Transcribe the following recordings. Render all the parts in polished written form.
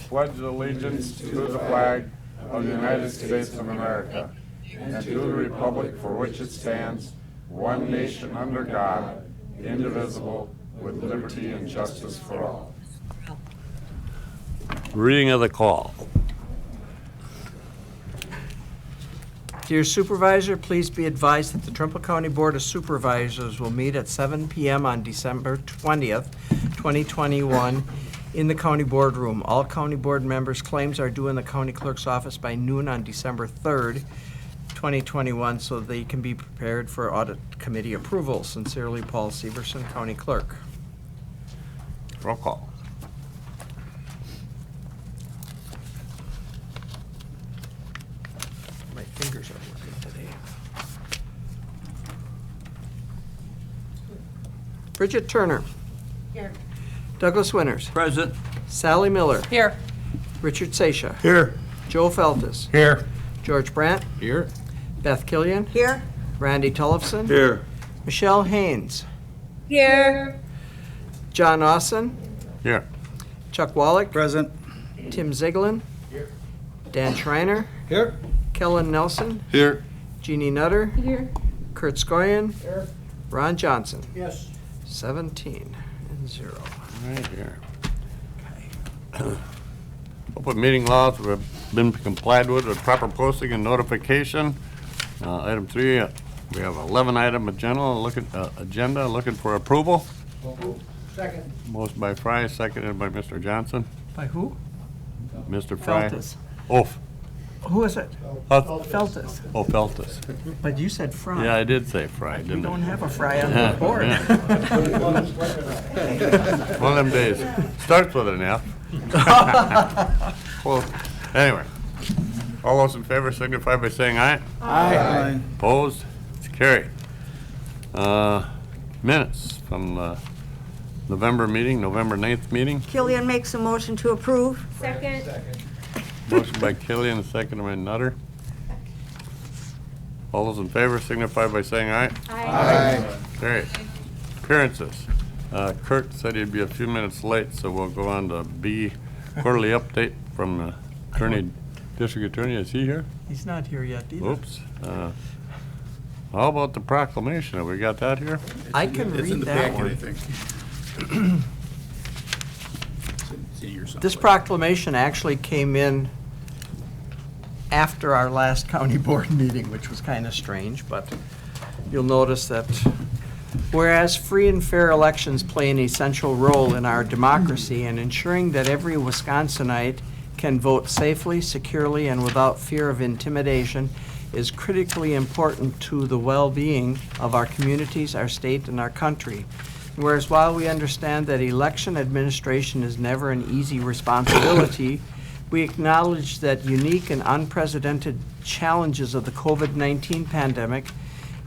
pledge allegiance to the flag of the United States of America and to the republic for which it stands, one nation under God, indivisible, with liberty and justice for all. Reading of the call. Dear Supervisor, please be advised that the Trumpealeau County Board of Supervisors will meet at 7 p.m. on December 20th, 2021 in the County Boardroom. All County Board members' claims are due in the County Clerk's office by noon on December 3rd, 2021, so they can be prepared for Audit Committee approval. Sincerely, Paul Severson, County Clerk. Roll call. My fingers are working today. Bridget Turner. Here. Douglas Winters. Present. Sally Miller. Here. Richard Seisha. Here. Joe Feltes. Here. George Brandt. Here. Beth Killian. Here. Randy Tullifson. Here. Michelle Haynes. Here. John Austin. Here. Chuck Wallach. Present. Tim Ziegler. Dan Schreiner. Here. Kellen Nelson. Here. Jeannie Nutter. Here. Kurt Skoyen. Here. Ron Johnson. Yes. 17-0. Right here. Open meeting laws have been complied with proper posting and notification. Item 3, we have 11-item agenda looking for approval. Second. Motion by Fry, seconded by Mr. Johnson. By who? Mr. Fry. Feltes. Oh, Who is it? Feltes. Oh, Feltes. But you said Fry. Yeah, I did say Fry, We didn't don't I? have a Fry on the board. One of them days. Starts with an F. Well, anyway, all those in favor signify by saying aye. Aye. Opposed? It's carried. Minutes from the November meeting, November 9th meeting. Killian makes a motion to approve. Second. Motion by Killian, second by Nutter. All those in favor signify by saying aye. Aye. Carried. Appearances. Kurt said he'd be a few minutes late, so we'll go on to B, quarterly update from the district attorney. Is he here? He's not here yet either. Oops. How about the proclamation? Have we got that here? I can read that one. This proclamation actually came in after our last county board meeting, which was kind of strange, but you'll notice that whereas free and fair elections play an essential role in our democracy and ensuring that every Wisconsinite can vote safely, securely, and without fear of intimidation is critically important to the well-being of our communities, our state, and our country. Whereas while we understand that election administration is never an easy responsibility, we acknowledge that unique and unprecedented challenges of the COVID-19 pandemic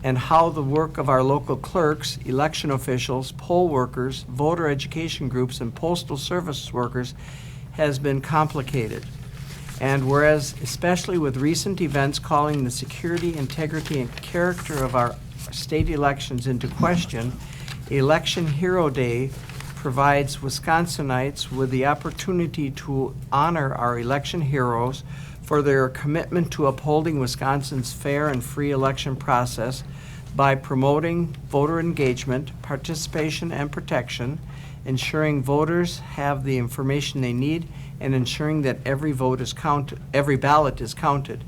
and how the work of our local clerks, election officials, poll workers, voter education groups, and postal service workers has been complicated. And whereas, especially with recent events calling the security, integrity, and character of our state elections into question, Election Hero Day provides Wisconsinites with the opportunity to honor our election heroes for their commitment to upholding Wisconsin's fair and free election process by promoting voter engagement, participation, and protection, ensuring voters have the information they need, and ensuring that every ballot is counted.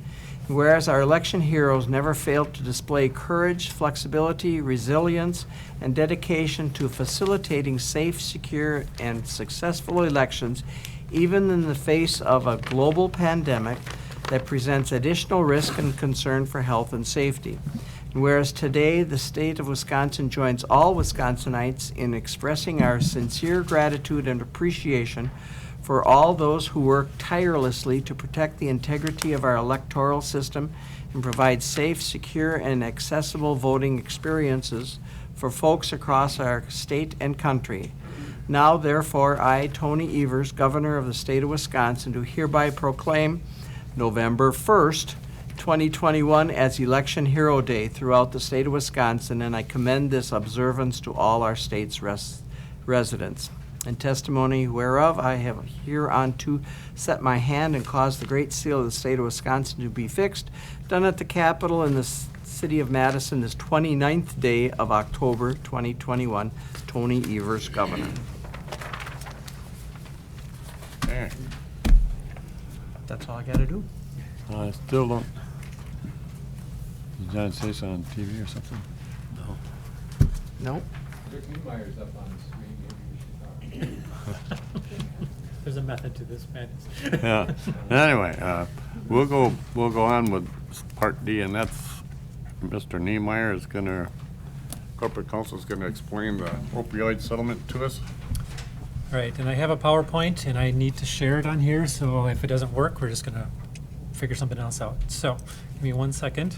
Whereas our election heroes never failed to display courage, flexibility, resilience, and dedication to facilitating safe, secure, and successful elections, even in the face of a global pandemic that presents additional risk and concern for health and safety. Whereas today, the state of Wisconsin joins all Wisconsinites in expressing our sincere gratitude and appreciation for all those who work tirelessly to protect the integrity of our electoral system and provide safe, secure, and accessible voting experiences for folks across our state and country. Now, therefore, I, Tony Evers, Governor of the state of Wisconsin, do hereby proclaim November 1st, 2021 as Election Hero Day throughout the state of Wisconsin, and I commend this observance to all our state's residents. and testimony whereof I have hereunto set my hand and caused the great seal of the state of Wisconsin to be fixed, done at the Capitol in the city of Madison this 29th day of October 2021. Tony Evers, Governor. Okay. That's all I gotta do. I still don't. Did John say something on TV or something? No. Nope. Rick Niemeyer's up on the screen, maybe we should talk. There's a method to this madness. Yeah. Anyway, we'll go on with Part D, and that's Mr. Niemeyer is gonna, corporate counsel is gonna explain the opioid settlement to us. All right, and I have a PowerPoint, and I need to share it on here, so if it doesn't work, we're just gonna figure something else out. So, give me 1 second.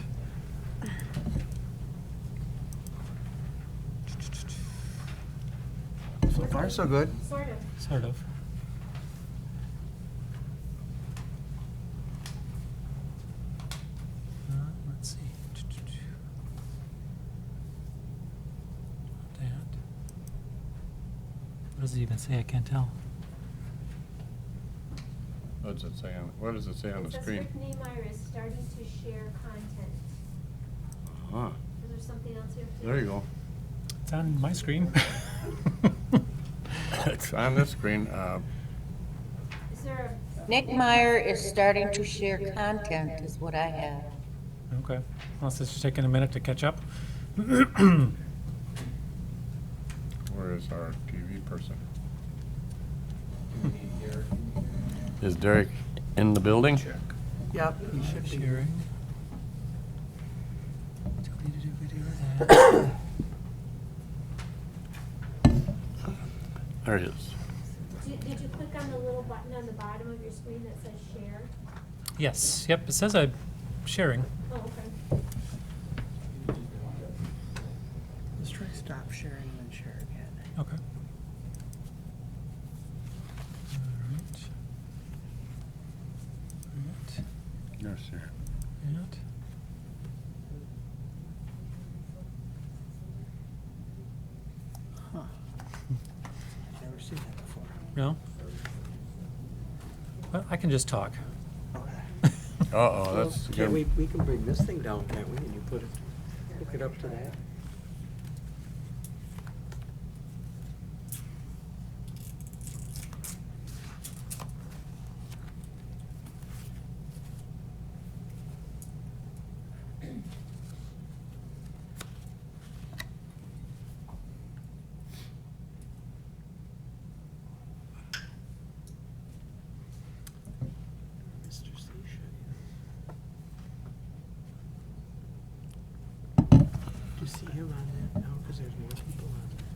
So far, so good. Sort of. Sort of. Let's see. That. What does it even say? I can't tell. What does it say on the It says screen? Rick Niemeyer is starting to share content. Huh, Is there something else here? there you go. It's on my screen. It's on this screen. Is there Nick Meyer is starting to share content, is what I have. Okay, unless it's just taking a minute to catch up. Where is our TV person? Is Derek in the building? Yep, you should be. Sharing. Deleted video. There it is. did you click on the little button on the bottom of your screen that says share? Yes, yep, it says I'm sharing. Oh, okay. Let's try stop sharing and then share again. Okay. Yes, sir. Alright. Huh. Never seen that before. No? Well, I can just talk. Okay. Uh-oh, that's Can we good. can bring this thing down, can't we? And you put it, hook it up to that. Mr. Station. Do you see him on that now? Because there's more people on there.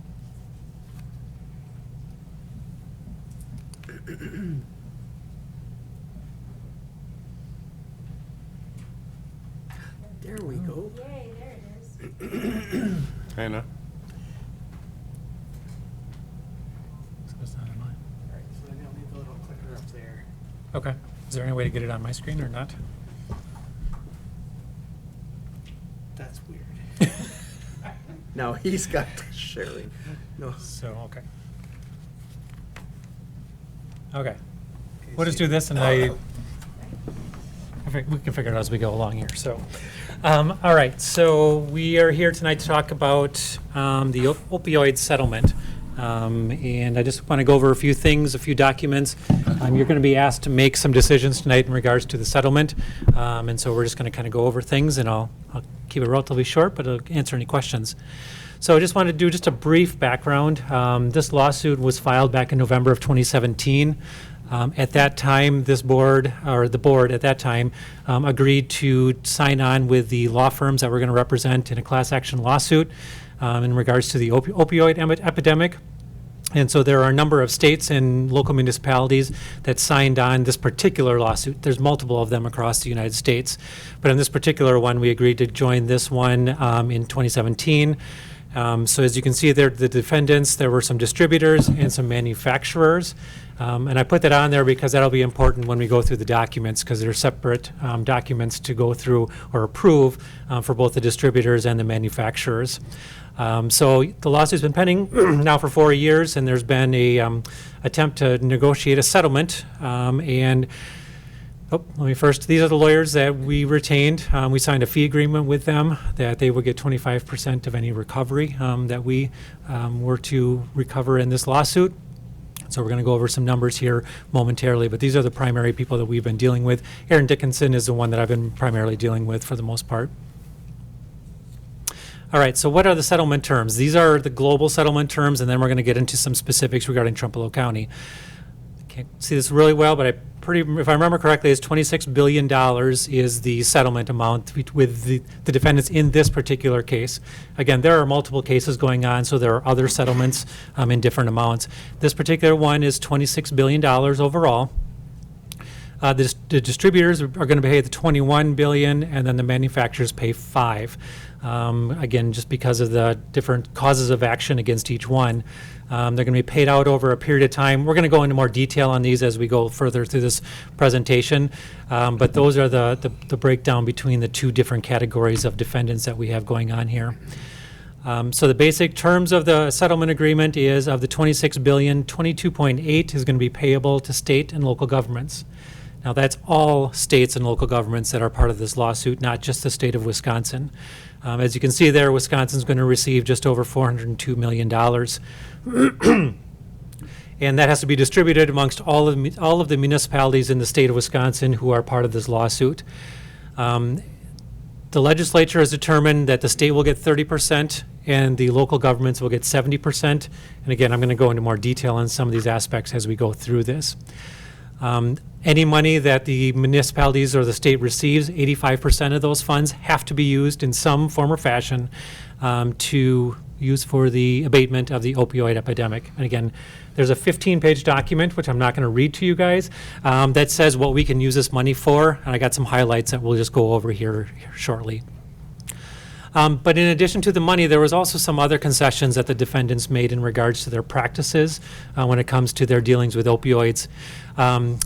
There we go. Yay, there it is. Kinda. So it's not on mine. All right, so then you'll need the little clicker up there. Okay. Is there any way to get it on my screen or not? That's weird. Now he's got the sharing. No. So, okay. Okay. We'll just do this and we can figure it out as we go along here, so. All right, so we are here tonight to talk about the opioid settlement. And I just want to go over a few things, a few documents. You're going to be asked to make some decisions tonight in regards to the settlement. And so we're just going to kind of go over things, and I'll keep it relatively short, but I'll answer any questions. So I just wanted to do just a brief background. This lawsuit was filed back in November of 2017. At that time, this board, or the board at that time, agreed to sign on with the law firms that were going to represent in a class action lawsuit in regards to the opioid epidemic. And so there are a number of states and local municipalities that signed on this particular lawsuit. There's multiple of them across the United States. But in this particular one, we agreed to join this one in 2017. So as you can see there, the defendants, there were some distributors and some manufacturers. And I put that on there because that'll be important when we go through the documents, because they're separate documents to go through or approve for both the distributors and the manufacturers. So the lawsuit's been pending now for 4 years, and there's been a attempt to negotiate a settlement. These are the lawyers that we retained. We signed a fee agreement with them that they would get 25% of any recovery that we were to recover in this lawsuit. So we're going to go over some numbers here momentarily, but these are the primary people that we've been dealing with. Aaron Dickinson is the one that I've been primarily dealing with for the most part. All right, so what are the settlement terms? These are the global settlement terms, and then we're going to get into some specifics regarding Trempealeau County. I can't see this really well, but if I remember correctly, it's $26 billion is the settlement amount with the defendants in this particular case. Again, there are multiple cases going on, so there are other settlements in different amounts. This particular one is $26 billion overall. The distributors are going to pay the $21 billion, and then the manufacturers pay $5 billion. Again, just because of the different causes of action against each one. They're going to be paid out over a period of time. We're going to go into more detail on these as we go further through this presentation, but those are the breakdown between the two different categories of defendants that we have going on here. So the basic terms of the settlement agreement is of the $26 billion, 22.8 is going to be payable to state and local governments. Now that's all states and local governments that are part of this lawsuit, not just the state of Wisconsin. As you can see there, Wisconsin's going to receive just over $402 million. And that has to be distributed amongst all of the municipalities in the state of Wisconsin who are part of this lawsuit. The legislature has determined that the state will get 30% and the local governments will get 70%. And again, I'm going to go into more detail on some of these aspects as we go through this. Any money that the municipalities or the state receives, 85% of those funds have to be used in some form or fashion to use for the abatement of the opioid epidemic. And again, there's a 15-page document, which I'm not going to read to you guys, that says what we can use this money for. And I got some highlights that we'll just go over here shortly. But in addition to the money, there was also some other concessions that the defendants made in regards to their practices when it comes to their dealings with opioids.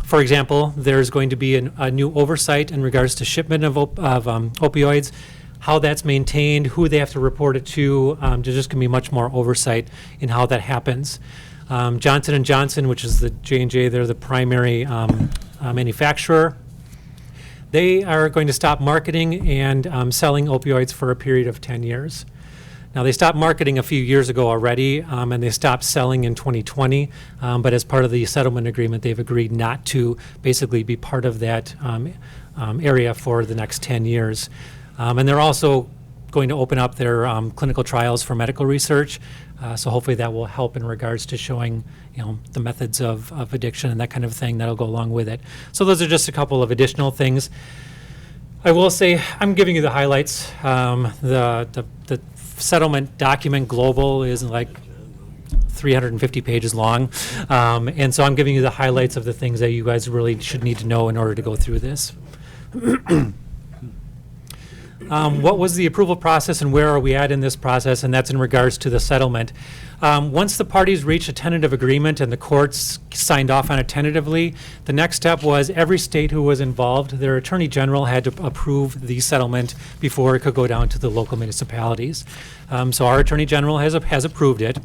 For example, there's going to be a new oversight in regards to shipment of opioids, how that's maintained, who they have to report it to. There's just going to be much more oversight in how that happens. Johnson & Johnson, which is the J&J, they're the primary manufacturer. They are going to stop marketing and selling opioids for a period of 10 years. Now, they stopped marketing a few years ago already, and they stopped selling in 2020, but as part of the settlement agreement, they've agreed not to basically be part of that area for the next 10 years. And they're also going to open up their clinical trials for medical research, so hopefully that will help in regards to showing the methods of addiction and that kind of thing that'll go along with it. So those are just a couple of additional things. I will say I'm giving you the highlights. The settlement document global is like 350 pages long, and so I'm giving you the highlights of the things that you guys really should need to know in order to go through this. What was the approval process and where are we at in this process? And that's in regards to the settlement. Once the parties reached a tentative agreement and the courts signed off on it tentatively, the next step was every state who was involved, their attorney general had to approve the settlement before it could go down to the local municipalities. So our attorney general has approved it.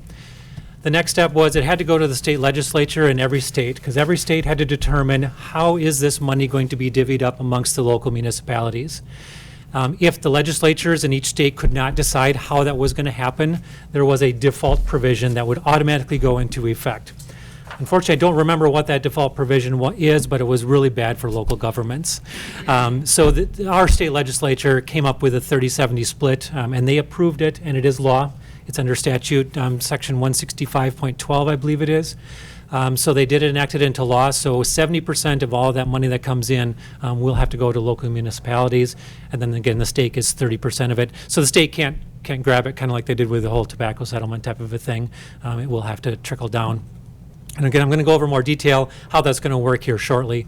The next step was it had to go to the state legislature in every state, because every state had to determine how is this money going to be divvied up amongst the local municipalities. If the legislatures in each state could not decide how that was going to happen, there was a default provision that would automatically go into effect. Unfortunately, I don't remember what that default provision is, but it was really bad for local governments. So our state legislature came up with a 30-70 split, and they approved it, and it is law. It's under statute, section 165.12, I believe it is. So they did enact it into law, so 70% of all that money that comes in will have to go to local municipalities, and then again, the state is 30% of it. So the state can't grab it, kind of like they did with the whole tobacco settlement type of a thing. It will have to trickle down. And again, I'm going to go over more detail how that's going to work here shortly.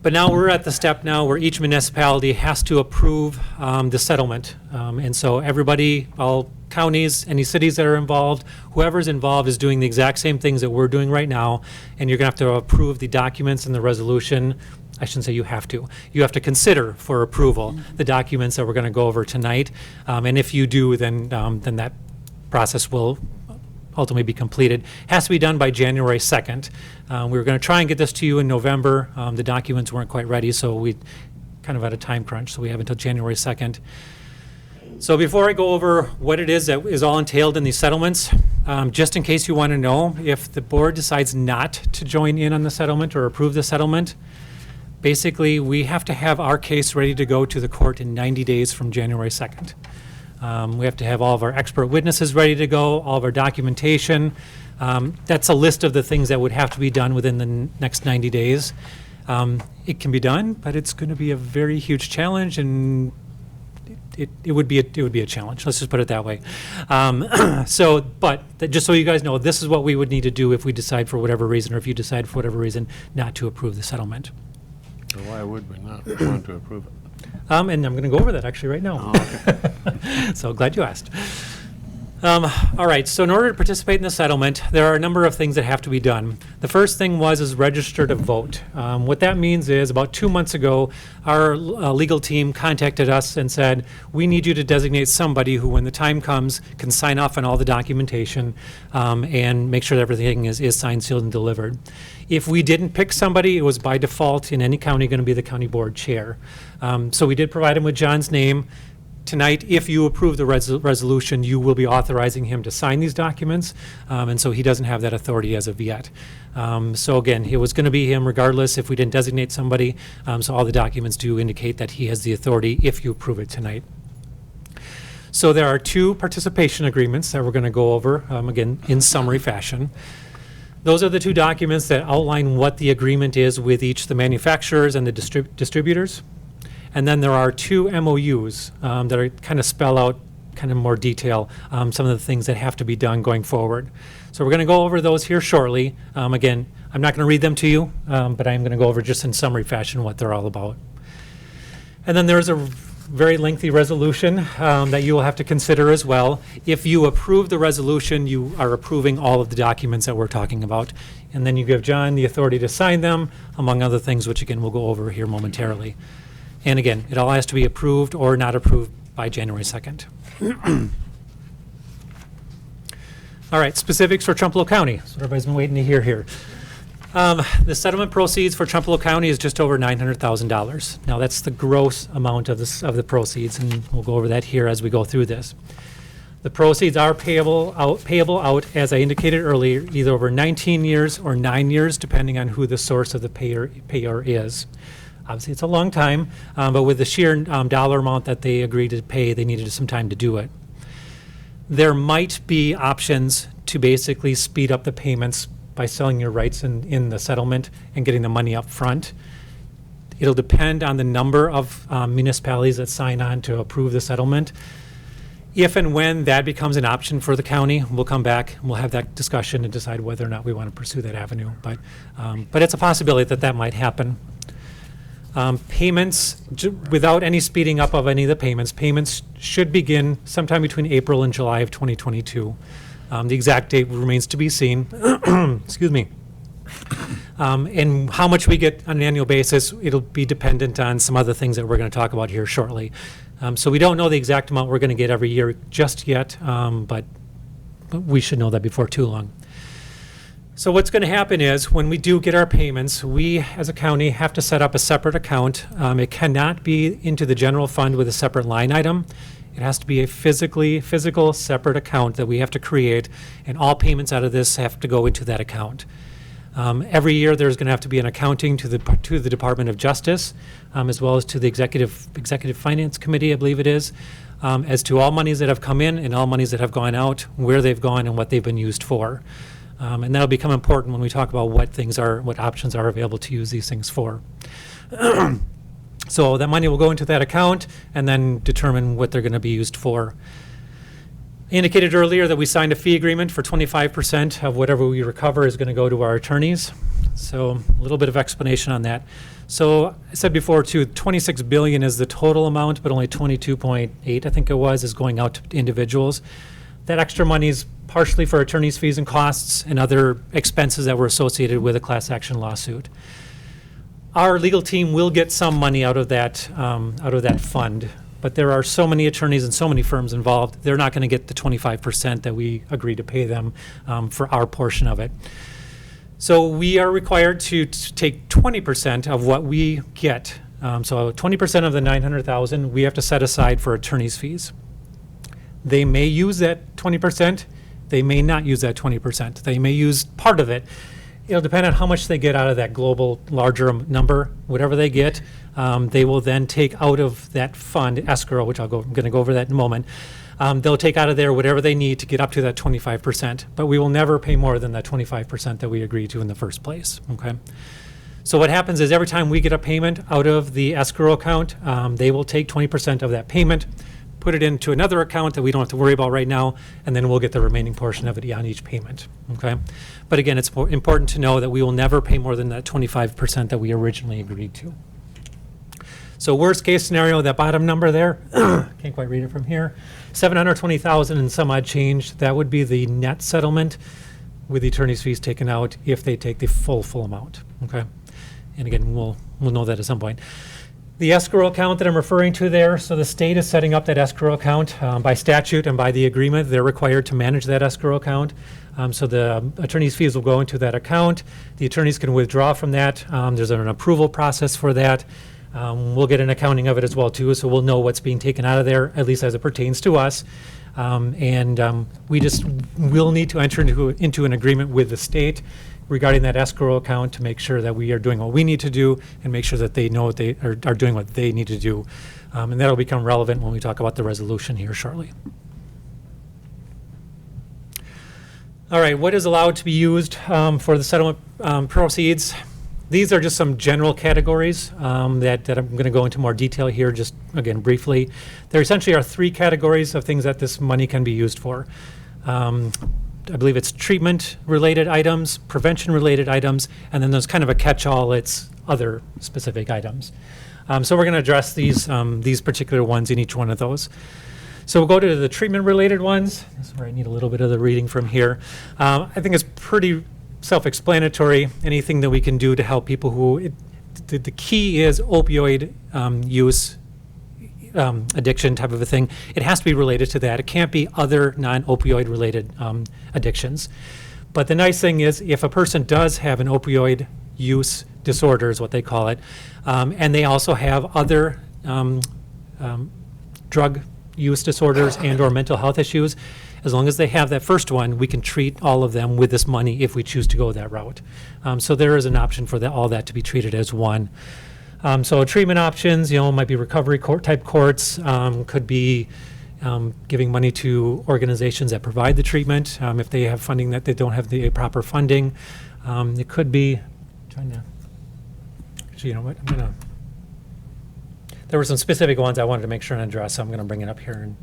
But now we're at the step now where each municipality has to approve the settlement. And so everybody, all counties, any cities that are involved, whoever's involved is doing the exact same things that we're doing right now, and you're gonna have to approve the documents and the resolution. I shouldn't say you have to. You have to consider for approval the documents that we're gonna go over tonight. And if you do, then that process will ultimately be completed. Has to be done by January 2nd. We were gonna try and get this to you in November. The documents weren't quite ready, so we kind of had a time crunch, so we have until January 2nd. So before I go over what it is that is all entailed in these settlements, just in case you want to know, if the board decides not to join in on the settlement or approve the settlement, basically we have to have our case ready to go to the court in 90 days from January 2nd. We have to have all of our expert witnesses ready to go, all of our documentation. That's a list of the things that would have to be done within the next 90 days. It can be done, but it's going to be a very huge challenge, and it would be a challenge. Let's just put it that way. Just so you guys know, this is what we would need to do if we decide for whatever reason, or if you decide for whatever reason not to approve the settlement. So why would we not want to approve it? And I'm going to go over that actually right now. So glad you asked. All right, so in order to participate in the settlement, there are a number of things that have to be done. The first thing is register to vote. What that means is about 2 months ago, our legal team contacted us and said, we need you to designate somebody who, when the time comes, can sign off on all the documentation and make sure that everything is signed, sealed, and delivered. If we didn't pick somebody, it was by default in any county going to be the county board chair. So we did provide him with John's name. Tonight, if you approve the resolution, you will be authorizing him to sign these documents, and so he doesn't have that authority as of yet. So again, it was going to be him regardless if we didn't designate somebody, so all the documents do indicate that he has the authority if you approve it tonight. So there are 2 participation agreements that we're going to go over, again, in summary fashion. Those are the 2 documents that outline what the agreement is with each of the manufacturers and the distributors. And then there are 2 MOUs that are kind of spell out kind of more detail some of the things that have to be done going forward. So we're going to go over those here shortly. Again, I'm not going to read them to you, but I'm going to go over just in summary fashion what they're all about. And then there's a very lengthy resolution that you will have to consider as well. If you approve the resolution, you are approving all of the documents that we're talking about. And then you give John the authority to sign them, among other things, which again we'll go over here momentarily. And again, it all has to be approved or not approved by January 2nd. All right, specifics for Trempealeau County. That's what everybody's been waiting to hear here. The settlement proceeds for Trempealeau County is just over $900,000. Now that's the gross amount of the proceeds, and we'll go over that here as we go through this. The proceeds are payable out, as I indicated earlier, either over 19 years or 9 years, depending on who the source of the payer is. Obviously, it's a long time, but with the sheer dollar amount that they agreed to pay, they needed some time to do it. There might be options to basically speed up the payments by selling your rights in the settlement and getting the money up front. It'll depend on the number of municipalities that sign on to approve the settlement. If and when that becomes an option for the county, we'll come back and we'll have that discussion and decide whether or not we want to pursue that avenue. But it's a possibility that might happen. Payments, without any speeding up of any of the payments should begin sometime between April and July of 2022. The exact date remains to be seen. Excuse me. And how much we get on an annual basis, it'll be dependent on some other things that we're going to talk about here shortly. So we don't know the exact amount we're going to get every year just yet, but we should know that before too long. So what's going to happen is when we do get our payments, we as a county have to set up a separate account. It cannot be into the general fund with a separate line item. It has to be a physical separate account that we have to create, and all payments out of this have to go into that account. Every year there's going to have to be an accounting to the Department of Justice, as well as to the Executive Finance Committee, I believe it is, as to all monies that have come in and all monies that have gone out, where they've gone and what they've been used for. And that'll become important when we talk about what options are available to use these things for. So that money will go into that account and then determine what they're going to be used for. I indicated earlier that we signed a fee agreement for 25% of whatever we recover is going to go to our attorneys. So a little bit of explanation on that. So I said before too, $26 billion is the total amount, but only 22.8, I think it was, is going out to individuals. That extra money is partially for attorney's fees and costs and other expenses that were associated with a class action lawsuit. Our legal team will get some money out of that fund, but there are so many attorneys and so many firms involved, they're not going to get the 25% that we agreed to pay them for our portion of it. So we are required to take 20% of what we get. So 20% of the $900,000 we have to set aside for attorney's fees. They may use that 20%. They may not use that 20%. They may use part of it. It'll depend on how much they get out of that global larger number. Whatever they get, they will then take out of that fund, escrow, which I'm going to go over that in a moment. They'll take out of there whatever they need to get up to that 25%. But we will never pay more than that 25% that we agreed to in the first place. Okay. So what happens is every time we get a payment out of the escrow account, they will take 20% of that payment, put it into another account that we don't have to worry about right now, and then we'll get the remaining portion of it on each payment. Okay. But again, it's important to know that we will never pay more than that 25% that we originally agreed to. So worst case scenario, that bottom number there, can't quite read it from here, $720,000 and some odd change, that would be the net settlement with the attorney's fees taken out if they take the full amount. Okay. And again, we'll know that at some point. The escrow account that I'm referring to there, so the state is setting up that escrow account by statute and by the agreement. They're required to manage that escrow account. So the attorney's fees will go into that account. The attorneys can withdraw from that. There's an approval process for that. We'll get an accounting of it as well too, so we'll know what's being taken out of there, at least as it pertains to us. We just will need to enter into an agreement with the state regarding that escrow account to make sure that we are doing what we need to do and make sure that they know what they are doing what they need to do. And that'll become relevant when we talk about the resolution here shortly. All right, what is allowed to be used for the settlement proceeds? These are just some general categories that I'm going to go into more detail here, just again briefly. There essentially are three categories of things that this money can be used for. I believe it's treatment-related items, prevention-related items, and then there's kind of a catch-all, it's other specific items. So we're going to address these particular ones in each one of those. So we'll go to the treatment-related ones. This is where I need a little bit of the reading from here. I think it's pretty self-explanatory, anything that we can do to help people who, the key is opioid use, addiction type of a thing. It has to be related to that. It can't be other non-opioid related addictions. But the nice thing is if a person does have an opioid use disorder is what they call it, and they also have other drug use disorders and or mental health issues, as long as they have that first one, we can treat all of them with this money if we choose to go that route. So there is an option for all that to be treated as one. So treatment options, might be recovery type courts, could be giving money to organizations that provide the treatment if they have funding that they don't have the proper funding. It could be, actually, you know what, there were some specific ones I wanted to make sure and address, so I'm going to bring it up here.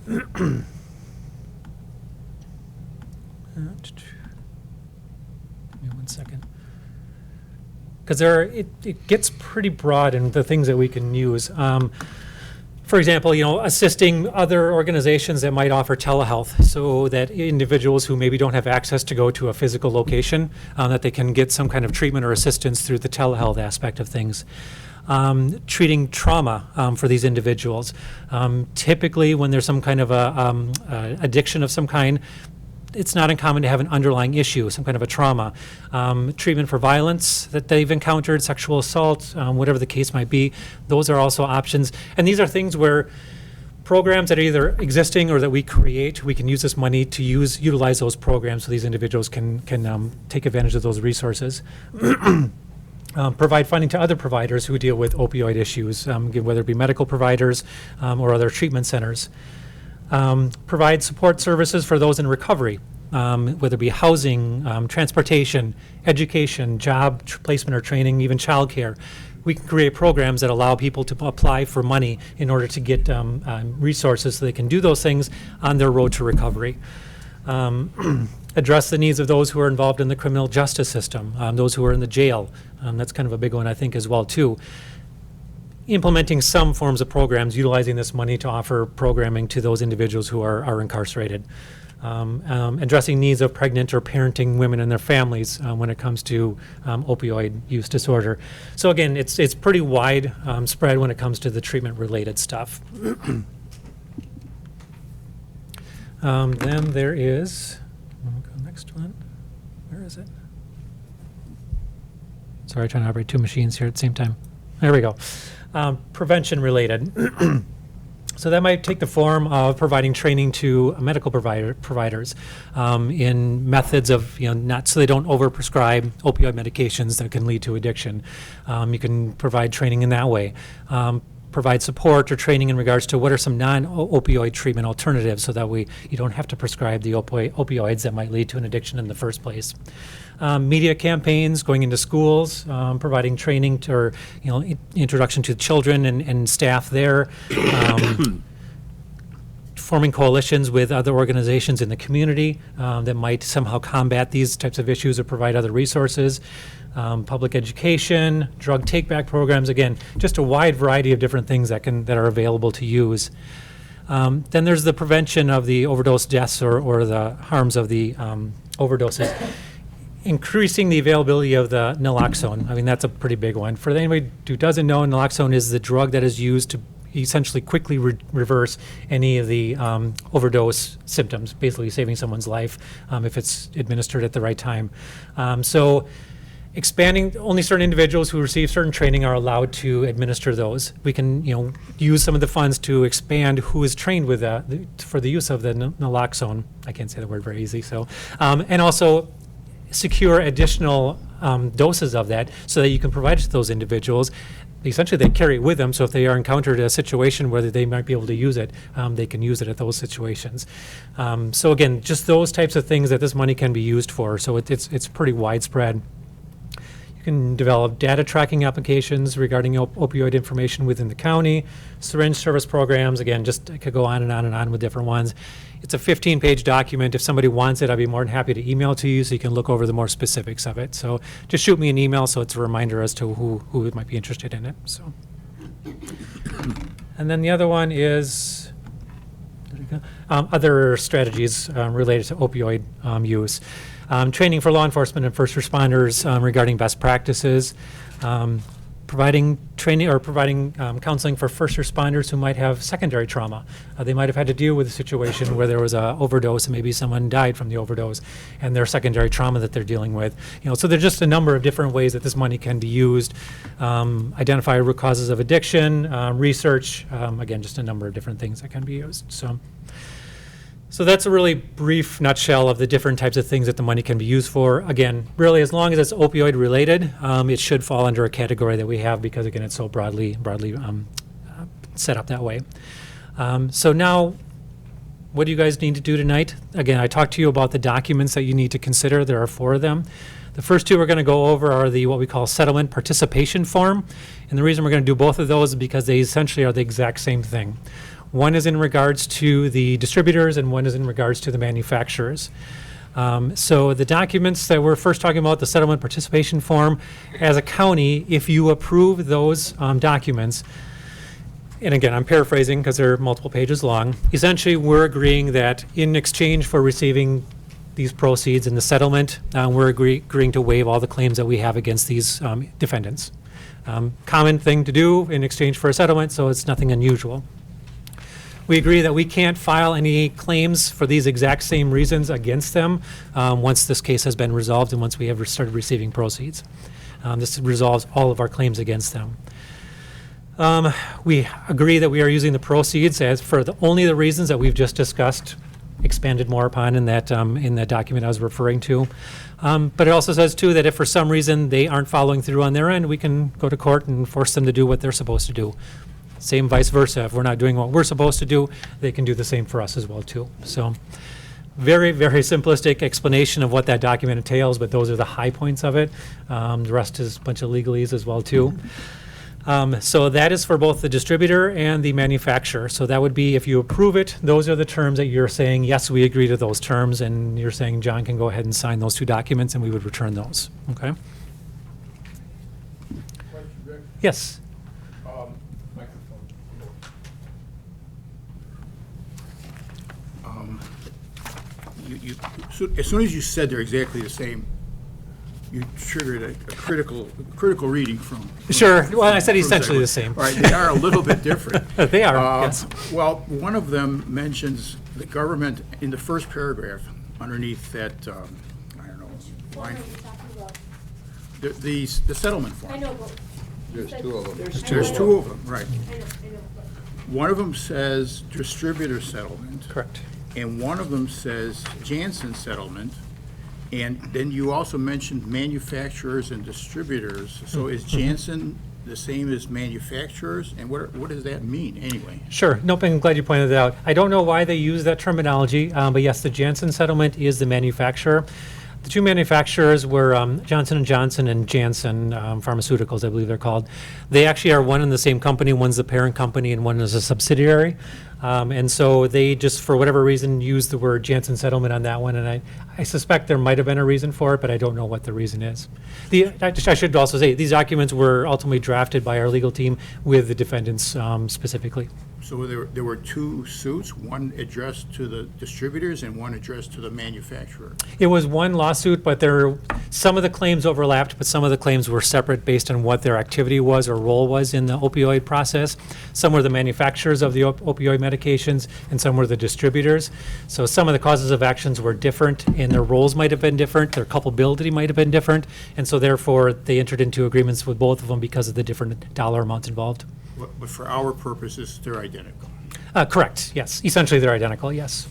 Give me 1 second. Because it gets pretty broad in the things that we can use. For example, assisting other organizations that might offer telehealth so that individuals who maybe don't have access to go to a physical location, that they can get some kind of treatment or assistance through the telehealth aspect of things. Treating trauma for these individuals. Typically, when there's some kind of addiction of some kind, it's not uncommon to have an underlying issue, some kind of a trauma. Treatment for violence that they've encountered, sexual assault, whatever the case might be, those are also options. And these are things where programs that are either existing or that we create, we can use this money to utilize those programs so these individuals can take advantage of those resources. Provide funding to other providers who deal with opioid issues, whether it be medical providers or other treatment centers. Provide support services for those in recovery, whether it be housing, transportation, education, job placement or training, even childcare. We can create programs that allow people to apply for money in order to get resources so they can do those things on their road to recovery. Address the needs of those who are involved in the criminal justice system, those who are in the jail. That's kind of a big one, I think, as well, too. implementing some forms of programs, utilizing this money to offer programming to those individuals who are incarcerated. Addressing needs of pregnant or parenting women and their families when it comes to opioid use disorder. So again, it's pretty wide spread when it comes to the treatment-related stuff. Then there is, we'll go next one. Where is it? Sorry, trying to operate two machines here at the same time. There we go. Prevention-related. So that might take the form of providing training to medical providers in methods of, not so they don't overprescribe opioid medications that can lead to addiction. You can provide training in that way. Provide support or training in regards to what are some non-opioid treatment alternatives so that you don't have to prescribe the opioids that might lead to an addiction in the first place. Media campaigns, going into schools, providing training or introduction to children and staff there, forming coalitions with other organizations in the community that might somehow combat these types of issues or provide other resources. Public education, drug take-back programs, again, just a wide variety of different things that are available to use. Then there's the prevention of the overdose deaths or the harms of the overdoses. Increasing the availability of the naloxone. I mean, that's a pretty big one. For anybody who doesn't know, naloxone is the drug that is used to essentially quickly reverse any of the overdose symptoms, basically saving someone's life if it's administered at the right time. So expanding, only certain individuals who receive certain training are allowed to administer those. We can, use some of the funds to expand who is trained with for the use of the naloxone. I can't say the word very easy. So, and also secure additional doses of that so that you can provide it to those individuals. Essentially, they carry it with them, so if they are encountered a situation where they might be able to use it, they can use it at those situations. So again, just those types of things that this money can be used for. So it's pretty widespread. You can develop data tracking applications regarding opioid information within the county, syringe service programs. Again, I could go on and on and on with different ones. It's a 15-page document. If somebody wants it, I'd be more than happy to email to you so you can look over the more specifics of it. So just shoot me an email so it's a reminder as to who might be interested in it. So, and then the other one is other strategies related to opioid use. Training for law enforcement and first responders regarding best practices, providing training or providing counseling for first responders who might have secondary trauma. They might have had to deal with a situation where there was an overdose and maybe someone died from the overdose and their secondary trauma that they're dealing with. So there's just a number of different ways that this money can be used. Identify root causes of addiction, research, again, just a number of different things that can be used. So that's a really brief nutshell of the different types of things that the money can be used for. Again, really, as long as it's opioid related, it should fall under a category that we have because, again, it's so broadly set up that way. So now, what do you guys need to do tonight? Again, I talked to you about the documents that you need to consider. There are 4 of them. The first 2 we're going to go over are what we call settlement participation form. And the reason we're going to do both of those is because they essentially are the exact same thing. One is in regards to the distributors and one is in regards to the manufacturers. So the documents that we're first talking about, the settlement participation form, as a county, if you approve those documents, and again, I'm paraphrasing because they're multiple pages long, essentially we're agreeing that in exchange for receiving these proceeds in the settlement, we're agreeing to waive all the claims that we have against these defendants. Common thing to do in exchange for a settlement, so it's nothing unusual. We agree that we can't file any claims for these exact same reasons against them once this case has been resolved and once we have started receiving proceeds. This resolves all of our claims against them. We agree that we are using the proceeds as for only the reasons that we've just discussed, expanded more upon in that document I was referring to. But it also says, too, that if for some reason they aren't following through on their end, we can go to court and force them to do what they're supposed to do. Same vice versa. If we're not doing what we're supposed to do, they can do the same for us as well, too. So very, very simplistic explanation of what that document entails, but those are the high points of it. The rest is a bunch of legalese as well, too. So that is for both the distributor and the manufacturer. So that would be, if you approve it, those are the terms that you're saying, yes, we agree to those terms, and you're saying John can go ahead and sign those 2 documents, and we would return those. Okay? Question, Rick. Yes. as soon as you said they're exactly the same, you triggered a critical reading from. Sure. Well, I said from essentially the Segway. same. All right, they are a little bit different. They are, yes. Well, one of them mentions the government in the first paragraph underneath that, I don't know, What line, are you talking about? the settlement form. I know, but. There's two of them. There's two of them, right. I know, but. One of them says distributor settlement. Correct. And one of them says Janssen settlement. And then you also mentioned manufacturers and distributors. So is Janssen the same as manufacturers? And what does that mean, anyway? Sure. Nope, I'm glad you pointed that out. I don't know why they use that terminology, but yes, the Janssen settlement is the manufacturer. The two manufacturers were Johnson & Johnson and Janssen Pharmaceuticals, I believe they're called. They actually are one and the same company. One's the parent company and one is a subsidiary. And so they just, for whatever reason, used the word Janssen settlement on that one. And I suspect there might have been a reason for it, but I don't know what the reason is. I should also say, these documents were ultimately drafted by our legal team with the defendants specifically. So there were two suits, one addressed to the distributors and one addressed to the manufacturer. It was one lawsuit, but some of the claims overlapped, but some of the claims were separate based on what their activity was or role was in the opioid process. Some were the manufacturers of the opioid medications, and some were the distributors. So some of the causes of actions were different, and their roles might have been different, their culpability might have been different, and so therefore they entered into agreements with both of them because of the different dollar amounts involved. But for our purposes, they're identical. Correct, yes. Essentially, they're identical, yes.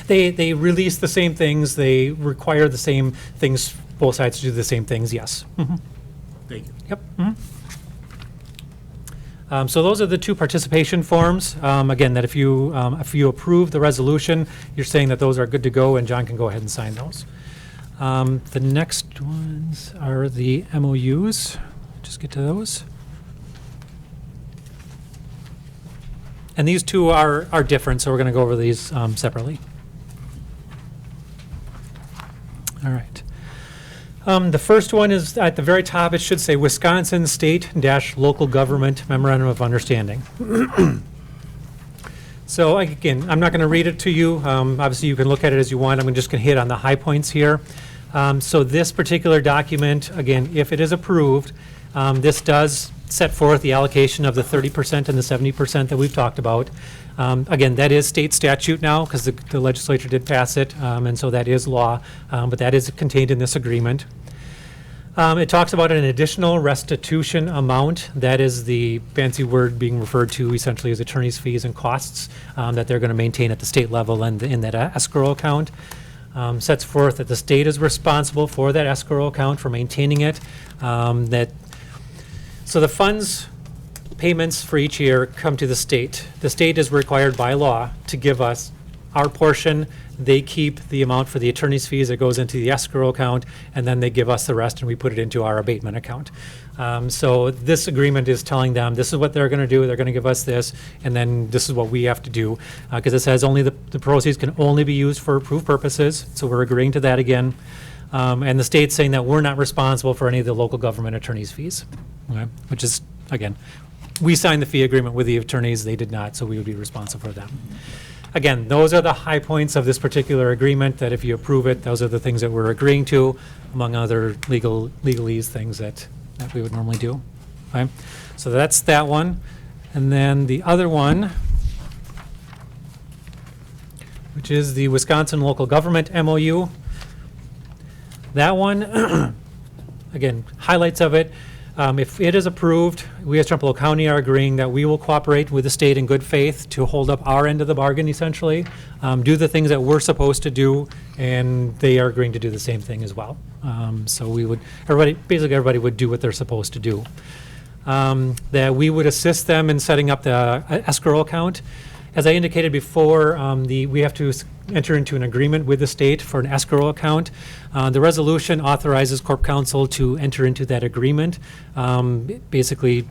They release the same things, they require the same things, both sides to do the same things, yes. Thank you. Yep. So those are the two participation forms. Again, that if you approve the resolution, you're saying that those are good to go, and John can go ahead and sign those. The next ones are the MOUs. Just get to those. And these two are different, so we're going to go over these separately. All right. The first one is at the very top. It should say Wisconsin State-Local Government Memorandum of Understanding. So again, I'm not going to read it to you. Obviously, you can look at it as you want. I'm just going to hit on the high points here. So this particular document, again, if it is approved, this does set forth the allocation of the 30% and the 70% that we've talked about. Again, that is state statute now because the legislature did pass it, and so that is law, but that is contained in this agreement. It talks about an additional restitution amount. That is the fancy word being referred to essentially as attorney's fees and costs that they're going to maintain at the state level and in that escrow account. Sets forth that the state is responsible for that escrow account, for maintaining it. So the funds payments for each year come to the state. The state is required by law to give us our portion. They keep the amount for the attorney's fees that goes into the escrow account, and then they give us the rest and we put it into our abatement account. So this agreement is telling them this is what they're going to do. They're going to give us this, and then this is what we have to do. Because it says only the proceeds can only be used for approved purposes. So we're agreeing to that again. And the state's saying that we're not responsible for any of the local government attorney's fees, okay? Which is, again, we signed the fee agreement with the attorneys, they did not, so we would be responsible for them. Again, those are the high points of this particular agreement, that if you approve it, those are the things that we're agreeing to, among other legalese things that we would normally do, okay? So that's that one. And then the other one, which is the Wisconsin Local Government MOU. That one, again, highlights of it. If it is approved, we as Trempealeau County are agreeing that we will cooperate with the state in good faith to hold up our end of the bargain, essentially, do the things that we're supposed to do, and they are agreeing to do the same thing as well. So we would, basically everybody would do what they're supposed to do. That we would assist them in setting up the escrow account. As I indicated before, we have to enter into an agreement with the state for an escrow account. The resolution authorizes Corp Counsel to enter into that agreement. Basically,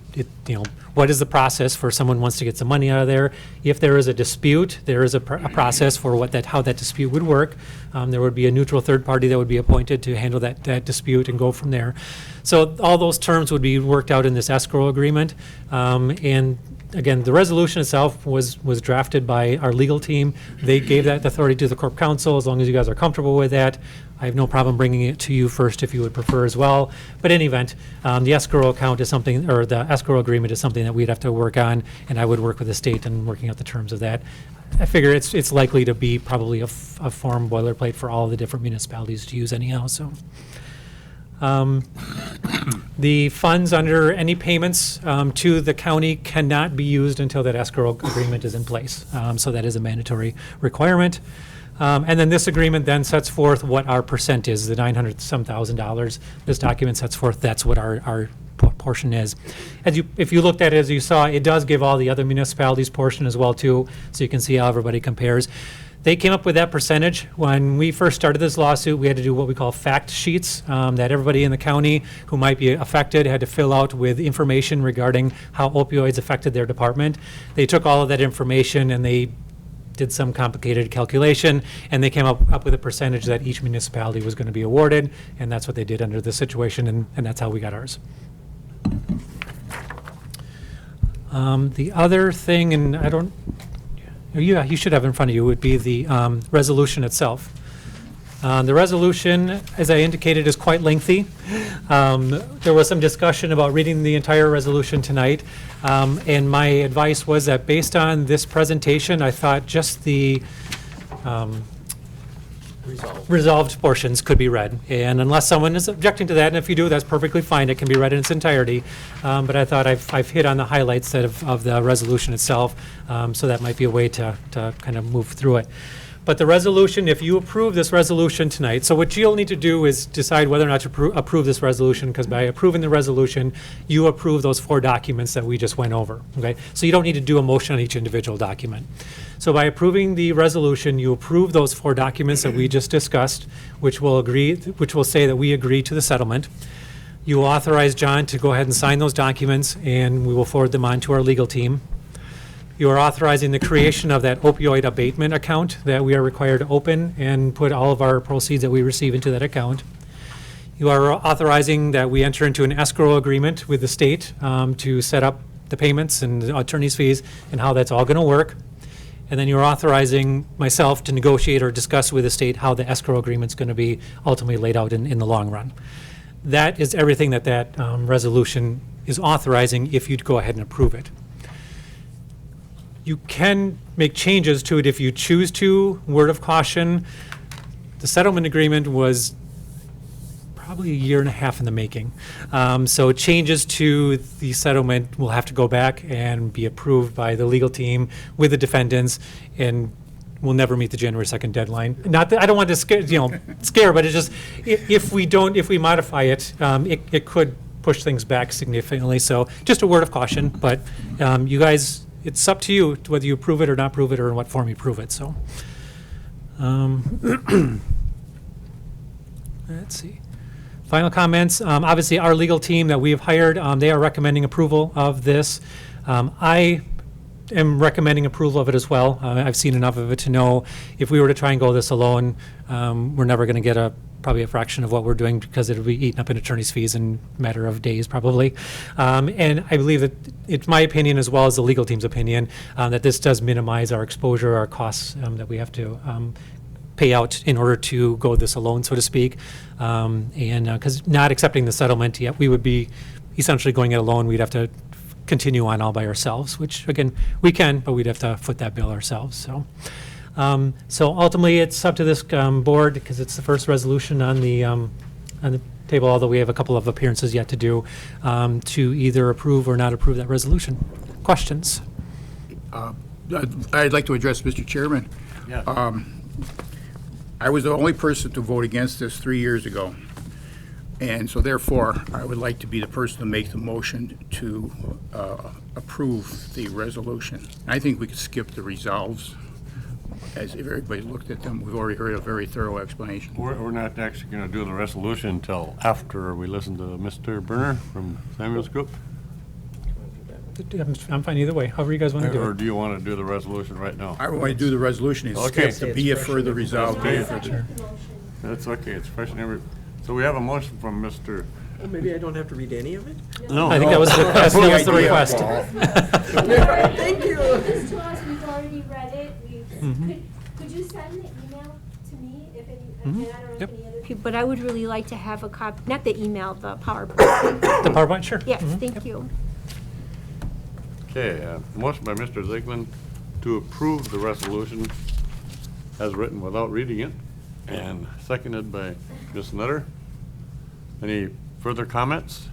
what is the process for someone who wants to get some money out of there? If there is a dispute, there is a process for how that dispute would work. There would be a neutral third party that would be appointed to handle that dispute and go from there. So all those terms would be worked out in this escrow agreement. And again, the resolution itself was drafted by our legal team. They gave that authority to the Corp Council. As long as you guys are comfortable with that, I have no problem bringing it to you first if you would prefer as well. But in any event, the escrow account is something, or the escrow agreement is something that we'd have to work on, and I would work with the state in working out the terms of that. I figure it's likely to be probably a form boilerplate for all the different municipalities to use anyhow, so. The funds under any payments to the county cannot be used until that escrow agreement is in place. So that is a mandatory requirement. And then this agreement then sets forth what our percent is, the $900-some thousand. This document sets forth that's what our portion is. If you looked at it, as you saw, it does give all the other municipalities portion as well too, so you can see how everybody compares. They came up with that percentage. When we first started this lawsuit, we had to do what we call fact sheets that everybody in the county who might be affected had to fill out with information regarding how opioids affected their department. They took all of that information and they did some complicated calculation, and they came up with a percentage that each municipality was going to be awarded, and that's what they did under this situation, and that's how we got ours. The other thing, and I don't, you should have in front of you, would be the resolution itself. The resolution, as I indicated, is quite lengthy. There was some discussion about reading the entire resolution tonight, and my advice was that based on this presentation, I thought just the resolved portions could be read. And unless someone is objecting to that, and if you do, that's perfectly fine. It can be read in its entirety. But I thought I've hit on the highlights of the resolution itself, so that might be a way to kind of move through it. But the resolution, if you approve this resolution tonight, so what you'll need to do is decide whether or not to approve this resolution, because by approving the resolution, you approve those 4 documents that we just went over, okay? So you don't need to do a motion on each individual document. So by approving the resolution, you approve those 4 documents that we just discussed, which will say that we agree to the settlement. You will authorize John to go ahead and sign those documents, and we will forward them on to our legal team. You are authorizing the creation of that opioid abatement account that we are required to open and put all of our proceeds that we receive into that account. You are authorizing that we enter into an escrow agreement with the state to set up the payments and the attorney's fees and how that's all going to work. And then you're authorizing myself to negotiate or discuss with the state how the escrow agreement's going to be ultimately laid out in the long run. That is everything that resolution is authorizing if you'd go ahead and approve it. You can make changes to it if you choose to. Word of caution, the settlement agreement was probably 1.5 years in the making. So changes to the settlement will have to go back and be approved by the legal team with the defendants, and we'll never meet the January 2nd deadline. Not that I don't want to scare, but it's just if we modify it, it could push things back significantly. So just a word of caution, but you guys, it's up to you whether you approve it or not approve it or in what form you approve it. So, let's see. Final comments. Obviously, our legal team that we have hired, they are recommending approval of this. I am recommending approval of it as well. I've seen enough of it to know if we were to try and go this alone, we're never going to get probably a fraction of what we're doing because it'll be eaten up in attorney's fees in a matter of days probably. And I believe that it's my opinion as well as the legal team's opinion that this does minimize our exposure, our costs that we have to pay out in order to go this alone, so to speak. And because not accepting the settlement yet, we would be essentially going it alone. We'd have to continue on all by ourselves, which again, we can, but we'd have to foot that bill ourselves. So ultimately, it's up to this board, because it's the first resolution on the table, although we have a couple of appearances yet to do, to either approve or not approve that resolution. Questions? I'd like to address Mr. Chairman. Yeah. I was the only person to vote against this 3 years ago. And so therefore, I would like to be the person to make the motion to approve the resolution. I think we could skip the resolves, as if everybody looked at them. We've already heard a very thorough explanation. We're not actually going to do the resolution until after we listen to Mr. Berner from Samuel's Group? I'm fine either way, however you guys want to do Or it. do you want to do the resolution right now? I want to do the resolution and Okay. skip the be it further resolved. Okay. be it further- That's okay, it's fresh and every, so we have a motion from Mr. Well, maybe I don't have to read any of it? No. I think that was the request. That was the request. Thank you. This to us, we've already read it. Mhm. Could you send the email to me if any, and I don't know if Yep. any other people, but I would really like to have a copy, not the email, the PowerPoint. The PowerPoint, sure. Yes, Mhm. thank you. Okay, motion by Mr. Ziegler to approve the resolution as written without reading it, and seconded by Ms. Nutter. Any further comments?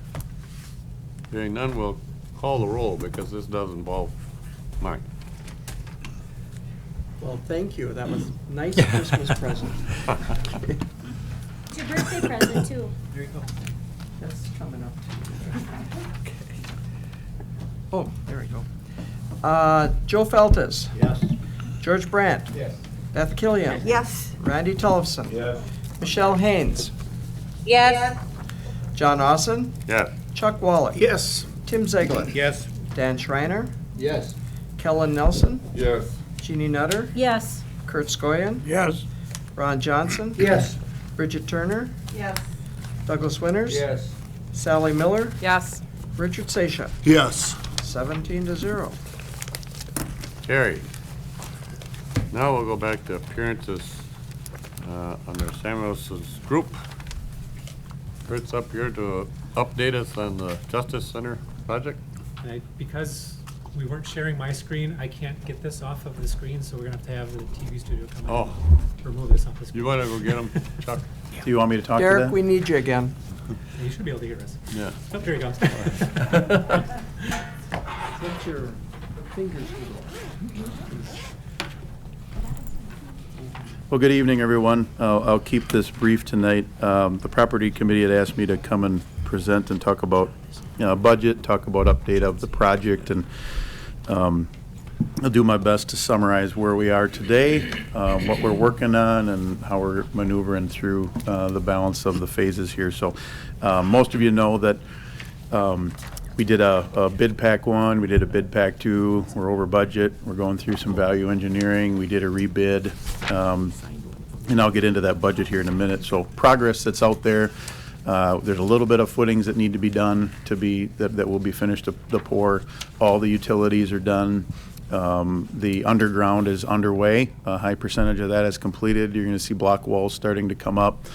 Hearing none, we'll call the roll, because this does involve Mike. Well, thank you. That was a nice Christmas present. It's your birthday present, too. There you go. That's coming up. Okay. Oh, there we go. Joe Feltes. Yes. George Brandt. Yes. Beth Killian. Yes. Randy Tollefson. Yes. Michelle Haynes. Yes. John Austin. Yes. Chuck Wallach. Yes. Tim Zeglin. Yes. Dan Schreiner. Yes. Kellen Nelson. Yes. Jeannie Nutter. Yes. Kurt Skoyan. Yes. Ron Johnson. Yes. Bridget Turner. Yes. Douglas Winters. Yes. Sally Miller. Yes. Richard Seixas. Yes. 17-0. Carried. Now we'll go back to appearances under Samuels's group. Kurt's up here to update us on the Justice Center project. And because we weren't sharing my screen, I can't get this off of the screen, so we're gonna have to have the TV studio come in Oh, and remove this off the screen. you want to go get him, Chuck? Do you want me to talk to Derek, that? we need you again. You should be able to hear us. Yeah. Oh, here he comes. Get your fingers. Well, good evening, everyone. I'll keep this brief tonight. The property committee had asked me to come and present and talk about budget, talk about update of the project, and I'll do my best to summarize where we are today, what we're working on, and how we're maneuvering through the balance of the phases here. So most of you know that we did a bid pack 1, we did a bid pack 2, we're over budget, we're going through some value engineering, we did a rebid, and I'll get into that budget here in a minute. So progress that's out there, there's a little bit of footings that need to be done that will be finished to pour. All the utilities are done. The underground is underway. A high percentage of that is completed. You're going to see block walls starting to come up.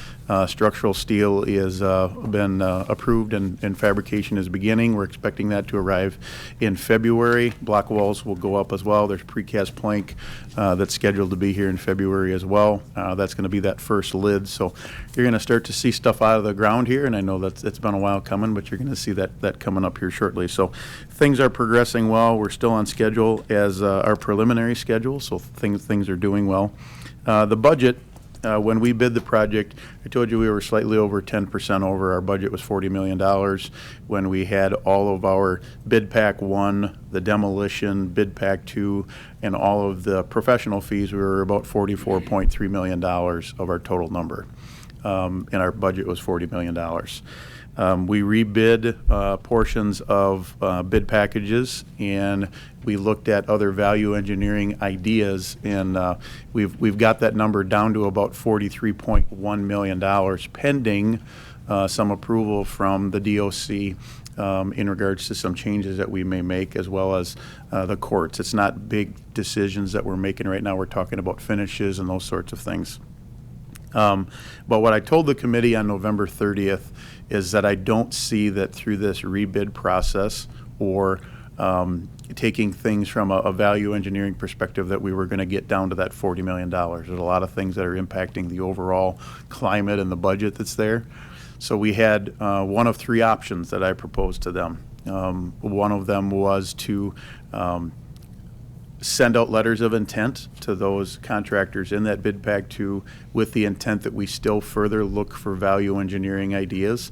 Structural steel is been approved and fabrication is beginning. We're expecting that to arrive in February. Block walls will go up as well. There's precast plank that's scheduled to be here in February as well. That's going to be that first lid. So you're going to start to see stuff out of the ground here, and I know that it's been a while coming, but you're going to see that coming up here shortly. So things are progressing well. We're still on schedule as our preliminary schedule, so things are doing well. The budget, when we bid the project, I told you we were slightly over 10% over. Our budget was $40 million. When we had all of our bid pack 1, the demolition, bid pack 2, and all of the professional fees, we were about $44.3 million of our total number. And our budget was $40 million. We rebid portions of bid packages, and we looked at other value engineering ideas, and we've got that number down to about $43.1 million pending some approval from the DOC in regards to some changes that we may make, as well as the courts. It's not big decisions that we're making right now. We're talking about finishes and those sorts of things. But what I told the committee on November 30th is that I don't see that through this rebid process or taking things from a value engineering perspective that we were going to get down to that $40 million. There's a lot of things that are impacting the overall climate and the budget that's there. So we had one of 3 options that I proposed to them. One of them was to send out letters of intent to those contractors in that bid pack 2 with the intent that we still further look for value engineering ideas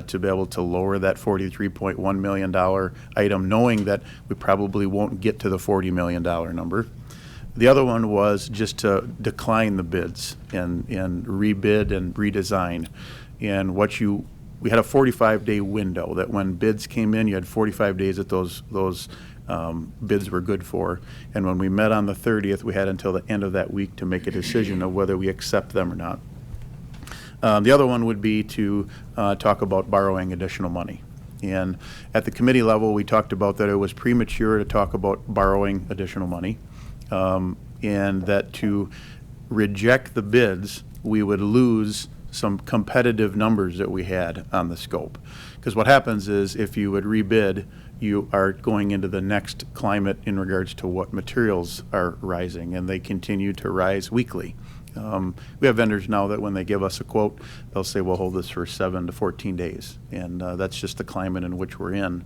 to be able to lower that $43.1 million item, knowing that we probably won't get to the $40 million number. The other one was just to decline the bids and rebid and redesign. And we had a 45-day window that when bids came in, you had 45 days that those bids were good for. And when we met on the 30th, we had until the end of that week to make a decision of whether we accept them or not. The other one would be to talk about borrowing additional money. And at the committee level, we talked about that it was premature to talk about borrowing additional money, and that to reject the bids, we would lose some competitive numbers that we had on the scope. Because what happens is if you would rebid, you are going into the next climate in regards to what materials are rising, and they continue to rise weekly. We have vendors now that when they give us a quote, they'll say, we'll hold this for 7 to 14 days. And that's just the climate in which we're in.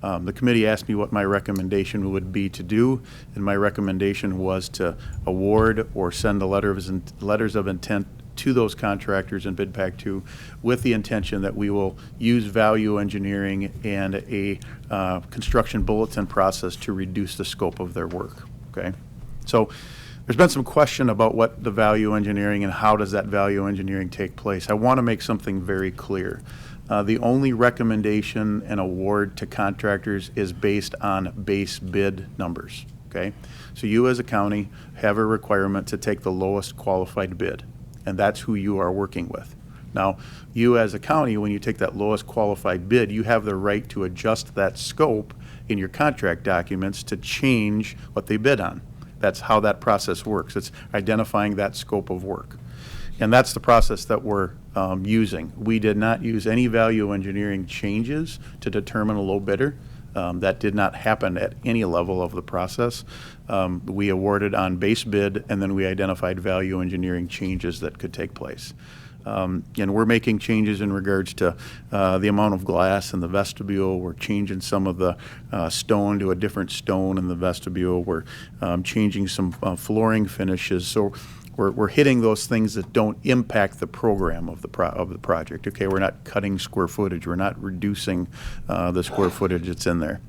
The committee asked me what my recommendation would be to do, and my recommendation was to award or send the letters of intent to those contractors in bid pack 2 with the intention that we will use value engineering and a construction bulletin process to reduce the scope of their work. Okay, so there's been some question about what the value engineering and how does that value engineering take place. I want to make something very clear. The only recommendation and award to contractors is based on base bid numbers. Okay, so you as a county have a requirement to take the lowest qualified bid, and that's who you are working with. Now, you as a county, when you take that lowest qualified bid, you have the right to adjust that scope in your contract documents to change what they bid on. That's how that process works. It's identifying that scope of work. And that's the process that we're using. We did not use any value engineering changes to determine a low bidder. That did not happen at any level of the process. We awarded on base bid, and then we identified value engineering changes that could take place. And we're making changes in regards to the amount of glass in the vestibule. We're changing some of the stone to a different stone in the vestibule. We're changing some flooring finishes. So we're hitting those things that don't impact the program of the project. Okay, we're not cutting square footage. We're not reducing the square footage that's in there.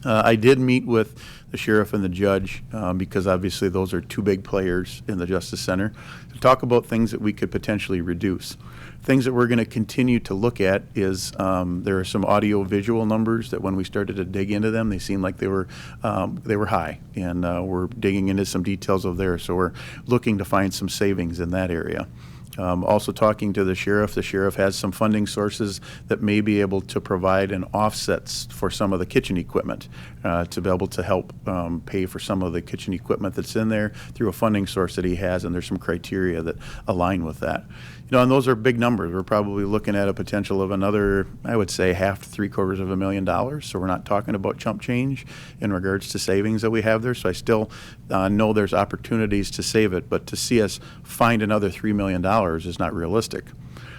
I did meet with the sheriff and the judge because obviously those are two big players in the Justice Center to talk about things that we could potentially reduce. Things that we're going to continue to look at is there are some audio-visual numbers that when we started to dig into them, they seemed like they were high, and we're digging into some details of there. So we're looking to find some savings in that area. Also talking to the sheriff has some funding sources that may be able to provide an offsets for some of the kitchen equipment to be able to help pay for some of the kitchen equipment that's in there through a funding source that he has, and there's some criteria that align with that. You know, and those are big numbers. We're probably looking at a potential of another, I would say, $500,000 to $750,000. So we're not talking about chump change in regards to savings that we have there. So I still know there's opportunities to save it, but to see us find another $3 million is not realistic.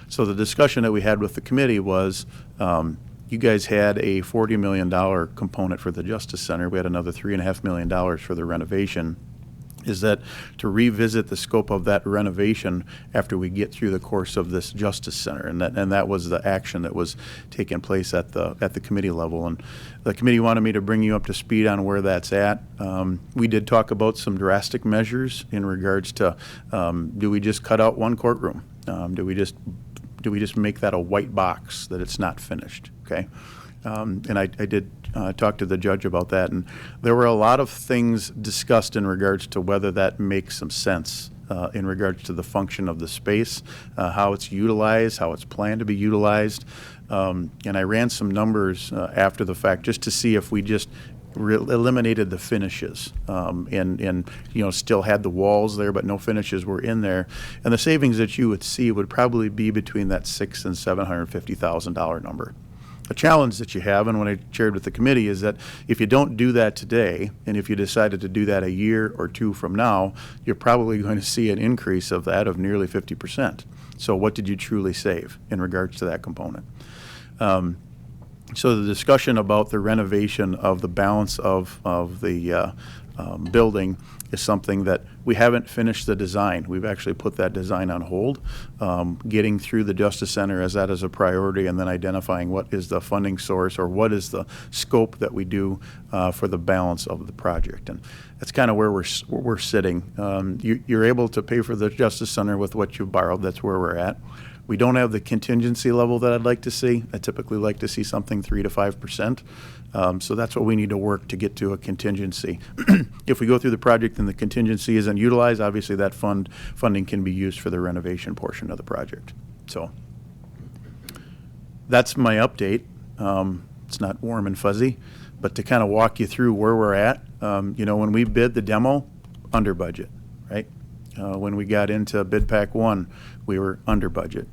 So the discussion that we had with the committee was you guys had a $40 million component for the Justice Center. We had another $3.5 million for the renovation. Is that to revisit the scope of that renovation after we get through the course of this Justice Center, and that was the action that was taking place at the committee level. And the committee wanted me to bring you up to speed on where that's at. We did talk about some drastic measures in regards to do we just cut out one courtroom? Do we just make that a white box that it's not finished? Okay. And I did talk to the judge about that, and there were a lot of things discussed in regards to whether that makes some sense in regards to the function of the space, how it's utilized, how it's planned to be utilized. And I ran some numbers after the fact just to see if we just eliminated the finishes and you know still had the walls there but no finishes were in there, and the savings that you would see would probably be between that $600,000 and $750,000 number. A challenge that you have, and what I shared with the committee, is that if you don't do that today, and if you decided to do that a year or two from now, you're probably going to see an increase of that of nearly 50%. So what did you truly save in regards to that component? So the discussion about the renovation of the balance of the building is something that we haven't finished the design. We've actually put that design on hold. Getting through the Justice Center as that is a priority, and then identifying what is the funding source or what is the scope that we do for the balance of the project. And that's kind of where we're sitting. You're able to pay for the Justice Center with what you borrowed. That's where we're at. We don't have the contingency level that I'd like to see. I typically like to see something 3 to 5%. So that's what we need to work to get to a contingency. If we go through the project and the contingency isn't utilized, obviously that funding can be used for the renovation portion of the project. So that's my update. It's not warm and fuzzy, but to kind of walk you through where we're at, when we bid the demo, under budget, right? When we got into bid pack 1, we were under budget.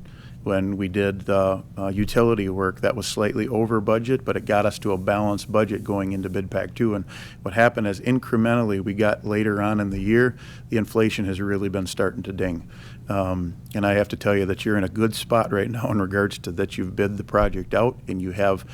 When we did the utility work, that was slightly over budget, but it got us to a balanced budget going into bid pack 2. And what happened is incrementally, we got later on in the year, the inflation has really been starting to ding. And I have to tell you that you're in a good spot right now in regards to that you've bid the project out and you have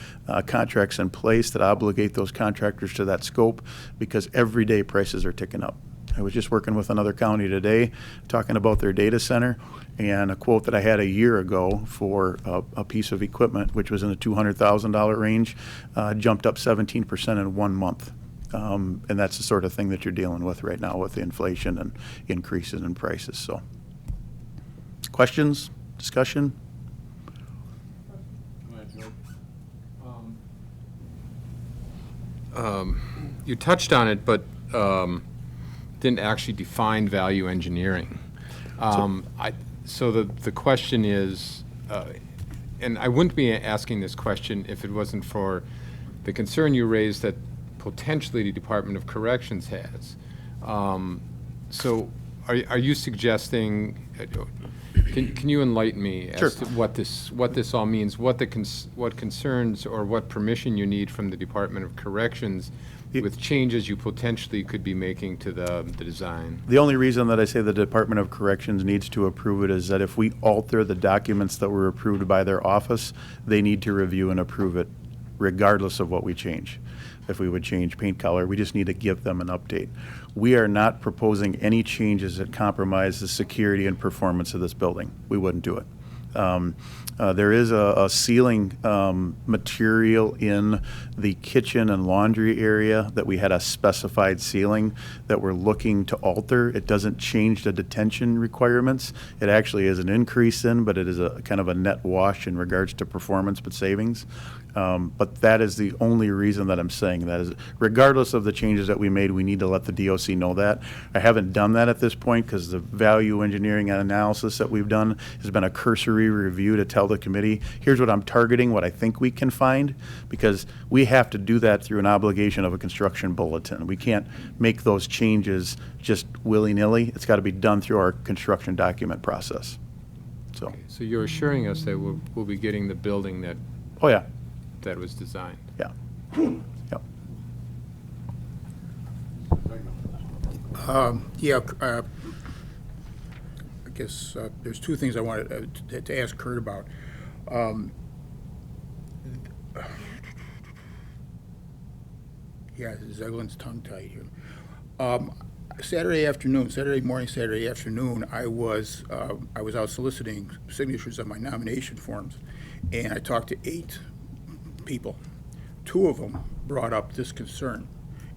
contracts in place that obligate those contractors to that scope, because every day prices are ticking up. I was just working with another county today talking about their data center, and a quote that I had a year ago for a piece of equipment, which was in the $200,000 range, jumped up 17% in 1 month. And that's the sort of thing that you're dealing with right now with the inflation and increases in prices. So, questions, discussion? You touched on it, but didn't actually define value engineering. So the question is, and I wouldn't be asking this question if it wasn't for the concern you raised that potentially the Department of Corrections has. So are you suggesting, can you enlighten me as to what this all means, what concerns or what permission you need from the Department of Corrections with changes you potentially could be making to the design? The only reason that I say the Department of Corrections needs to approve it is that if we alter the documents that were approved by their office, they need to review and approve it regardless of what we change. If we would change paint color, we just need to give them an update. We are not proposing any changes that compromise the security and performance of this building. We wouldn't do it. There is a ceiling material in the kitchen and laundry area that we had a specified ceiling that we're looking to alter. It doesn't change the detention requirements. It actually is an increase in, but it is a kind of a net wash in regards to performance but savings. But that is the only reason that I'm saying that is, regardless of the changes that we made, we need to let the DOC know that. I haven't done that at this point because the value engineering and analysis that we've done has been a cursory review to tell the committee, here's what I'm targeting, what I think we can find, because we have to do that through an obligation of a construction bulletin. We can't make those changes just willy-nilly. It's got to be done through our construction document process. So, So you're assuring us that we'll be getting the building that oh yeah. that was designed. Yeah. Yep. I guess there's two things I wanted to ask Kurt about. Yeah, Zeglin's tongue-tied here. Saturday morning, I was out soliciting signatures on my nomination forms, and I talked to 8 people. 2 of them brought up this concern,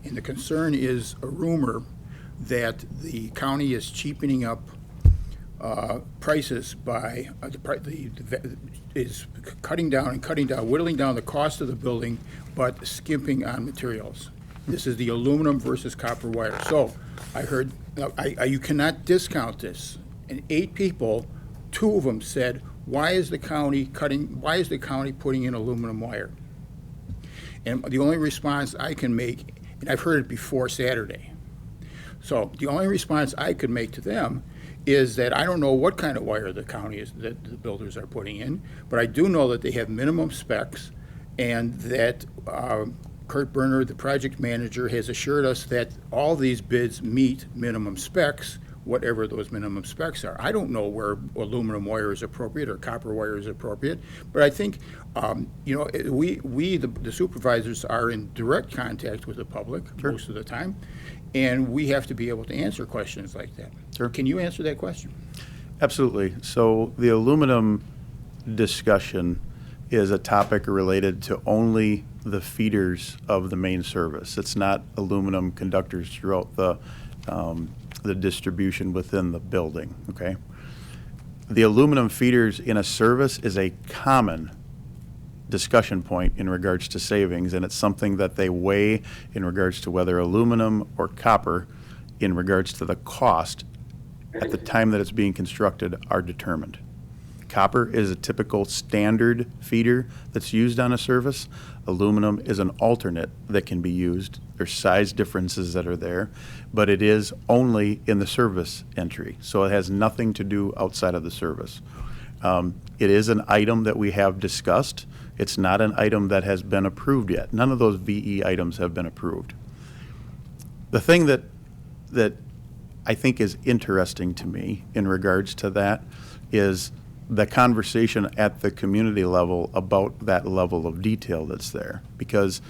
and the concern is a rumor that the county is cheapening up prices by is cutting down, whittling down the cost of the building, but skimping on materials. This is the aluminum versus copper wire. So I heard you cannot discount this. And 8 people, 2 of them said, why is the county putting in aluminum wire? And the only response I can make, and I've heard it before Saturday, so the only response I could make to them is that I don't know what kind of wire that the builders are putting in, but I do know that they have minimum specs, and that Kurt Berner, the project manager, has assured us that all these bids meet minimum specs, whatever those minimum specs are. I don't know where aluminum wire is appropriate or copper wire is appropriate, but I think the supervisors are in direct contact with the public most of the time, and we have to be able to answer questions like that. Sure. Can you answer that question? Absolutely. So the aluminum discussion is a topic related to only the feeders of the main service. It's not aluminum conductors throughout the distribution within the building, okay? The aluminum feeders in a service is a common discussion point in regards to savings, and it's something that they weigh in regards to whether aluminum or copper, in regards to the cost at the time that it's being constructed, are determined. Copper is a typical standard feeder that's used on a service. Aluminum is an alternate that can be used. There's size differences that are there, but it is only in the service entry, so it has nothing to do outside of the service. It is an item that we have discussed. It's not an item that has been approved yet. None of those VE items have been approved. The thing that I think is interesting to me in regards to that is the conversation at the community level about that level of detail that's there, because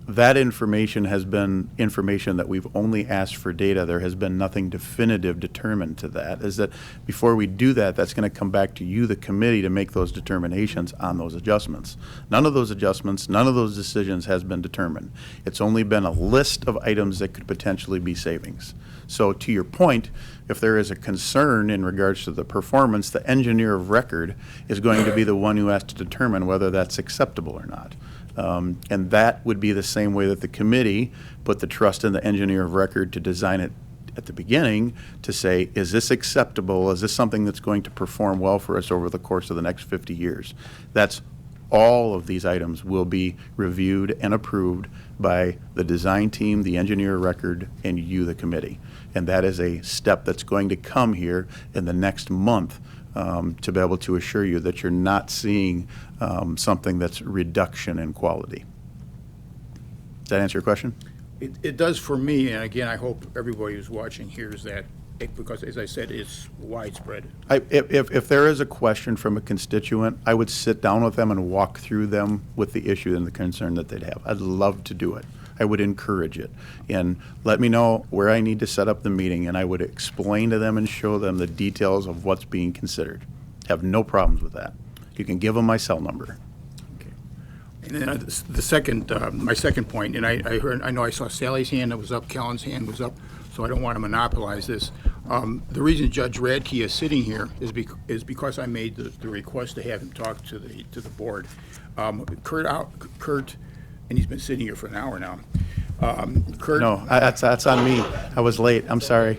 that information has been information that we've only asked for data. There has been nothing definitive determined to that. Is that before we do that, that's going to come back to you, the committee, to make those determinations on those adjustments. None of those adjustments, none of those decisions has been determined. It's only been a list of items that could potentially be savings. So to your point, if there is a concern in regards to the performance, the engineer of record is going to be the one who has to determine whether that's acceptable or not. And that would be the same way that the committee put the trust in the engineer of record to design it at the beginning, to say, is this acceptable? Is this something that's going to perform well for us over the course of the next 50 years? That's all of these items will be reviewed and approved by the design team, the engineer of record, and you, the committee. And that is a step that's going to come here in the next month, to be able to assure you that you're not seeing something that's reduction in quality. Does that answer your question? It does for me, and again, I hope everybody who's watching hears that, because as I said, it's widespread. If there is a question from a constituent, I would sit down with them and walk through them with the issue and the concern that they'd have. I'd love to do it. I would encourage it. And let me know where I need to set up the meeting, and I would explain to them and show them the details of what's being considered. Have no problems with that. You can give them my cell number. And then the second, my second point, and I know I saw Sally's hand that was up, Kellen's hand was up, so I don't want to monopolize this. The reason Judge Radke is sitting here is because I made the request to have him talk to the board. Kurt, and he's been sitting here for an hour now. Kurt, No, that's on me. I was late. I'm sorry.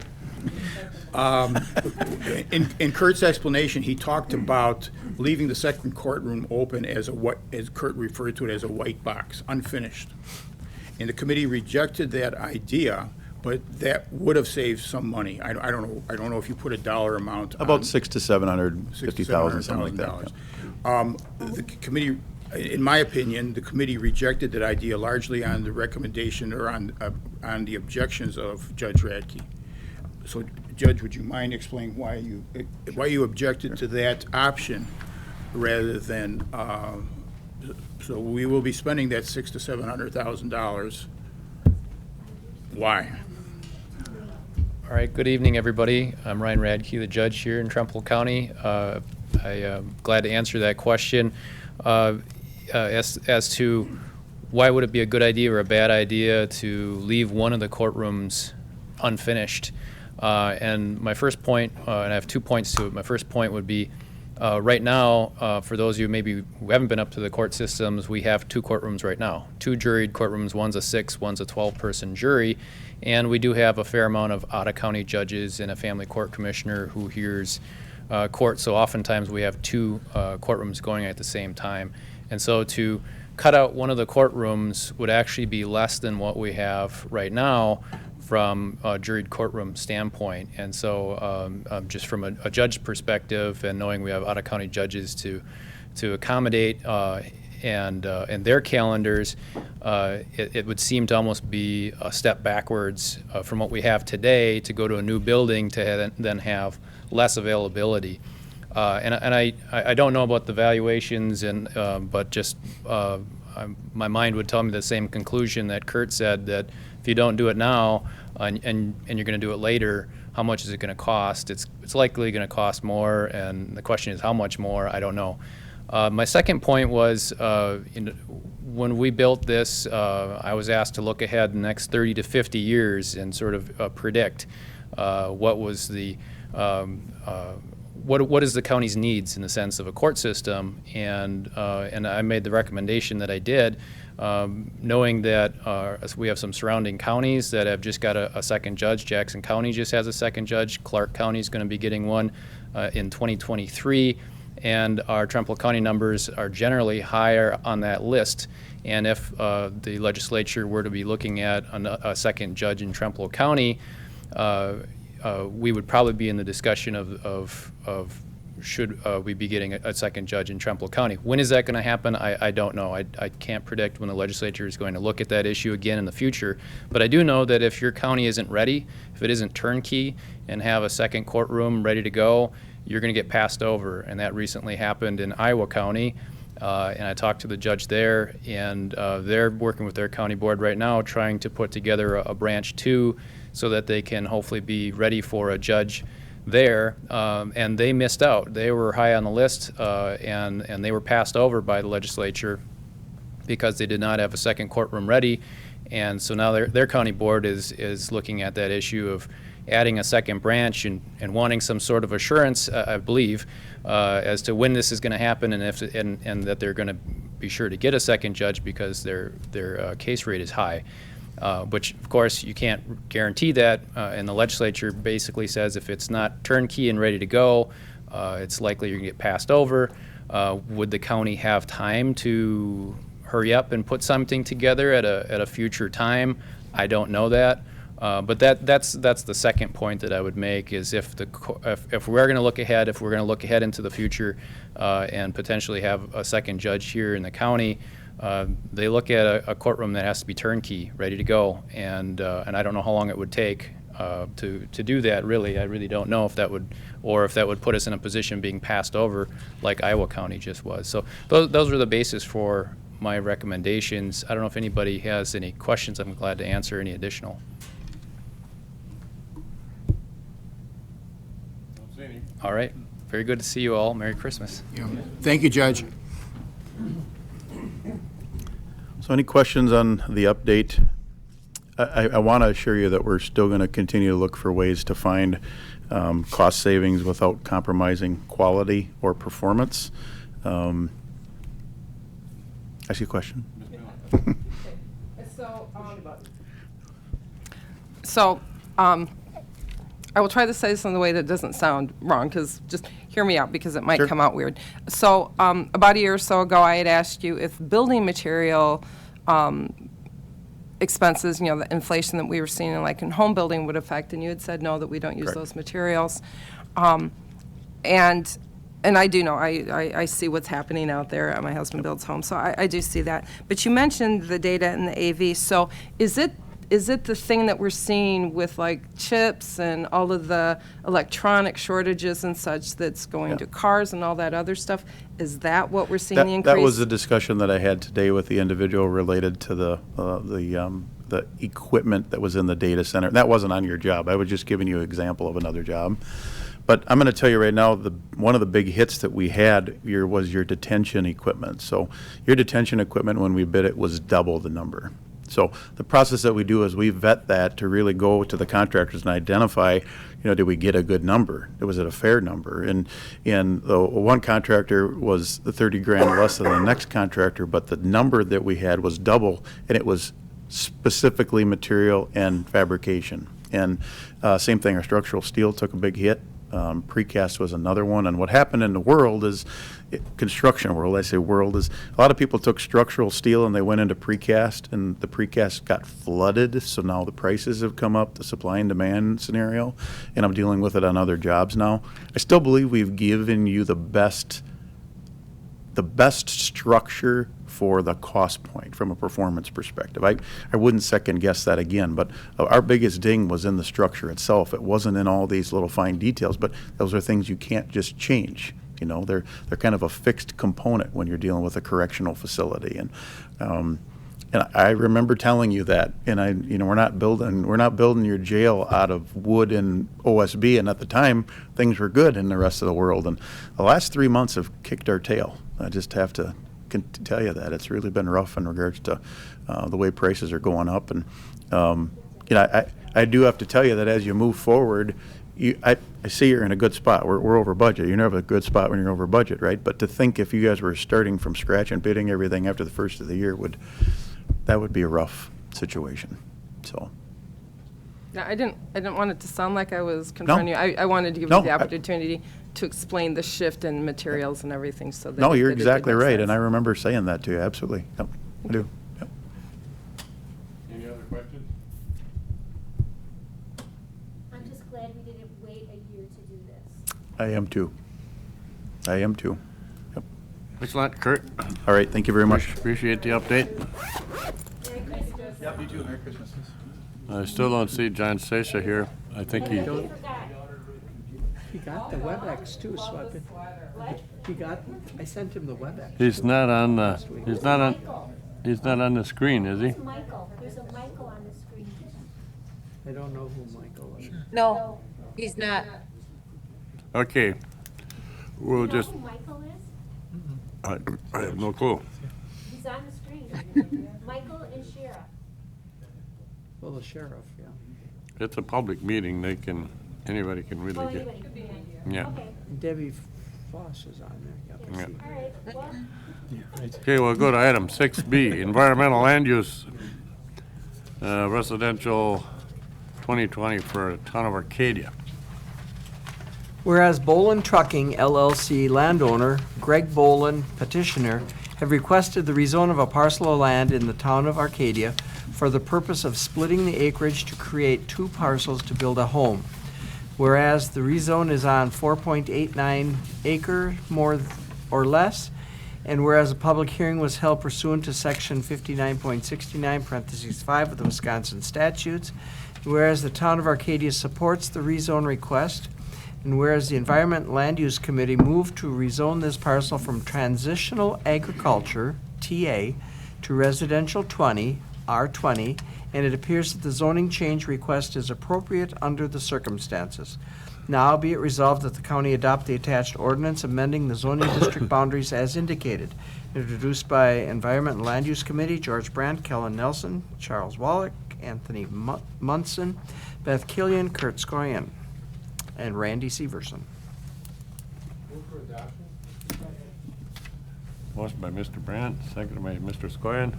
in Kurt's explanation, he talked about leaving the second courtroom open as Kurt referred to it as a white box, unfinished. And the committee rejected that idea, but that would have saved some money. I don't know if you put a dollar amount on. About $600,000 to $750,000, something like that. The committee, in my opinion, the committee rejected that idea largely on the recommendation or on the objections of Judge Radke. So, Judge, would you mind explaining why you objected to that option rather than? So we will be spending that $600,000 to $700,000. Why? All right, good evening, everybody. I'm Ryan Radke, the judge here in Trempealeau County. I am glad to answer that question. As to why would it be a good idea or a bad idea to leave one of the courtrooms unfinished? And my first point, and I have 2 points to it. My first point would be, right now, for those of you maybe who haven't been up to the court systems, we have 2 courtrooms right now. 2 juried courtrooms, one's a 6, one's a 12-person jury. And we do have a fair amount of out-of-county judges and a family court commissioner who hears court. So oftentimes we have 2 courtrooms going at the same time. And so to cut out one of the courtrooms would actually be less than what we have right now from a juried courtroom standpoint. And so just from a judge perspective and knowing we have out-of-county judges to accommodate and their calendars, it would seem to almost be a step backwards from what we have today to go to a new building to then have less availability. And I don't know about the valuations, but just my mind would tell me the same conclusion that Kurt said, that if you don't do it now and you're going to do it later, how much is it going to cost? It's likely going to cost more, and the question is how much more. I don't know. My second point was, when we built this, I was asked to look ahead the next 30 to 50 years and sort of predict what was the what is the county's needs in the sense of a court system, and I made the recommendation that I did, knowing that we have some surrounding counties that have just got a second judge. Jackson County just has a second judge. Clark County is going to be getting one in 2023, and our Trempealeau County numbers are generally higher on that list. And if the legislature were to be looking at a second judge in Trempealeau County, we would probably be in the discussion of should we be getting a second judge in Trempealeau County. When is that going to happen? I don't know. I can't predict when the legislature is going to look at that issue again in the future. But I do know that if your county isn't ready, if it isn't turnkey and have a second courtroom ready to go, you're going to get passed over. And that recently happened in Iowa County. And I talked to the judge there, and they're working with their county board right now trying to put together a branch 2 so that they can hopefully be ready for a judge there, and they missed out. They were high on the list, and they were passed over by the legislature because they did not have a second courtroom ready. And so now their county board is looking at that issue of adding a second branch and wanting some sort of assurance, I believe, as to when this is going to happen, and that they're going to be sure to get a second judge because their case rate is high. Which, of course, you can't guarantee that, and the legislature basically says if it's not turnkey and ready to go, it's likely you're going to get passed over. Would the county have time to hurry up and put something together at a future time? I don't know that. But that's the second point that I would make is if we're going to look ahead, if we're going to look ahead into the future and potentially have a second judge here in the county, they look at a courtroom that has to be turnkey, ready to go, and I don't know how long it would take to do that. Really, I really don't know if that would put us in a position being passed over like Iowa County just was. So those were the basis for my recommendations. I don't know if anybody has any questions. I'm glad to answer any additional. All right. Very good to see you all. Merry Christmas. Yeah. Thank you, Judge. So any questions on the update? I want to assure you that we're still going to continue to look for ways to find cost savings without compromising quality or performance. Ask you a question. So, I will try to say this in a way that doesn't sound wrong, because just hear me out, because it might come out weird. So, about a year or so ago, I had asked you if building material expenses, the inflation that we were seeing in home building would affect, and you had said no, that we don't use those materials. And I do know, I see what's happening out there. My husband builds homes, so I do see that. But you mentioned the data and the AV, so is it the thing that we're seeing with chips and all of the electronic shortages and such that's going to cars and all that other stuff? Is that what we're seeing the increase? That was the discussion that I had today with the individual related to the equipment that was in the data center. That wasn't on your job. I was just giving you an example of another job. But I'm going to tell you right now, one of the big hits that we had was your detention equipment. So your detention equipment, when we bid it, was double the number. So the process that we do is we vet that to really go to the contractors and identify, did we get a good number? Was it a fair number? And the one contractor was the 30 grand less than the next contractor, but the number that we had was double, and it was specifically material and fabrication. And same thing, our structural steel took a big hit. Precast was another one. And what happened in the world is, construction world, I say world, is a lot of people took structural steel and they went into precast, and the precast got flooded, so now the prices have come up, the supply and demand scenario, and I'm dealing with it on other jobs now. I still believe we've given you the best structure for the cost point from a performance perspective. I wouldn't second guess that again, but our biggest ding was in the structure itself. It wasn't in all these little fine details, but those are things you can't just change. They're kind of a fixed component when you're dealing with a correctional facility. And I remember telling you that, and we're not building your jail out of wood and OSB, and at the time things were good in the rest of the world. And the last 3 months have kicked our tail. I just have to tell you that it's really been rough in regards to the way prices are going up. And I do have to tell you that as you move forward, I see you're in a good spot. We're over budget. You're never a good spot when you're over budget, right? But to think if you guys were starting from scratch and bidding everything after the first of the year that would be a rough situation, so. No, I didn't want it to sound like I was confronting you. I wanted to give No, you the I- opportunity to explain the shift in materials and everything so that. No, you're that it did exactly make right, sense. and I remember saying that to you, absolutely. Yep, I do. Yep. Any other questions? I'm just glad we didn't wait a year to do this. I am too. Yep. Thanks a lot, Kurt. All right, thank you very much. Appreciate the update. Merry Christmas. Yep, you too. Merry Christmas. I still don't see John Sesha here. I think he, I forgot. He got the WebEx too, so I've been, I sent him the WebEx. he's not on the, he's not on the screen, is he? It's Michael. There's a Michael on the screen. I don't know who Michael is. No, he's not. Okay. We'll You know just, who Michael is? I have no clue. He's on the screen. Michael and Sheriff. Well, the sheriff, yeah. It's a public meeting. Anybody can Oh, really get. anybody can be on here. Yeah. Okay, Debbie Foss is on there, yep. Yeah. all right, well, Okay, we'll go to item 6B, environmental land use, residential 2020 for the town of Arcadia. Whereas Bolin Trucking LLC landowner Greg Bolin petitioner have requested the rezone of a parcel of land in the town of Arcadia for the purpose of splitting the acreage to create 2 parcels to build a home. Whereas the rezone is on 4.89 acre more or less, and whereas a public hearing was held pursuant to section 59.69 parentheses 5 of the Wisconsin statutes, whereas the town of Arcadia supports the rezone request, and whereas the Environment and Land Use Committee moved to rezone this parcel from transitional agriculture, TA, to residential 20, R20, and it appears that the zoning change request is appropriate under the circumstances. Now be it resolved that the county adopt the attached ordinance amending the zoning district boundaries as indicated. Introduced by Environment and Land Use Committee, George Brandt, Kellen Nelson, Charles Wallach, Anthony Munson, Beth Killian, Kurt Skoyan, and Randy Severson. Motion by Mr. Brandt, seconded by Mr. Skoyan.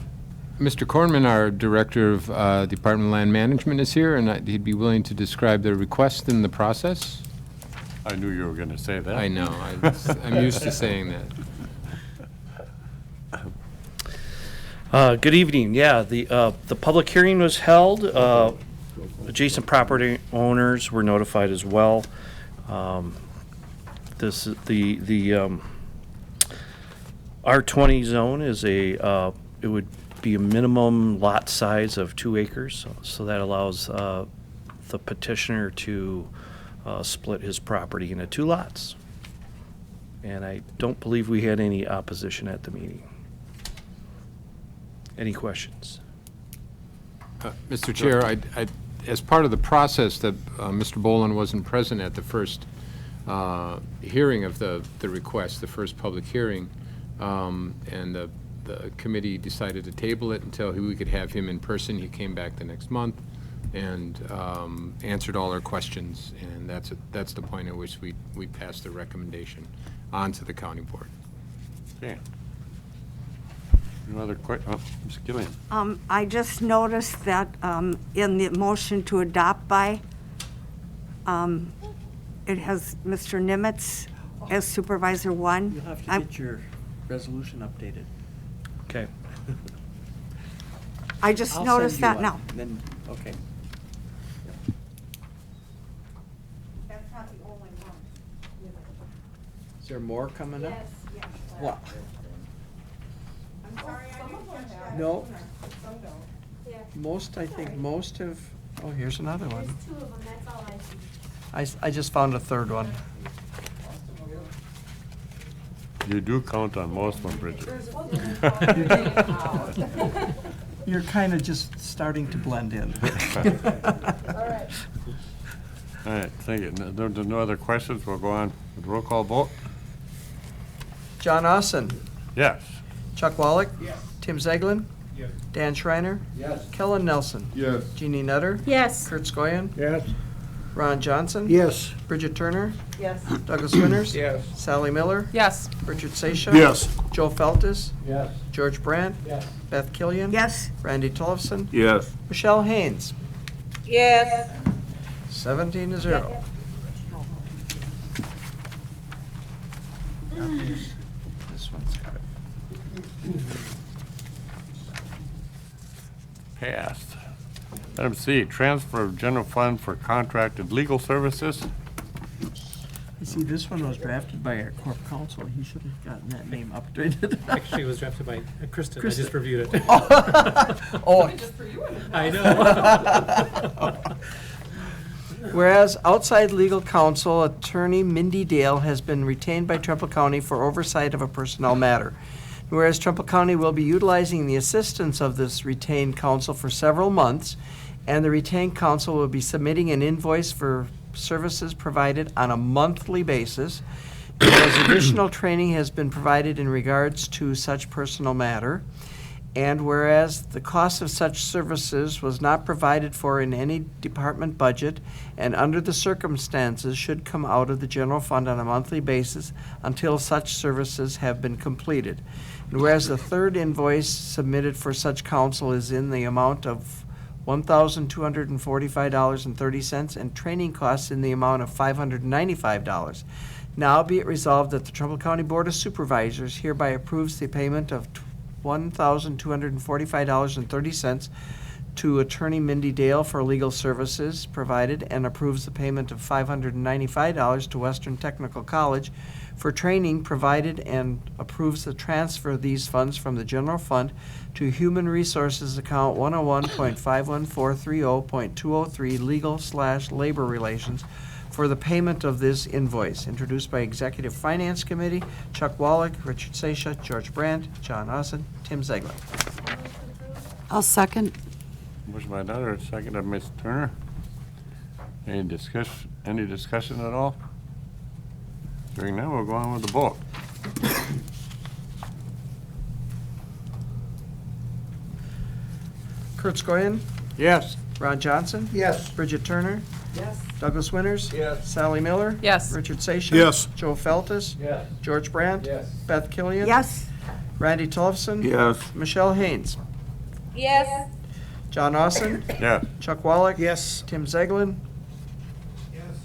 Mr. Kornman, our Director of Department of Land Management, is here, and he'd be willing to describe the request and the process. I knew you were going to say that. I know, I'm used to saying that. Good evening. Yeah, the public hearing was held. Adjacent property owners were notified as well. This is the R20 zone is it would be a minimum lot size of 2 acres, so that allows the petitioner to split his property into 2 lots. And I don't believe we had any opposition at the meeting. Any questions? Mr. Chair, as part of the process that Mr. Boland wasn't present at the first hearing of the request, the first public hearing, and the committee decided to table it until we could have him in person. He came back the next month and answered all our questions, and that's the point at which we passed the recommendation on to the county board. Okay. Another question, Ms. Gillian. I just noticed that in the motion to adopt by, it has Mr. Nimitz as Supervisor 1. You'll have to get your resolution updated. Okay. I just I'll noticed send you that one, now. Then, okay. That's not the only one. Is there more coming up? Yes. What? I'm sorry, I didn't catch that. No, yeah, most, I think, most have, oh, here's another there's one. 2 of them, that's all I see. I just found a third one. You do count on most of them, Bridget. You're kind of just starting to blend in. All right, thank you. There's no other questions. We'll go on with roll call vote. John Austin, Yes. Chuck Wallach. Yes. Tim Zeglin. Yes. Dan Schreiner. Yes. Kellen Nelson. Yes. Jeannie Nutter. Yes. Kurt Skoyan. Yes. Ron Johnson? Yes. Bridget Turner? Yes. Douglas Winters? Yes. Sally Miller? Yes. Richard Seisha? Yes. Joe Feltes? Yes. George Brandt? Yes. Beth Killian? Yes. Randy Tollefson? Yes. Michelle Haynes? Yes. 17-0. This one's got it. Passed. Item C, transfer of general fund for contracted legal services. You see, this one was drafted by our corp counsel. He should have gotten that name updated. Actually, it was drafted by Kristen. I Kristen. just reviewed it. Oh. I know. Whereas outside legal counsel, attorney Mindy Dale has been retained by Trumbull County for oversight of a personnel matter. Whereas Trumbull County will be utilizing the assistance of this retained counsel for several months, and the retained counsel will be submitting an invoice for services provided on a monthly basis. Whereas additional training has been provided in regards to such personal matter, and whereas the cost of such services was not provided for in any department budget, and under the circumstances should come out of the general fund on a monthly basis until such services have been completed. And whereas the third invoice submitted for such counsel is in the amount of $1,245.30 and training costs in the amount of $595. Now be it resolved that the Trumbull County Board of Supervisors hereby approves the payment of $1,245.30 to attorney Mindy Dale for legal services provided, and approves the payment of $595 to Western Technical College for training provided, and approves the transfer of these funds from the general fund to Human Resources account 101.51430.203 legal/labor relations for the payment of this invoice. Introduced by Executive Finance Committee, Chuck Wallach, Richard Seisha, George Brandt, John Austin, Tim Zegler. I'll second. Motion by Nutter, second by Ms. Turner. Any discussion at all? Hearing none, we'll go on with the vote. Kurt Skoyen, Yes. Ron Johnson, Yes. Bridget Turner, Yes. Douglas Winters, Yes. Sally Miller, Yes. Richard Seisha, Yes. Joe Feltes, Yes. George Brandt, Yes. Beth Killian, Yes. Randy Tollefson, Yes. Michelle Haynes, Yes. John Austin, Yes. Chuck Wallach, Yes. Tim Zeglin, Yes.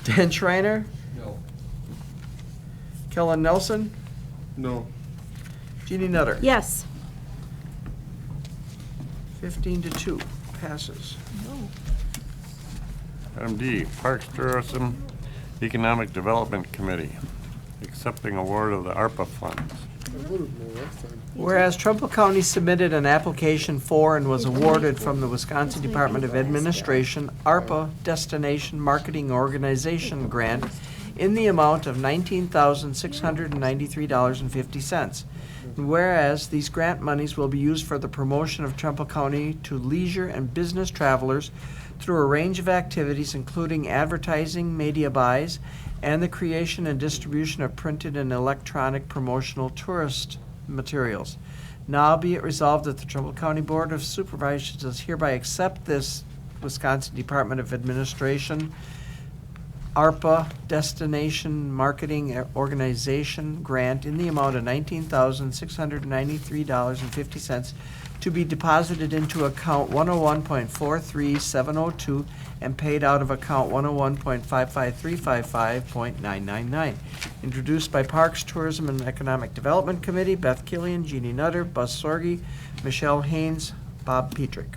Dan Schreiner, No. Kellen Nelson, No. Jeannie Nutter. Yes. 15-2, passes. Item D, Parks, Tourism, Economic Development Committee, accepting award of the ARPA funds. Whereas Trumbull County submitted an application for and was awarded from the Wisconsin Department of Administration ARPA Destination Marketing Organization Grant in the amount of $19,693.50. Whereas these grant monies will be used for the promotion of Trumbull County to leisure and business travelers through a range of activities, including advertising, media buys, and the creation and distribution of printed and electronic promotional tourist materials. Now be it resolved that the Trumbull County Board of Supervisors does hereby accept this Wisconsin Department of Administration ARPA Destination Marketing Organization Grant in the amount of $19,693.50 to be deposited into account 101.43702 and paid out of account 101.55355.999. Introduced by Parks, Tourism, and Economic Development Committee, Beth Killian, Jeannie Nutter, Buzz Sorgi, Michelle Haynes, Bob Petrick.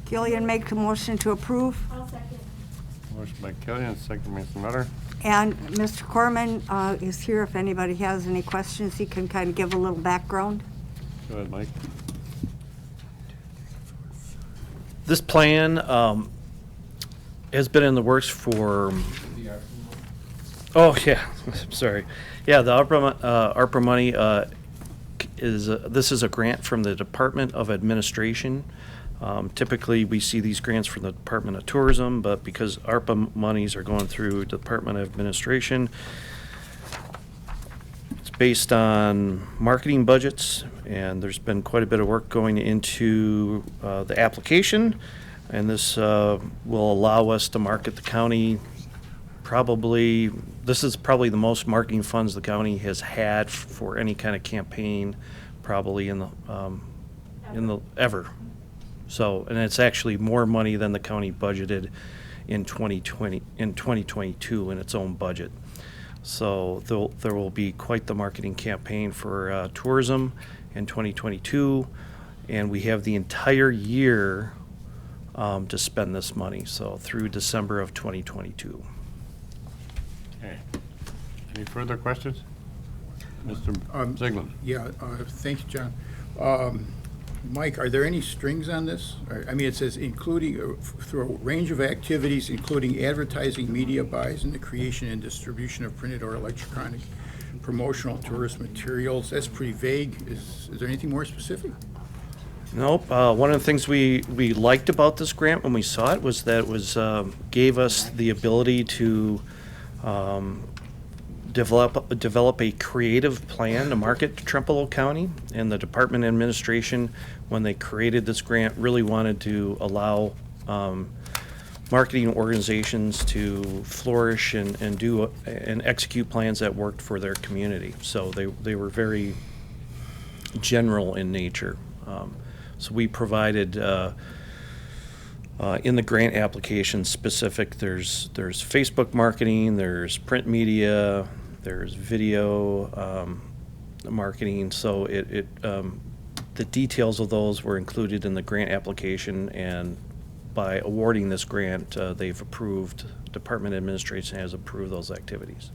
Gillian make a motion to approve. I'll second. Motion by Killian, second by Ms. Nutter. And Mr. Corman is here if anybody has any questions. He can kind of give a little background. Go ahead, Mike. This plan has been in the works for, oh, yeah, sorry. Yeah, the ARPA money this is a grant from the Department of Administration. Typically, we see these grants from the Department of Tourism, but because ARPA monies are going through Department of Administration, it's based on marketing budgets, and there's been quite a bit of work going into the application. And this will allow us to market the county this is probably the most marketing funds the county has had for any kind of campaign, probably in the ever. So, and it's actually more money than the county budgeted in 2022 in its own budget. So there will be quite the marketing campaign for tourism in 2022, and we have the entire year to spend this money, so through December of 2022. Okay. Any further questions? Mr. Ziegler? Yeah, thanks, John. Mike, are there any strings on this? I mean, it says including, through a range of activities, including advertising, media buys, and the creation and distribution of printed or electronic promotional tourist materials. That's pretty vague. Is there anything more specific? Nope. One of the things we liked about this grant when we saw it was that it gave us the ability to develop a creative plan to market to Trempealeau County. And the Department of Administration, when they created this grant, really wanted to allow marketing organizations to flourish and do and execute plans that worked for their community. So they were very general in nature. So we provided in the grant application specific, there's Facebook marketing, there's print media, there's video marketing. So the details of those were included in the grant application, and by awarding this grant, they've approved, Department of Administration has approved those activities.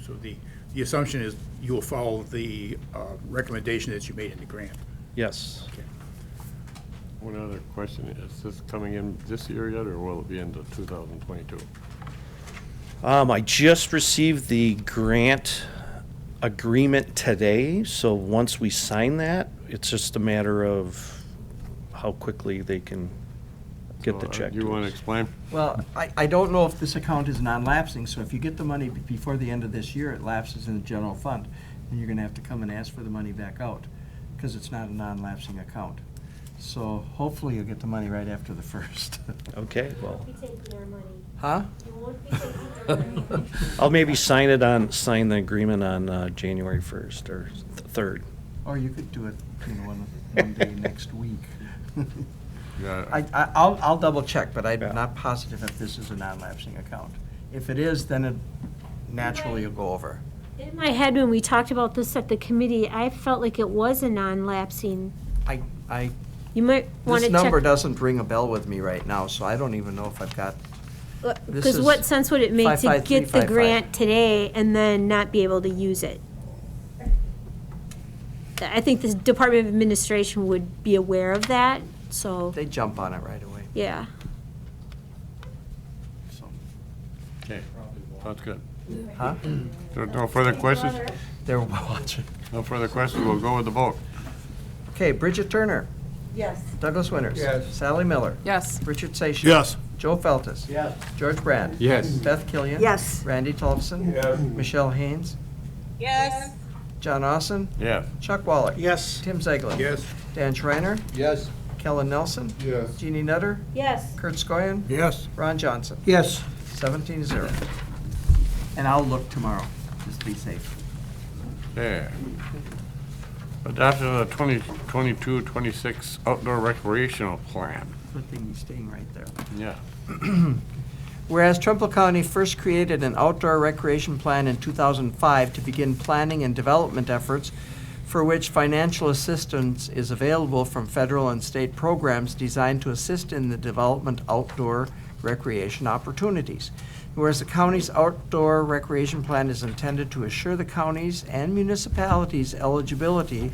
So the assumption is you will follow the recommendation that you made in the grant. Yes. Okay. One other question, is this coming in this year yet, or will it be into 2022? I just received the grant agreement today, so once we sign that, it's just a matter of how quickly they can get the check. You want to explain? Well, I don't know if this account is non-lapsing, so if you get the money before the end of this year, it lapses in the general fund, and you're gonna have to come and ask for the money back out, because it's not a non-lapsing account. So hopefully you'll get the money right after the first. Okay, You well, won't be taking our money. Huh? You won't be taking our money. I'll maybe sign the agreement on January 1st or 3rd. Or you could do it, one day next week. Yeah. I'll double check, but I'm not positive if this is a non-lapsing account. If it is, then it naturally will go over. In my head, when we talked about this at the committee, I felt like it was a non-lapsing. You might want to This check. number doesn't ring a bell with me right now, so I don't even know if I've got. Because what sense would it make to get the 55355. grant today and then not be able to use it? I think the Department of Administration would be aware of that, so, They jump on it right away. yeah. So. Okay, sounds good. Huh? There are no further questions? They're watching. No further questions, we'll go with the vote. Okay, Bridget Turner. Yes. Douglas Winters. Yes. Sally Miller. Yes. Richard Seixas. Yes. Joe Feltus. Yes. George Brand. Yes. Beth Killian. Yes. Randy Tolfson. Yes. Michelle Haynes. Yes. John Austin. Yes. Chuck Wallach. Yes. Tim Zeglin. Yes. Dan Schreiner. Yes. Kellen Nelson. Yes. Jeannie Nutter. Yes. Kurt Skoyen. Yes. Ron Johnson. Yes. 17-0. And I'll look tomorrow, just to be safe. Okay. Adoption of the 2022-26 outdoor recreational plan. Good thing you're staying right there. Yeah. Whereas Trumbull County first created an outdoor recreation plan in 2005 to begin planning and development efforts for which financial assistance is available from federal and state programs designed to assist in the development of outdoor recreation opportunities. Whereas the county's outdoor recreation plan is intended to assure the county's and municipalities' eligibility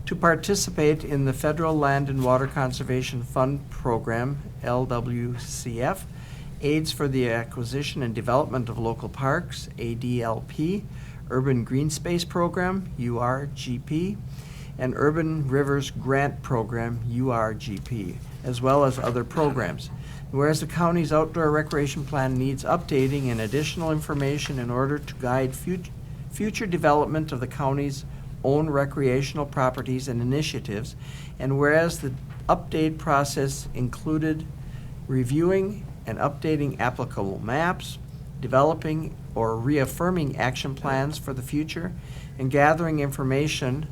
to participate in the Federal Land and Water Conservation Fund Program, LWCF, Aids for the Acquisition and Development of Local Parks, ADLP, Urban Green Space Program, URGP, and Urban Rivers Grant Program, URGP, as well as other programs. Whereas the county's outdoor recreation plan needs updating and additional information in order to guide future development of the county's own recreational properties and initiatives, and whereas the update process included reviewing and updating applicable maps, developing or reaffirming action plans for the future, and gathering information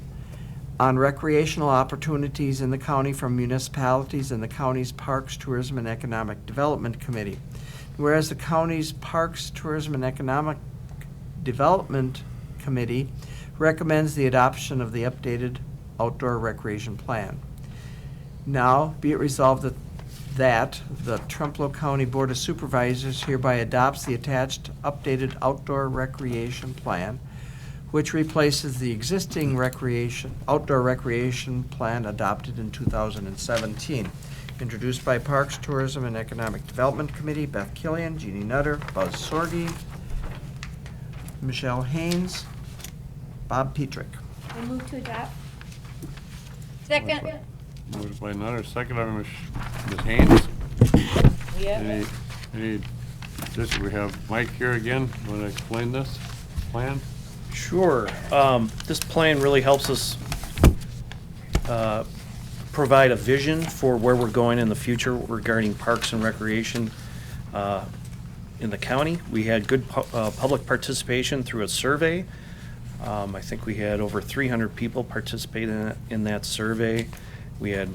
on recreational opportunities in the county from municipalities and the county's Parks, Tourism, and Economic Development Committee. Whereas the county's Parks, Tourism, and Economic Development Committee recommends the adoption of the updated outdoor recreation plan. Now, be it resolved that the Trempealeau County Board of Supervisors hereby adopts the attached updated outdoor recreation plan, which replaces the existing outdoor recreation plan adopted in 2017. Introduced by Parks, Tourism, and Economic Development Committee, Beth Killian, Jeannie Nutter, Buzz Sorgi, Michelle Haynes, Bob Petrick. I move to adopt. Second. Moved by Nutter, second by Ms. Haynes. Yeah. Any, we have Mike here again. Want to explain this plan? Sure. This plan really helps us provide a vision for where we're going in the future regarding parks and recreation in the county. We had good public participation through a survey. I think we had over 300 people participate in that survey. We had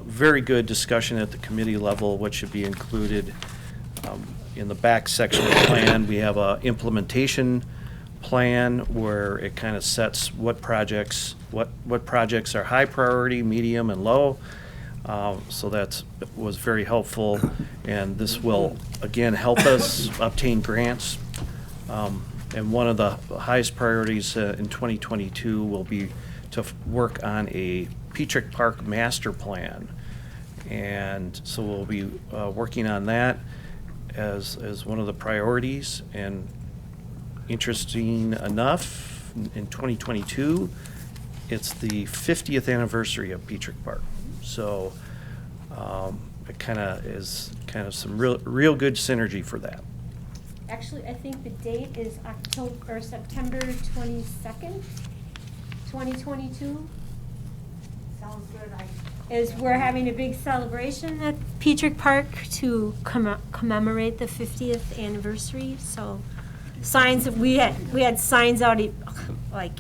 very good discussion at the committee level, what should be included. In the back section of the plan, we have a implementation plan where it kind of sets what projects are high priority, medium, and low. So that was very helpful, and this will again help us obtain grants. And one of the highest priorities in 2022 will be to work on a Petrick Park master plan, and so we'll be working on that as one of the priorities. And interesting enough, in 2022, it's the 50th anniversary of Petrick Park. So it kind of is some real good synergy for that. Actually, I think the date is September 22nd, 2022. Sounds good. Is we're having a big celebration at Petrick Park to commemorate the 50th anniversary. So signs, we had signs out like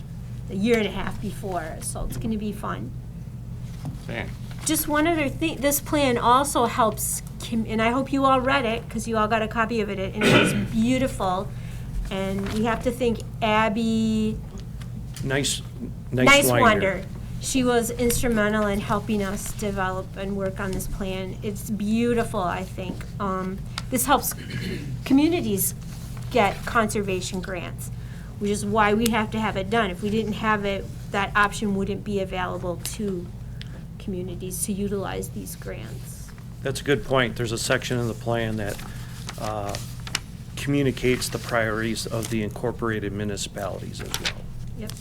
a year and a half before, so it's going to be fun. Okay. Just one other thing, this plan also helps, and I hope you all read it, because you all got a copy of it, and it is beautiful. And we have to thank Abby Nice Wonder. She was instrumental in helping us develop and work on this plan. It's beautiful, I think. This helps communities get conservation grants, which is why we have to have it done. If we didn't have it, that option wouldn't be available to communities to utilize these grants. That's a good point. There's a section in the plan that communicates the priorities of the incorporated municipalities as well. Yep.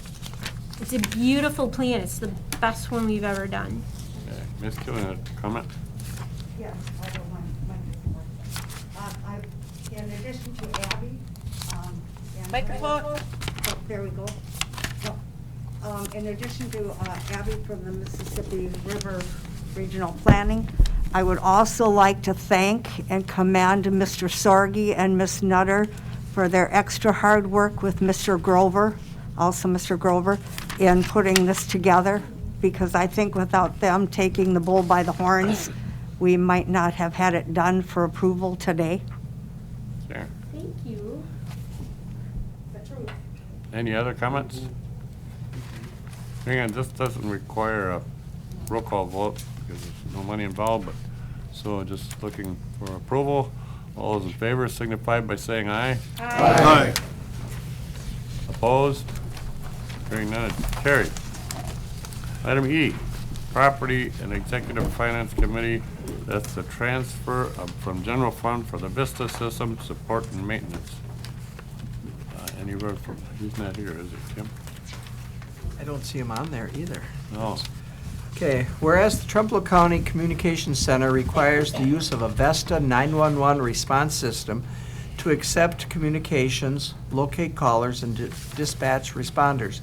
It's a beautiful plan. It's the best one we've ever done. Okay. Ms. Killian, a comment? Yes, I don't mind. In addition to Abby. Microphone. Oh, there we go. In addition to Abby from the Mississippi River Regional Planning, I would also like to thank and commend Mr. Sorgi and Ms. Nutter for their extra hard work with Mr. Grover, in putting this together, because I think without them taking the bull by the horns, we might not have had it done for approval today. Sure. Thank you. Any other comments? Hang on, this doesn't require a roll call vote because there's no money involved, but, so just looking for approval. All those in favor signify by saying aye. Aye. Opposed? Hearing none, it's carried. Item E, Property and Executive Finance Committee. That's the transfer from general fund for the Vista system support and maintenance. Anywhere from, he's not here, is he, Tim? I don't see him on there either. No. Okay, whereas the Trempealeau County Communications Center requires the use of a Vesta 911 response system to accept communications, locate callers, and dispatch responders.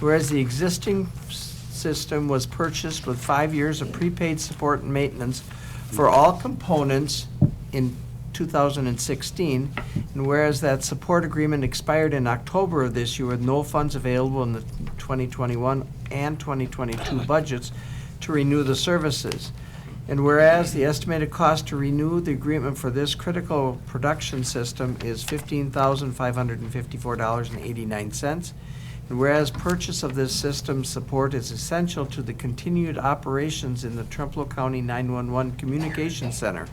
Whereas the existing system was purchased with 5 years of prepaid support and maintenance for all components in 2016, and whereas that support agreement expired in October of this year with no funds available in the 2021 and 2022 budgets to renew the services. And whereas the estimated cost to renew the agreement for this critical production system is $15,554.89, and whereas purchase of this system support is essential to the continued operations in the Trempealeau County 911 Communications Center,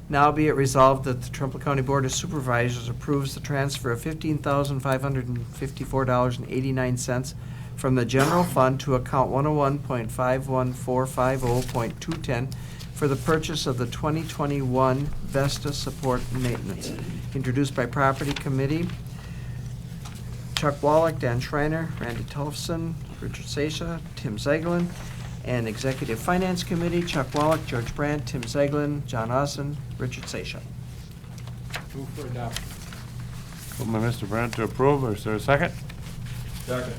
now be it resolved that the Trempealeau County Board of Supervisors approves the transfer of $15,554.89 from the general fund to account 101.51450.210 for the purchase of the 2021 Vesta Support Maintenance. Introduced by Property Committee, Chuck Wallach, Dan Schreiner, Randy Tolfson, Richard Seisha, Tim Zeglin, and Executive Finance Committee, Chuck Wallach, George Brandt, Tim Zeglin, John Austin, Richard Seisha. Move for adoption. Moved by Mr. Brandt to approve, or is there a second? Second.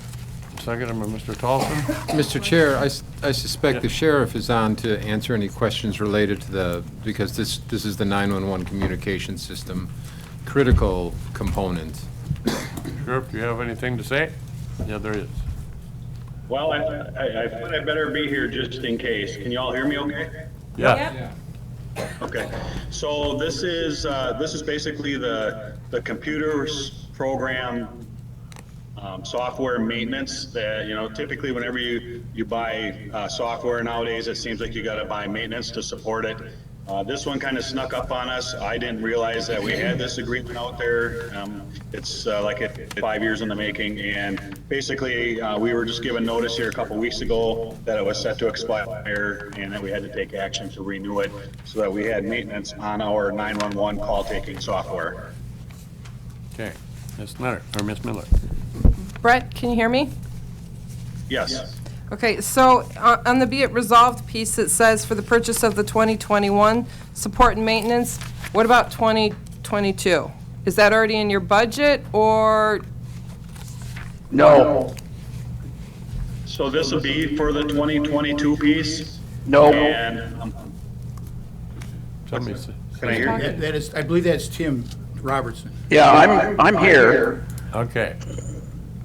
Second by Mr. Tolson. Mr. Chair, I suspect the sheriff is on to answer any questions related to because this is the 911 communication system, critical component. Sheriff, do you have anything to say? Yeah, there is. Well, I thought I'd better be here just in case. Can you all hear me okay? Yeah. Okay. So this is basically the computers program software maintenance that, typically whenever you buy software nowadays, it seems like you got to buy maintenance to support it. This one kind of snuck up on us. I didn't realize that we had this agreement out there. It's like 5 years in the making, and basically we were just given notice here a couple weeks ago that it was set to expire and that we had to take action to renew it so that we had maintenance on our 911 call taking software. Okay. Ms. Miller, or Ms. Miller. Brett, can you hear me? Yes. Okay, so on the be it resolved piece, it says for the purchase of the 2021 support and maintenance, what about 2022? Is that already in your budget, or? No. So this will be for the 2022 piece? No. And Somebody say. can I hear you? That is, I believe that's Tim Robertson. Yeah, I'm here. Okay.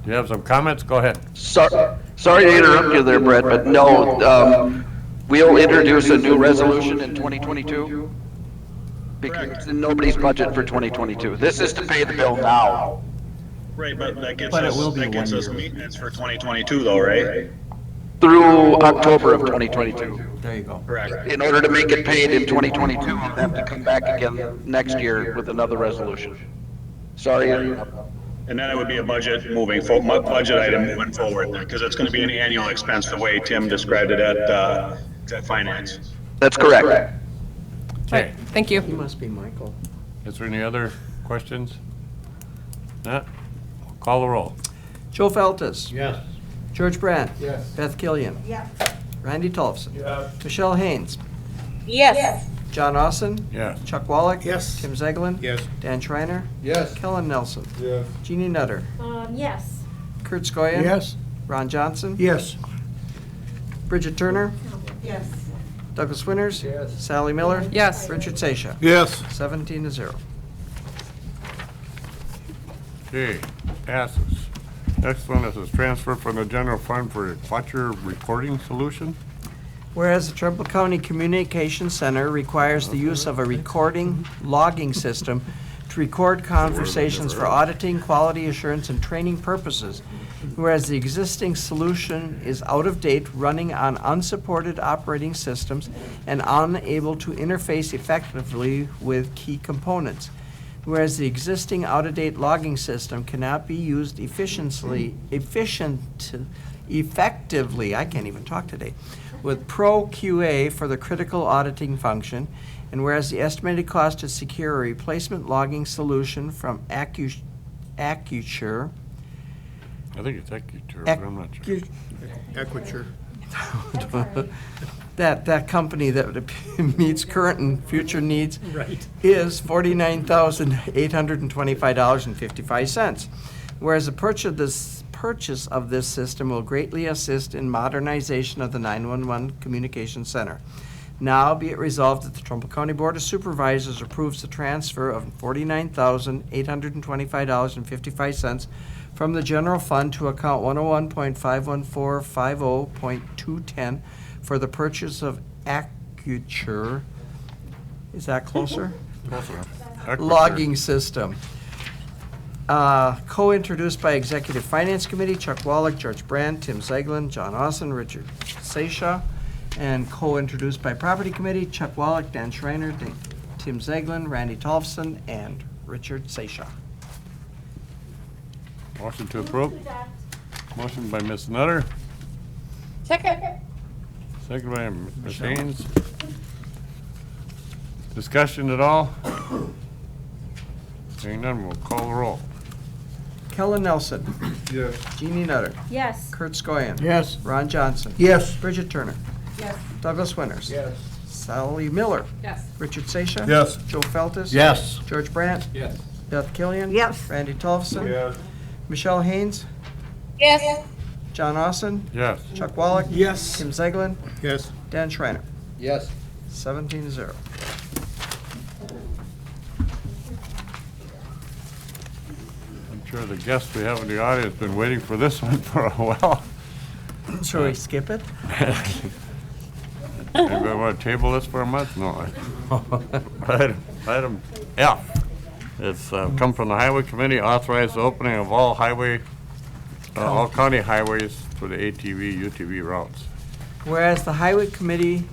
Do you have some comments? Go ahead. Sorry to interrupt you there, Brett, but no, we'll introduce a new resolution in 2022. Because it's in nobody's budget for 2022. This is to pay the bill now. Right, but that gets But it us, will be that gets 1 us year. maintenance for 2022 though, right? Through October of 2022. There you go. Correct. In order to make it paid in 2022, we'll have to come back again next year with another resolution. Sorry. And then it would be a budget budget item moving forward, because it's going to be an annual expense the way Tim described it at finance. That's correct. Okay. Thank you. He must be Michael. Is there any other questions? Not? Call the roll. Joe Feltus. Yes. George Brandt. Yes. Beth Killian. Yes. Randy Tolfson. Yes. Michelle Haynes. Yes. John Austin. Yes. Chuck Wallach. Yes. Tim Zeglin. Yes. Dan Schreiner. Yes. Kellen Nelson. Yes. Jeannie Nutter. Yes. Kurt Skoye. Yes. Ron Johnson. Yes. Bridget Turner. Yes. Douglas Winters. Yes. Sally Miller. Yes. Richard Seisha. Yes. 17-0. Okay, passes. Next one is transfer from the general fund for a clutcher recording solution. Whereas the Trumbull County Communications Center requires the use of a recording logging system to record conversations for auditing, quality assurance, and training purposes. Whereas the existing solution is out of date, running on unsupported operating systems, and unable to interface effectively with key components. Whereas the existing out-of-date logging system cannot be used effectively, I can't even talk today, with Pro QA for the critical auditing function, and whereas the estimated cost to secure a replacement logging solution from Accuture, I think it's Accuture, but I'm not sure. Equiture. that company that meets current and future needs Right. is $49,825.55. Whereas the purchase of this system will greatly assist in modernization of the 911 Communications Center. Now be it resolved that the Trumbull County Board of Supervisors approves the transfer of $49,825.55 from the general fund to account 101.51450.210 for the purchase of Accuture, is that closer? Logging system. Co-introduced by Executive Finance Committee, Chuck Wallach, George Brandt, Tim Zeglin, John Austin, Richard Seisha, and co-introduced by Property Committee, Chuck Wallach, Dan Schreiner, Tim Zeglin, Randy Tolfson, and Richard Seisha. Motion to approve. Motion by Ms. Nutter, Second. second by Ms. Haynes. Discussion at all? Seeing none, we'll call the roll. Kellen Nelson. Yes. Jeannie Nutter. Yes. Kurt Skoyan. Yes. Ron Johnson. Yes. Bridget Turner. Yes. Douglas Winters. Yes. Sally Miller. Yes. Richard Seisha. Yes. Joe Feltus. Yes. George Brandt. Yes. Beth Killian. Yes. Randy Tolfson. Yes. Michelle Haynes. Yes. John Austin. Yes. Chuck Wallach. Yes. Tim Zeglin. Yes. Dan Schreiner. Yes. 17-0. I'm sure the guests we have in the audience have been waiting for this one for a while. Shall we skip it? Anybody want to table this for a month? No. Item F. It's come from the Highway Committee, authorize the opening of all all county highways for the ATV, UTV routes. Whereas the Highway Committee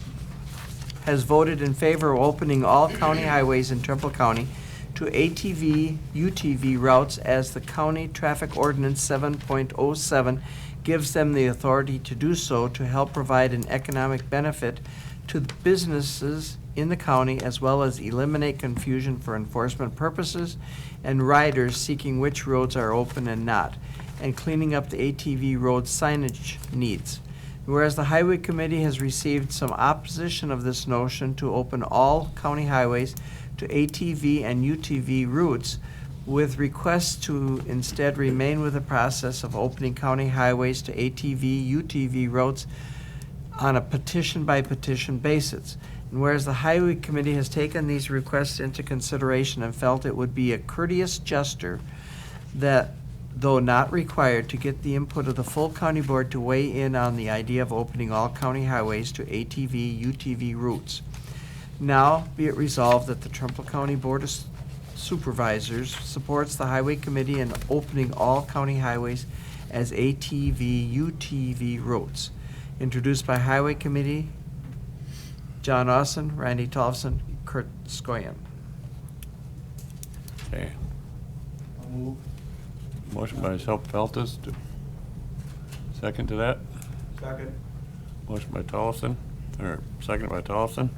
has voted in favor of opening all county highways in Trumbull County to ATV, UTV routes as the County Traffic Ordinance 7.07 gives them the authority to do so to help provide an economic benefit to the businesses in the county as well as eliminate confusion for enforcement purposes and riders seeking which roads are open and not, and cleaning up the ATV road signage needs. Whereas the Highway Committee has received some opposition of this notion to open all county highways to ATV and UTV routes, with requests to instead remain with the process of opening county highways to ATV, UTV routes on a petition-by-petition basis. And whereas the Highway Committee has taken these requests into consideration and felt it would be a courteous gesture that, though not required, to get the input of the full county board to weigh in on the idea of opening all county highways to ATV, UTV routes. Now be it resolved that the Trumbull County Board of Supervisors supports the Highway Committee in opening all county highways as ATV, UTV routes. Introduced by Highway Committee, John Austin, Randy Tolfson, Kurt Skoyan. Okay. Motion by Feltus. Second to that? Second. Motion by Tolleson, or second by Tolleson.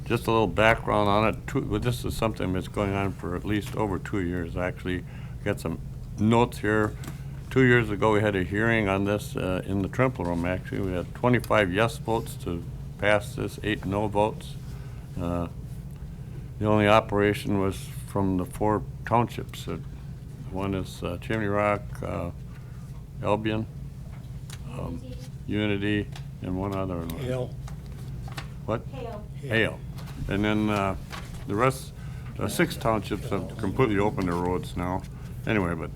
Just a little background on it. This is something that's going on for at least over 2 years. I actually got some notes here. 2 years ago, we had a hearing on this in the Trempealeau room, actually. We had 25 yes votes to pass this, 8 no votes. The only operation was from the 4 townships. One is Chimney Rock, Albion, Unity, and one other one. Hale. What? Hale. And then the rest, 6 townships have completely opened their roads now. Anyway, but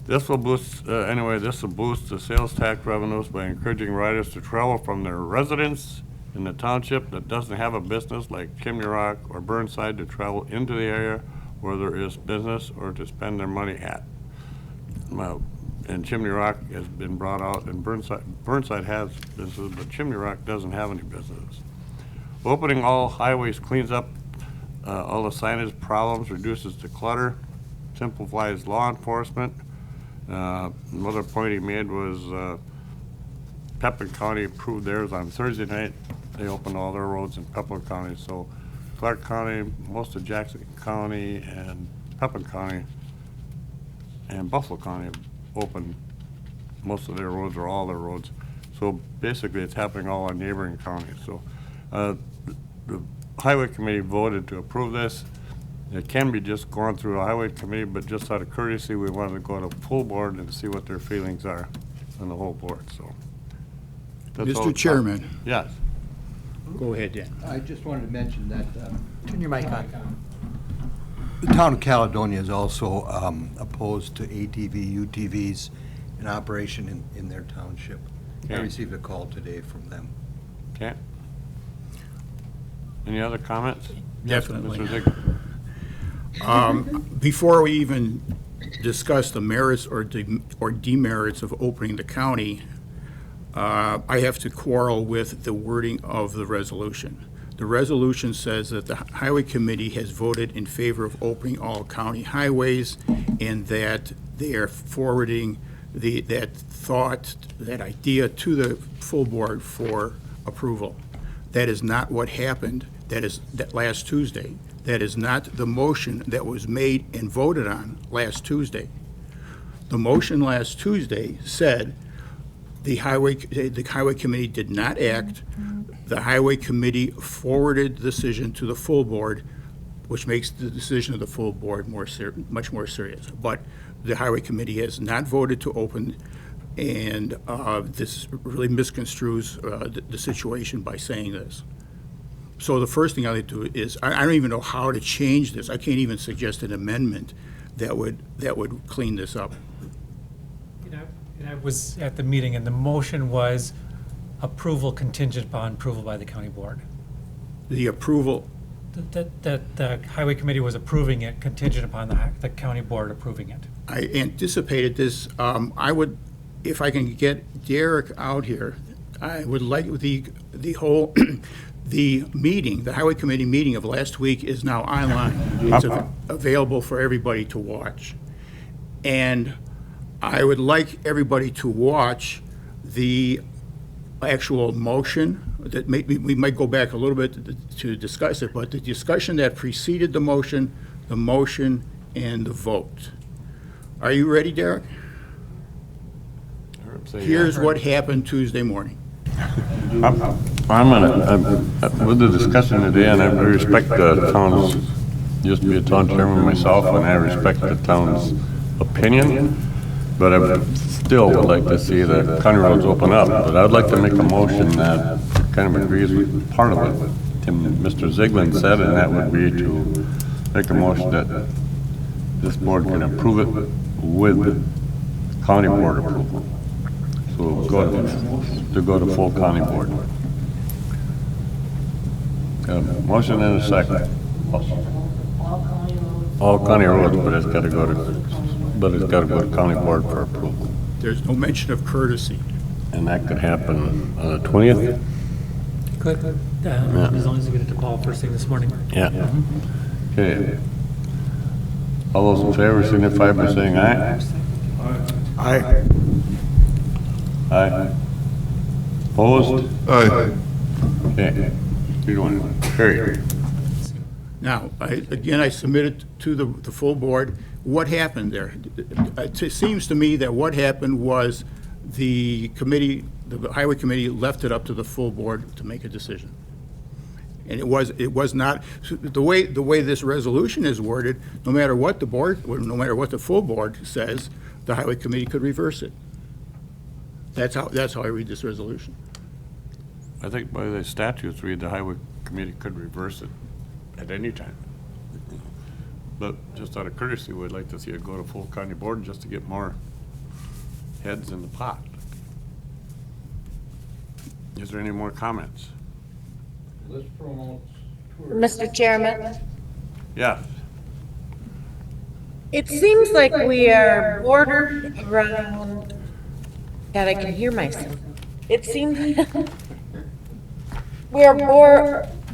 this will boost, this will boost the sales tax revenues by encouraging riders to travel from their residence in the township that doesn't have a business like Chimney Rock or Burnside to travel into the area where there is business or to spend their money at. Well, and Chimney Rock has been brought out, and Burnside has business, but Chimney Rock doesn't have any business. Opening all highways cleans up all the signage problems, reduces the clutter, simplifies law enforcement. Another point he made was Pepin County approved theirs on Thursday night. They opened all their roads in Pepin County, so Clark County, most of Jackson County, and Pepin County, and Buffalo County have opened most of their roads or all their roads. So basically, it's happening all in neighboring counties. So the Highway Committee voted to approve this. It can be just going through the Highway Committee, but just out of courtesy, we wanted to go to full board and see what their feelings are on the whole board. So, that's all Mr. Chairman, yes. Go ahead, Dan. I just wanted to mention that Turn your mic on. the town of Caledonia is also opposed to ATV, UTVs in operation in their township. I Okay. received a call today from them. Okay. Any other comments? Definitely. Mr. Ziegler? Before we even discuss the merits or demerits of opening the county, I have to quarrel with the wording of the resolution. The resolution says that the Highway Committee has voted in favor of opening all county highways and that they are forwarding that thought, that idea to the full board for approval. That is not what happened. That last Tuesday. That is not the motion that was made and voted on last Tuesday. The motion last Tuesday said the Highway Committee did not act. The Highway Committee forwarded the decision to the full board, which makes the decision of the full board much more serious. But the Highway Committee has not voted to open, and this really misconstrues the situation by saying this. So the first thing I would do is, I don't even know how to change this. I can't even suggest an amendment that would clean this up. And I was at the meeting, and the motion was approval contingent upon approval by the county board. The approval, That the highway committee was approving it contingent upon the county board approving it. I anticipated this. I would, if I can get Derek out here, I would like the whole, the meeting, the Highway Committee meeting of last week is now online. It's available for everybody to watch. And I would like everybody to watch the actual motion. That we might go back a little bit to discuss it, but the discussion that preceded the motion, and the vote. Are you ready, Derek? Here's what happened Tuesday morning. I'm gonna, with the discussion today, and I respect the town's, used to be a town chairman myself, and I respect the town's opinion, but I still would like to see the county roads open up. But I'd like to make a motion that kind of agrees with part of what Mr. Ziegler said, and that would be to make a motion that this board can approve it with county board approval. So we'll go to full county board. Motion and a second. All county roads, but it's got to go to county board for approval. There's no mention of courtesy. And that could happen on the 20th? Good. As long as you get it to Paul first thing this morning. Yeah. Okay. All those in favor signify by saying aye. Aye. Aye. Opposed? Aye. Okay. 3-1. Carried. Now, I submitted to the full board. What happened there? It seems to me that what happened was the committee, the Highway Committee, left it up to the full board to make a decision. And it was not, the way this resolution is worded, no matter what the full board says, the Highway Committee could reverse it. That's how I read this resolution. I think by the statutes, the highway committee could reverse it at any time. But just out of courtesy, we'd like to see it go to full county board just to get more heads in the pot. Is there any more comments? Mr. Chairman, Yeah. it seems like we are bordered around, God, I can hear myself. It seems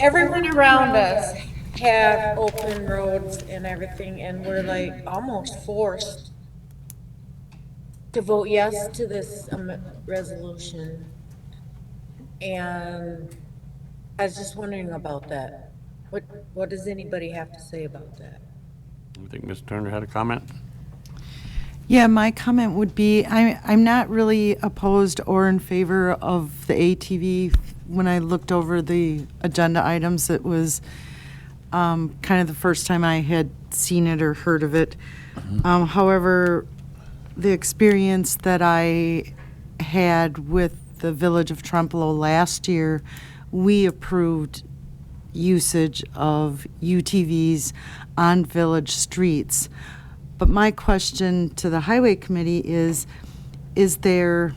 everyone around us have open roads and everything, and we're like almost forced to vote yes to this resolution. And I was just wondering about that. What does anybody have to say about that? I think Ms. Turner had a comment? Yeah, my comment would be, I'm not really opposed or in favor of the ATV. When I looked over the agenda items, it was kind of the first time I had seen it or heard of it. However, the experience that I had with the village of Trempealeau last year we approved usage of UTVs on village streets. But my question to the Highway Committee is there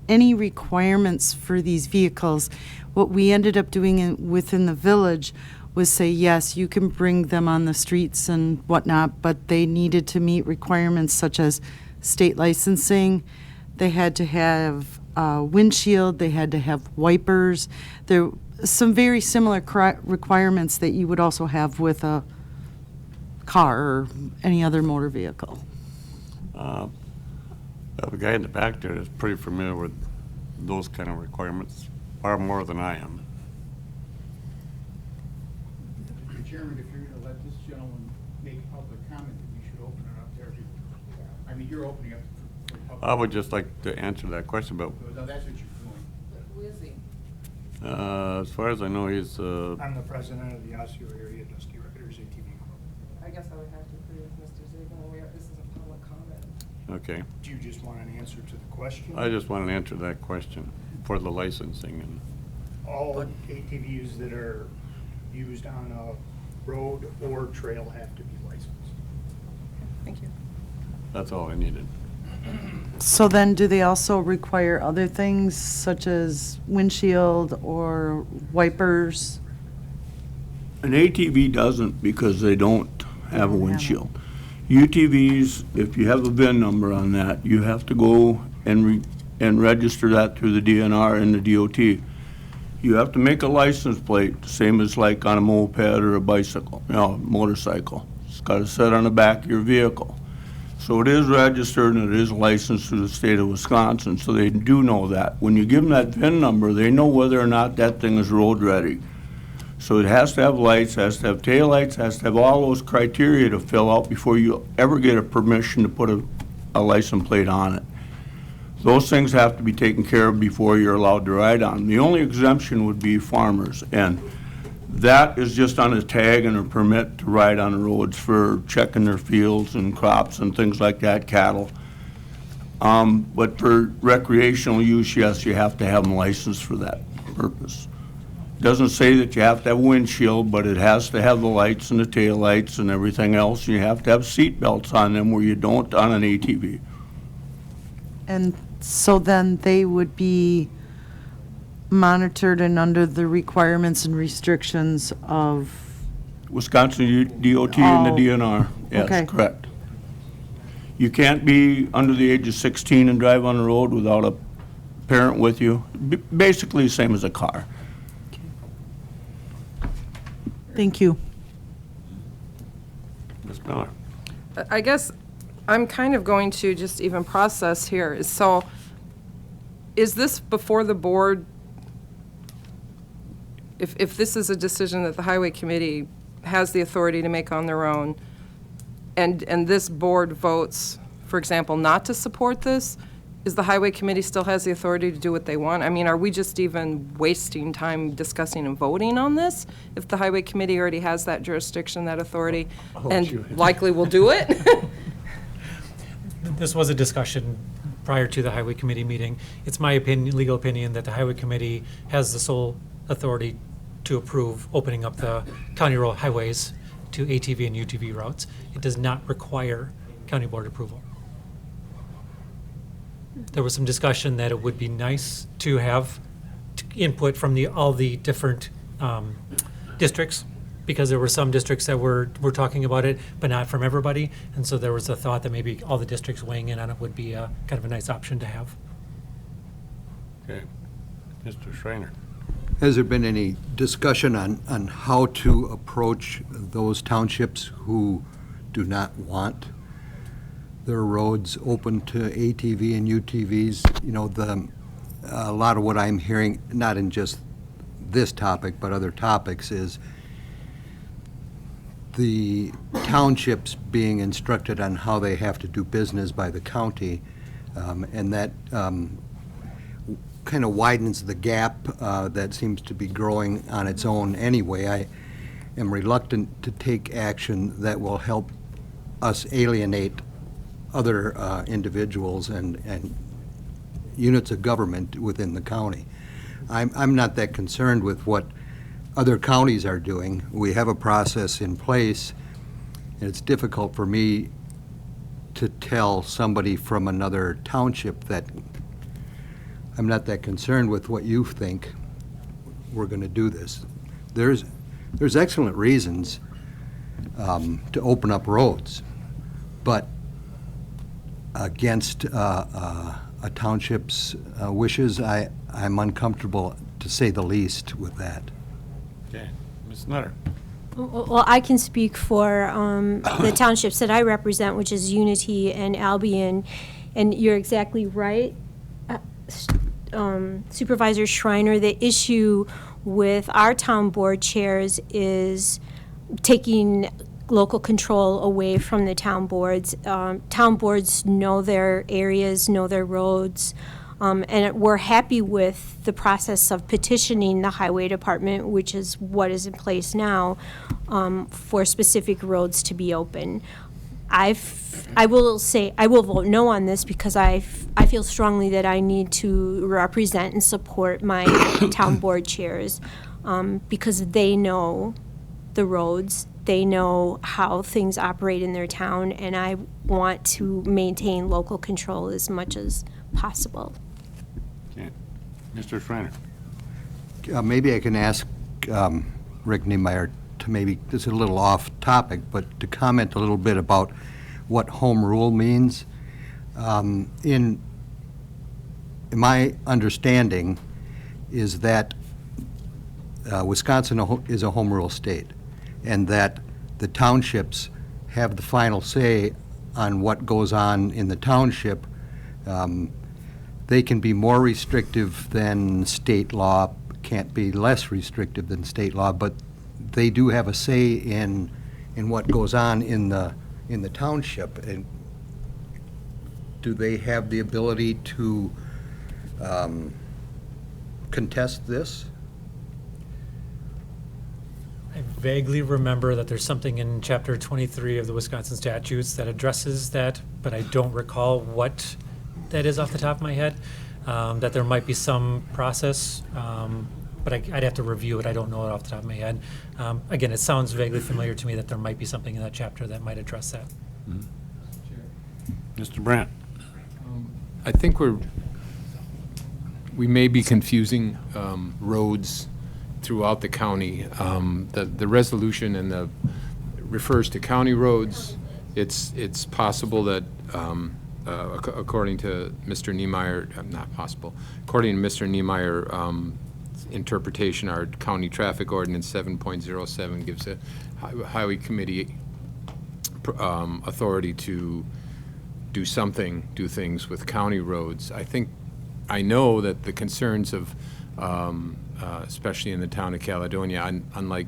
any requirements for these vehicles? What we ended up doing within the village was say, yes, you can bring them on the streets and whatnot, but they needed to meet requirements such as state licensing. They had to have windshield, they had to have wipers. There some very similar requirements that you would also have with a car or any other motor vehicle. The guy in the back there is pretty familiar with those kind of requirements, far more than I am. Mr. Chairman, if you're going to let this gentleman make public comment, then you should open it up there. I mean, you're opening up for public. I would just like to answer that question, but No, that's what you're doing. Who is he? as far as I know, he's, I'm the president of the Osceola Area Dusty Riders ATV Club. I guess I would have to agree with Mr. Zabel. This is a public comment. okay. Do you just want an answer to the question? I just want to answer that question for the licensing and. All ATVs that are used on a road or trail have to be licensed. Thank you. That's all I needed. So then do they also require other things such as windshield or wipers? An ATV doesn't because they don't have a windshield. UTVs, if you have a VIN number on that, you have to go and register that through the DNR and the DOT. You have to make a license plate, same as like on a moped or a bicycle, motorcycle. It's got to sit on the back of your vehicle. So it is registered and it is licensed through the state of Wisconsin, so they do know that. When you give them that VIN number, they know whether or not that thing is road ready. So it has to have lights, has to have taillights, has to have all those criteria to fill out before you ever get a permission to put a license plate on it. Those things have to be taken care of before you're allowed to ride on them. The only exemption would be farmers, and that is just on a tag and a permit to ride on the roads for checking their fields and crops and things like that, cattle. But for recreational use, yes, you have to have them licensed for that purpose. Doesn't say that you have to have a windshield, but it has to have the lights and the tail lights and everything else. You have to have seat belts on them where you don't on an ATV. And so then they would be monitored and under the requirements and restrictions of, Wisconsin DOT and the DNR, yes, okay. correct. You can't be under the age of 16 and drive on the road without a parent with you. Basically the same as a car. thank you. Ms. Miller. I guess I'm kind of going to just even process here. So is this before the board? If this is a decision that the Highway Committee has the authority to make on their own, and this board votes, for example, not to support this, is the Highway Committee still has the authority to do what they want? I mean, are we just even wasting time discussing and voting on this if the Highway Committee already has that jurisdiction, that authority, and likely will do it? This was a discussion prior to the Highway Committee meeting. It's my opinion, legal opinion, that the Highway Committee has the sole authority to approve opening up the county road highways to ATV and UTV routes. It does not require county board approval. There was some discussion that it would be nice to have input from all the different districts, because there were some districts that were talking about it, but not from everybody. And so there was a thought that maybe all the districts weighing in on it would be kind of a nice option to have. Okay. Mr. Schreiner. Has there been any discussion on how to approach those townships who do not want their roads open to ATV and UTVs? You know, a lot of what I'm hearing, not in just this topic, but other topics, is the townships being instructed on how they have to do business by the county, and that kind of widens the gap that seems to be growing on its own anyway. I am reluctant to take action that will help us alienate other individuals and units of government within the county. I'm not that concerned with what other counties are doing. We have a process in place, and it's difficult for me to tell somebody from another township that I'm not that concerned with what you think we're going to do this. There's excellent reasons to open up roads, but against a township's wishes, I'm uncomfortable, to say the least, with that. Okay, Ms. Nutter. Well, I can speak for the townships that I represent, which is Unity and Albion, and you're exactly right, Supervisor Schreiner. The issue with our town board chairs is taking local control away from the town boards. Town boards know their areas, know their roads, and we're happy with the process of petitioning the highway department, which is what is in place now, for specific roads to be open. I will vote no on this because I feel strongly that I need to represent and support my town board chairs, because they know the roads, they know how things operate in their town, and I want to maintain local control as much as possible. Okay. Mr. Schreiner. Maybe I can ask Rick Niemeyer to, maybe, this is a little off topic, but to comment a little bit about what home rule means. In my understanding is that Wisconsin is a home rule state, and that the townships have the final say on what goes on in the township. They can be more restrictive than state law, can't be less restrictive than state law, but they do have a say in what goes on in the township. And do they have the ability to contest this? I vaguely remember that there's something in Chapter 23 of the Wisconsin statutes that addresses that, but I don't recall what that is off the top of my head. That there might be some process, but I'd have to review it. I don't know it off the top of my head. Again, it sounds vaguely familiar to me that there might be something in that chapter that might address that. Mr. Brandt. I think we may be confusing roads throughout the county. The resolution refers to county roads. It's possible that according to Mr. Niemeyer, not possible, according to Mr. Niemeyer, interpretation, our county traffic ordinance 7.07 gives a highway committee authority to do things with county roads. I know that the concerns of, especially in the town of Caledonia, unlike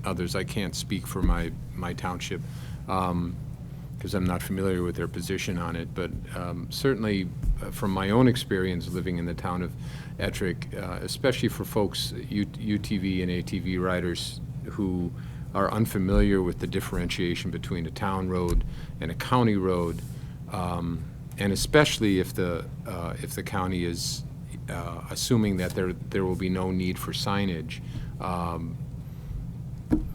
others, I can't speak for my township, because I'm not familiar with their position on it, but certainly from my own experience living in the town of Ettrick, especially for folks, UTV and ATV riders who are unfamiliar with the differentiation between a town road and a county road, and especially if the county is assuming that there will be no need for signage.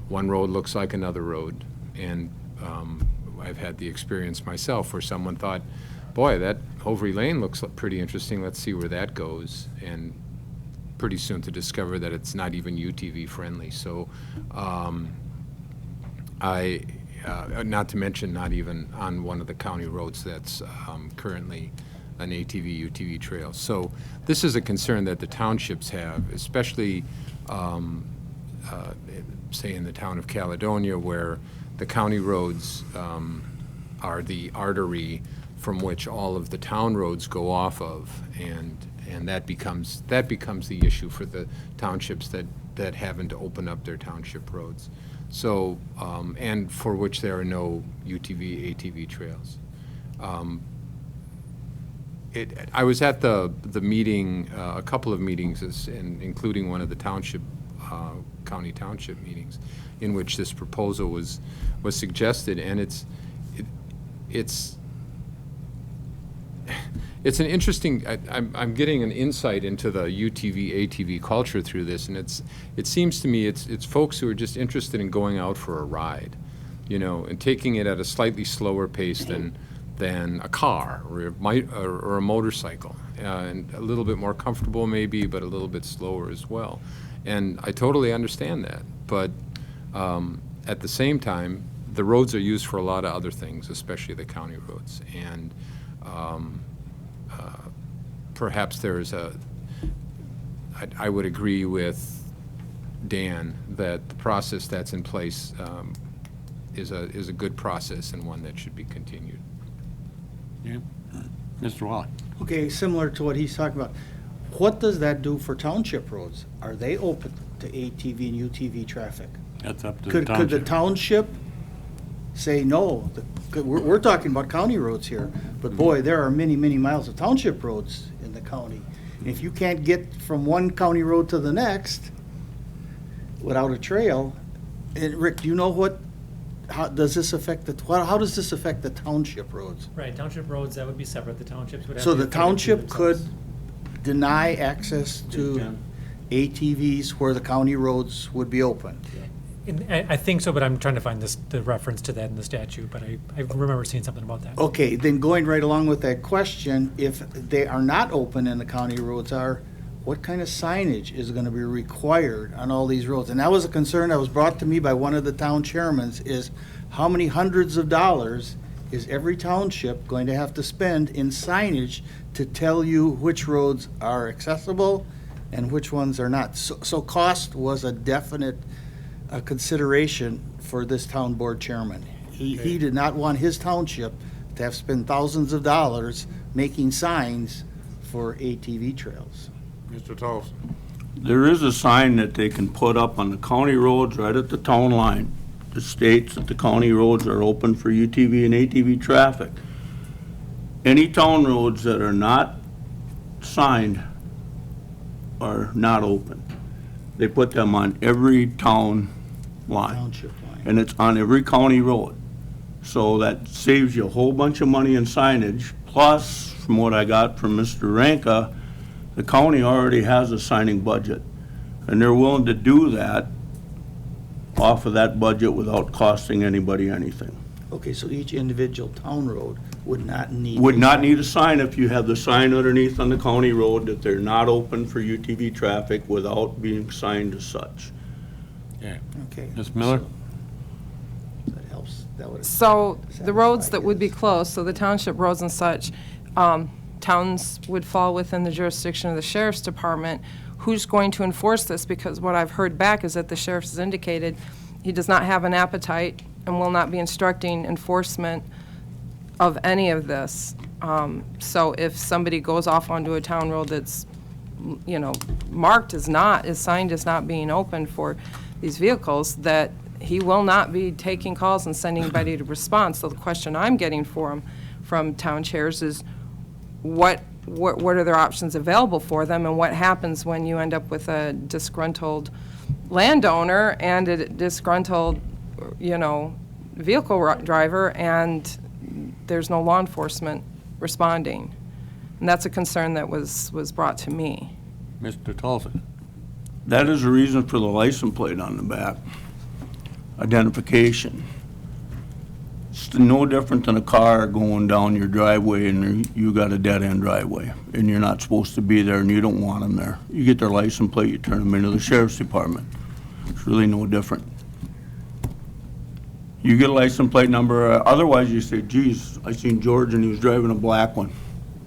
One road looks like another road, and I've had the experience myself where someone thought, boy, that Hovery Lane looks pretty interesting, let's see where that goes, and pretty soon to discover that it's not even UTV friendly. So not to mention not even on one of the county roads that's currently an ATV, UTV trail. So this is a concern that the townships have, especially say in the town of Caledonia, where the county roads are the artery from which all of the town roads go off of, and that becomes the issue for the townships that haven't opened up their township roads. So and for which there are no UTV, ATV trails. I was at the meeting, a couple of meetings, including one of the county township meetings, in which this proposal was it's an interesting, I'm getting an insight into the UTV, ATV culture through this, and it seems to me it's folks who are just interested in going out for a ride, you know, and taking it at a slightly slower pace than a car or a motorcycle, and a little bit more comfortable maybe, but a little bit slower as well. And I totally understand that, but at the same time, the roads are used for a lot of other things, especially the county roads, and perhaps there's I would agree with Dan that the process that's in place is a good process and one that should be continued. Yeah. Mr. Wallach. Okay, similar to what he's talking about, what does that do for township roads? Are they open to ATV and UTV traffic? That's up to the Could the township. township say no? We're talking about county roads here, but boy, there are many, many miles of township roads in the county. And if you can't get from one county road to the next without a trail, and Rick, do you know how does this affect the township roads? Right, township roads, that would be separate, the townships would have. So to the declare to township could themselves. deny access to ATVs where the county roads would be open? I think so, but I'm trying to find the reference to that in the statute, but I remember seeing something about that. Okay, then going right along with that question, if they are not open and the county roads are, what kind of signage is gonna be required on all these roads? And that was a concern that was brought to me by one of the town chairmen, is how many hundreds of dollars is every township going to have to spend in signage to tell you which roads are accessible and which ones are not? So cost was a definite consideration for this town board chairman. He did not want his township to have spent thousands of dollars making signs for ATV trails. Mr. Tolson. There is a sign that they can put up on the county roads right at the town line that states that the county roads are open for UTV and ATV traffic. Any town roads that are not signed are not open. They put them on every town line. Township line. And it's on every county road. So that saves you a whole bunch of money in signage. Plus, from what I got from Mr. Ranka, the county already has a signing budget. And they're willing to do that off of that budget without costing anybody anything. Okay, so each individual town road would not need. Would not need a sign if you have the sign underneath on the county road that they're not open for UTV traffic without being signed as such. Yeah. Okay. Ms. Miller? That helps. That would. So the roads that would be closed, so the township roads and such, towns would fall within the jurisdiction of the sheriff's department. Who's going to enforce this? Because what I've heard back is that the sheriff has indicated he does not have an appetite and will not be instructing enforcement of any of this. So if somebody goes off onto a town road that's, marked as signed as not being open for these vehicles, that he will not be taking calls and sending anybody to respond. So the question I'm getting from town chairs is, what are their options available for them, and what happens when you end up with a disgruntled landowner and a disgruntled, vehicle driver, and there's no law enforcement responding? And that's a concern that was brought to me. Mr. Tolson. That is the reason for the license plate on the back. Identification. It's no different than a car going down your driveway and you got a dead-end driveway and you're not supposed to be there and you don't want them there. You get their license plate, you turn them into the sheriff's department. It's really no different. You get a license plate number, otherwise you say, geez, I seen George and he was driving a black one,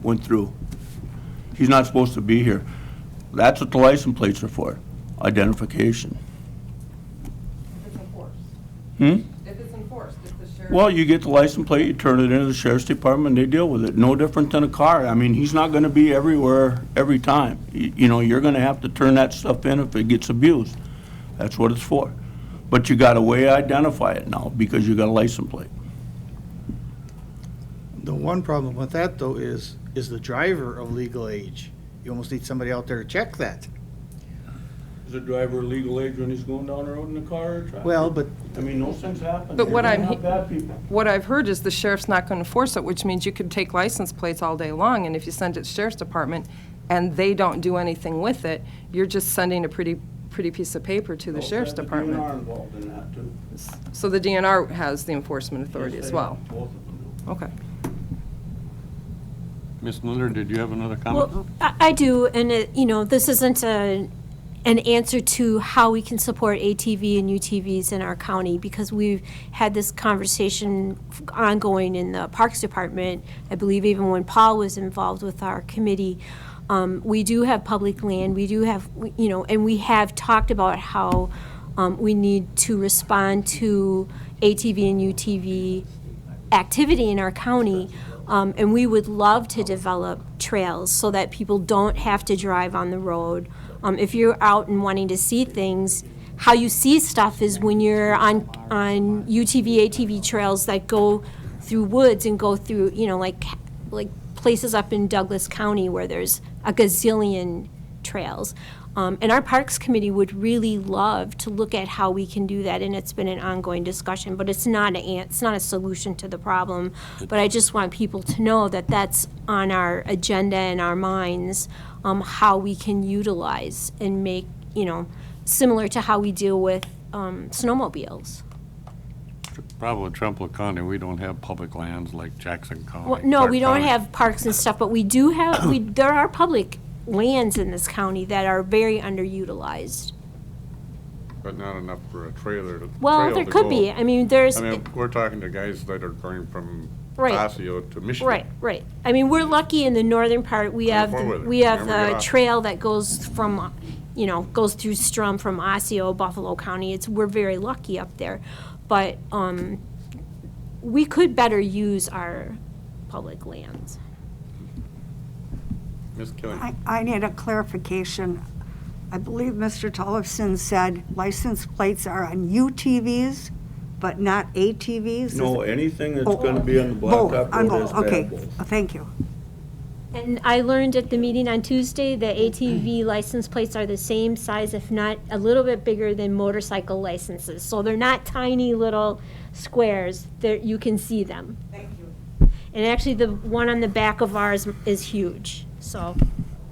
went through. He's not supposed to be here. That's what the license plates are for, identification. If it's enforced. Hmm? If it's enforced, if the sheriff. Well, you get the license plate, you turn it into the sheriff's department, they deal with it. No different than a car. I mean, he's not gonna be everywhere, every time. You're gonna have to turn that stuff in if it gets abused. That's what it's for. But you got a way to identify it now because you got a license plate. The one problem with that, though, is the driver of legal age? You almost need somebody out there to check that. Is a driver legal age when he's going down the road in the car or traffic? Well, but I mean, those things happen. But what You're I'm gonna he- have bad people. What I've heard is the sheriff's not going to enforce it, which means you could take license plates all day long, and if you send it to sheriff's department and they don't do anything with it, you're just sending a pretty piece of paper to the Also sheriff's have the department. DNR involved in that too. So the DNR has the enforcement authority Yes, as they well. have. Both of them do. Okay. Ms. Miller, did you have another comment? Well, I do, and this isn't an answer to how we can support ATV and UTVs in our county, because we've had this conversation ongoing in the Parks Department. I believe even when Paul was involved with our committee. We do have public land, we do have, and we have talked about how we need to respond to ATV and UTV activity in our county. And we would love to develop trails so that people don't have to drive on the road. If you're out and wanting to see things, how you see stuff is when you're on UTV, ATV trails that go through woods and go through, like places up in Douglas County where there's a gazillion trails. And our Parks Committee would really love to look at how we can do that, and it's been an ongoing discussion, but it's not a solution to the problem. But I just want people to know that that's on our agenda and our minds, how we can utilize and make, similar to how we deal with snowmobiles. Problem with Trempealeau County, we don't have public lands like Jackson County. Well, no, Clark we don't County. have parks and stuff, but we do have, there are public lands in this county that are very underutilized. But not enough for a trailer to. Well, trail there to could go. be. I mean, there's. I mean, we're talking to guys that are going from Right. Osseo to Michigan. Right. I mean, we're lucky in the northern part, we have, four-wheeler. we have Never get the off. trail that goes from, goes through Strum from Osseo, Buffalo County. We're very lucky up there. But, we could better use our public lands. Ms. Kelly. I need a clarification. I believe Mr. Tollefson said license plates are on UTVs, but not ATVs? No, anything that's Oh, gonna be on the both, blacktop on road both, has to okay. have both. Thank you. And I learned at the meeting on Tuesday that ATV license plates are the same size, if not a little bit bigger than motorcycle licenses. So they're not tiny little squares, you can see them. Thank you. And actually, the one on the back of ours is huge, so.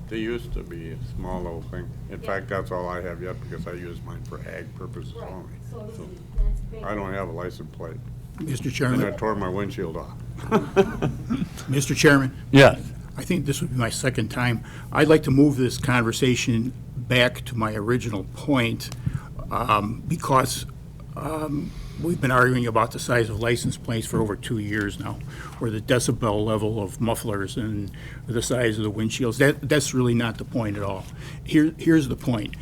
They used to be a small little thing. In fact, that's all I have yet because I use mine for ag purposes only. So I don't have a license plate. Mr. And I Chairman, tore my windshield off. Mr. Chairman, Yes. I think this would be my second time. I'd like to move this conversation back to my original point, because we've been arguing about the size of license plates for over 2 years now, or the decibel level of mufflers and the size of the windshields. That's really not the point at all. Here's the point.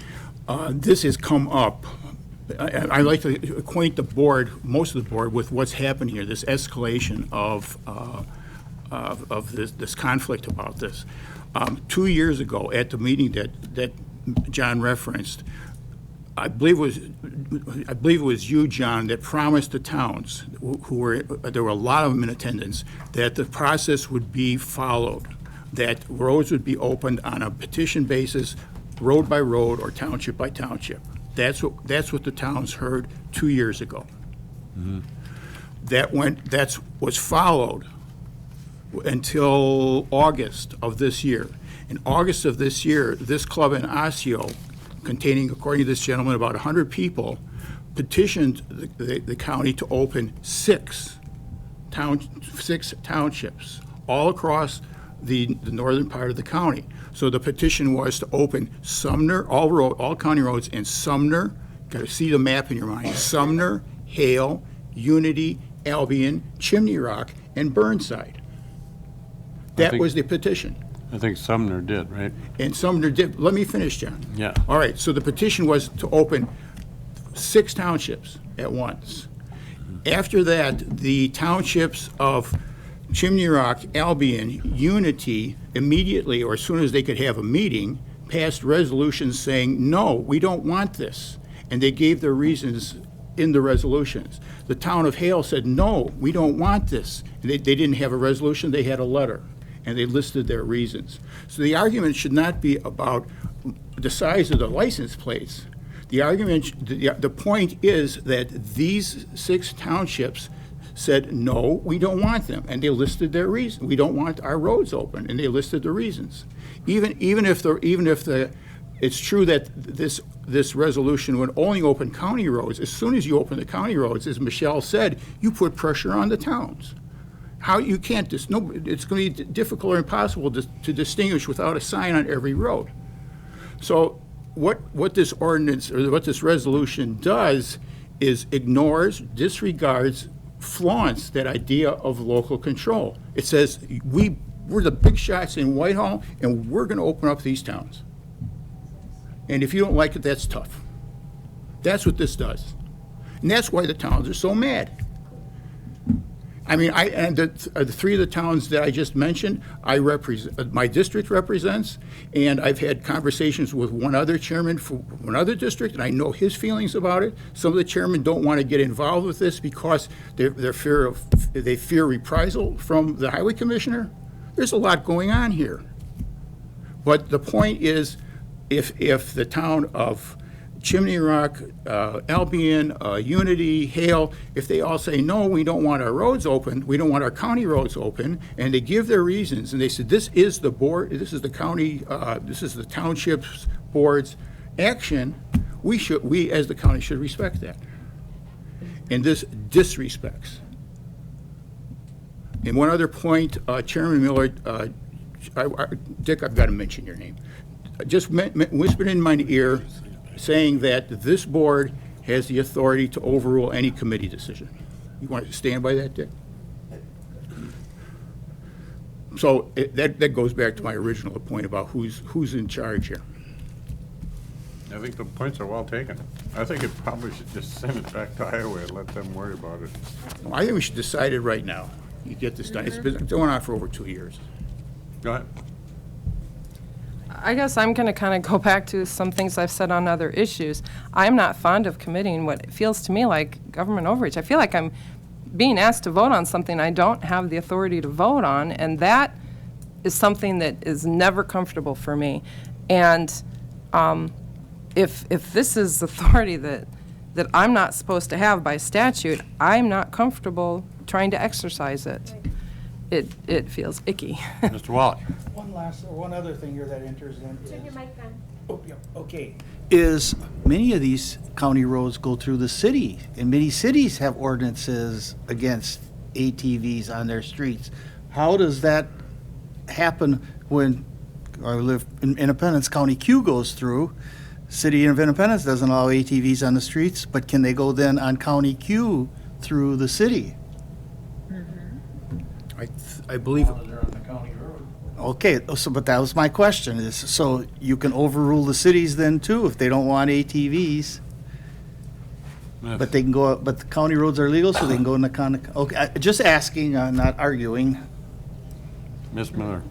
This has come up. I'd like to acquaint the board, most of the board, with what's happened here, this escalation of this conflict about this. 2 years ago, at the meeting that John referenced, I believe it was you, John, that promised the towns, there were a lot of them in attendance, that the process would be followed, that roads would be opened on a petition basis, road by road or township by township. That's what the towns heard 2 years ago. That was followed until August of this year. In August of this year, this club in Osseo, containing, according to this gentleman, about 100 people, petitioned the county to open six townships all across the northern part of the county. So the petition was to open Sumner, all county roads in Sumner, got to see the map in your mind, Sumner, Hale, Unity, Albion, Chimney Rock, and Burnside. That was the petition. I think Sumner did, right? And Sumner did. Let me finish, John. Yeah. All right, so the petition was to open 6 townships at once. After that, the townships of Chimney Rock, Albion, Unity, immediately, or as soon as they could have a meeting, passed resolutions saying, no, we don't want this. And they gave their reasons in the resolutions. The town of Hale said, no, we don't want this. And they didn't have a resolution, they had a letter, and they listed their reasons. So the argument should not be about the size of the license plates. The argument, the point is that these 6 townships said, no, we don't want them, and they listed their reason. We don't want our roads open, and they listed the reasons. Even if it's true that this resolution would only open county roads, as soon as you open the county roads, as Michelle said, you put pressure on the towns. How you can't, it's going to be difficult or impossible to distinguish without a sign on every road. So what this ordinance, or what this resolution does, is ignores, disregards, flaunts that idea of local control. It says, we're the big shots in Whitehall, and we're going to open up these towns. And if you don't like it, that's tough. That's what this does. And that's why the towns are so mad. I mean, the 3 of the towns that I just mentioned, I represent, my district represents, and I've had conversations with one other chairman for one other district, and I know his feelings about it. Some of the chairmen don't want to get involved with this because they fear reprisal from the highway commissioner. There's a lot going on here. But the point is, if the town of Chimney Rock, Albion, Unity, Hale, if they all say, no, we don't want our roads open, we don't want our county roads open, and they give their reasons, and they said, this is the board, this is the county, this is the township's board's action, we as the county should respect that. And this disrespects. And one other point, Chairman Miller, Dick, I've got to mention your name. Just whispered in my ear, saying that this board has the authority to overrule any committee decision. You want to stand by that, Dick? So that goes back to my original point about who's in charge here. I think the points are well taken. I think it probably should just send it back to Iowa and let them worry about it. I think we should decide it right now. You get this done. It's been going on for over 2 years. Go ahead. I guess I'm going to kind of go back to some things I've said on other issues. I'm not fond of committing what feels to me like government overreach. I feel like I'm being asked to vote on something I don't have the authority to vote on, and that is something that is never comfortable for me. And if this is authority that I'm not supposed to have by statute, I'm not comfortable trying to exercise it. It feels icky. Mr. Wallach. One other thing here that enters in is... Turn your mic on. Oh, yeah, okay. Is many of these county roads go through the city, and many cities have ordinances against ATVs on their streets. How does that happen when I live in Independence, County Q goes through? City of Independence doesn't allow ATVs on the streets, but can they go then on County Q through the city? I believe... Okay, so, but that was my question, is, so you can overrule the cities then too, if they don't want ATVs? Yes. But they can go, but the county roads are legal, so they can go in the county, okay, just asking, not arguing. Ms. Miller.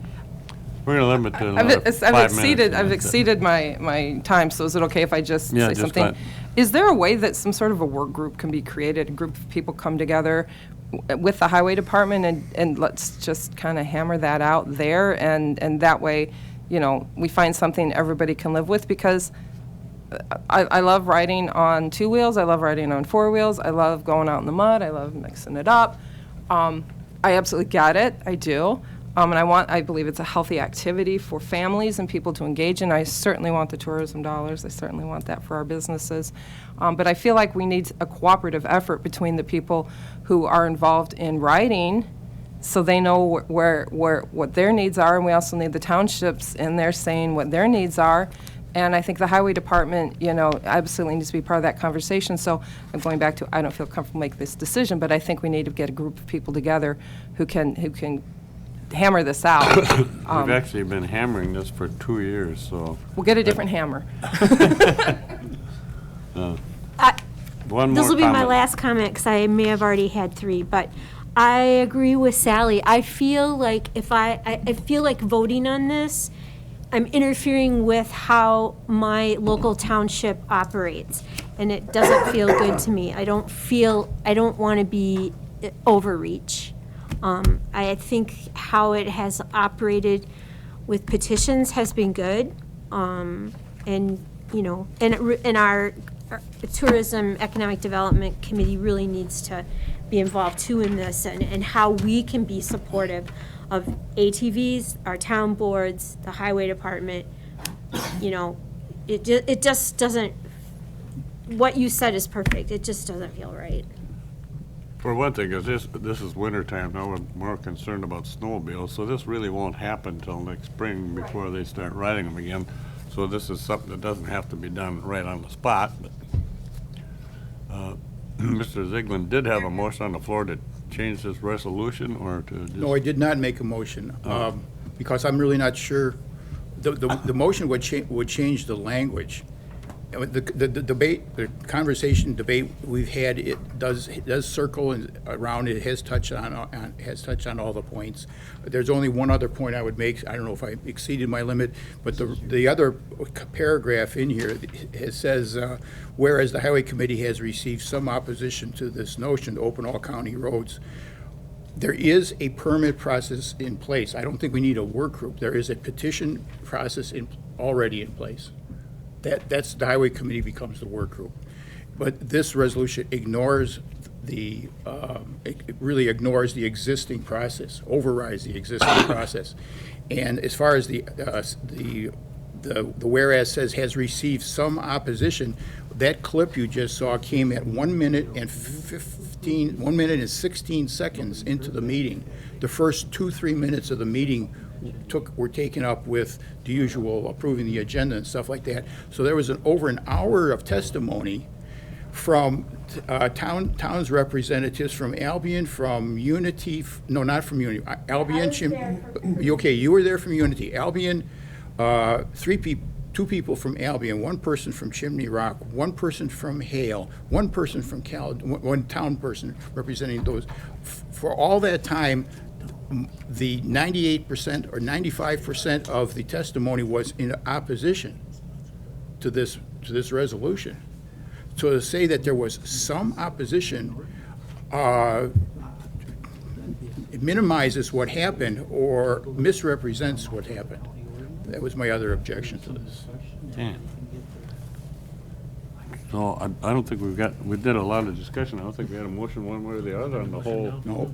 We're going to limit to another 5 minutes. I've exceeded my time, so is it okay if I just Yeah, say just something? go ahead. Is there a way that some sort of a work group can be created, a group of people come together with the highway department and let's just kind of hammer that out there, and that way, you know, we find something everybody can live with? Because I love riding on 2 wheels, I love riding on 4 wheels, I love going out in the mud, I love mixing it up. I absolutely get it, I do. And I believe it's a healthy activity for families and people to engage in. I certainly want the tourism dollars. I certainly want that for our businesses. But I feel like we need a cooperative effort between the people who are involved in riding, so they know what their needs are, and we also need the townships in there saying what their needs are. And I think the highway department, you know, absolutely needs to be part of that conversation. So I'm going back to, I don't feel comfortable making this decision, but I think we need to get a group of people together who can hammer this out. We've actually been hammering this for 2 years, so. We'll get a different hammer. One more This will be my comment. last comment, because I may have already had 3, but I agree with Sally. I feel like I feel like voting on this, I'm interfering with how my local township operates, and it doesn't feel good to me. I don't want to be overreach. I think how it has operated with petitions has been good. and, you know, and our Tourism Economic Development Committee really needs to be involved too in this, and how we can be supportive of ATVs, our town boards, the highway department. You know, it just doesn't, what you said is perfect, it just doesn't feel right. For one thing, is this is winter time, now we're more concerned about snowmobiles, so this really won't happen till next spring before they start riding them again. So this is something that doesn't have to be done right on the spot, but Mr. Ziegler did have a motion on the floor to change this resolution, or to just... No, I did not make a motion, because I'm really not sure. The motion would change the language. The debate, the conversation debate we've had, it does circle around. It has touched on all the points. There's only one other point I would make. I don't know if I exceeded my limit, but the other paragraph in here, it says, whereas the Highway Committee has received some opposition to this notion to open all county roads, there is a permit process in place. I don't think we need a work group. There is a petition process already in place. That's the Highway Committee becomes the work group. But this resolution ignores it really ignores the existing process, overrides the existing process. And as far as the whereas says has received some opposition, that clip you just saw came at 1 minute and 16 seconds into the meeting. The first 2-3 minutes of the meeting were taken up with the usual approving the agenda and stuff like that. So there was over an hour of testimony from town's representatives from Albion, from Unity, no, not from Unity, Albion, okay, you were there from Unity, Albion, two people from Albion, one person from Chimney Rock, one person from Hale, one person from one town person representing those. For all that time, the 98% or 95% of the testimony was in opposition to this resolution. So to say that there was some opposition, it minimizes what happened or misrepresents what happened. That was my other objection to this. So I don't think we did a lot of discussion. I don't think we had a motion one way or the other on the whole. No.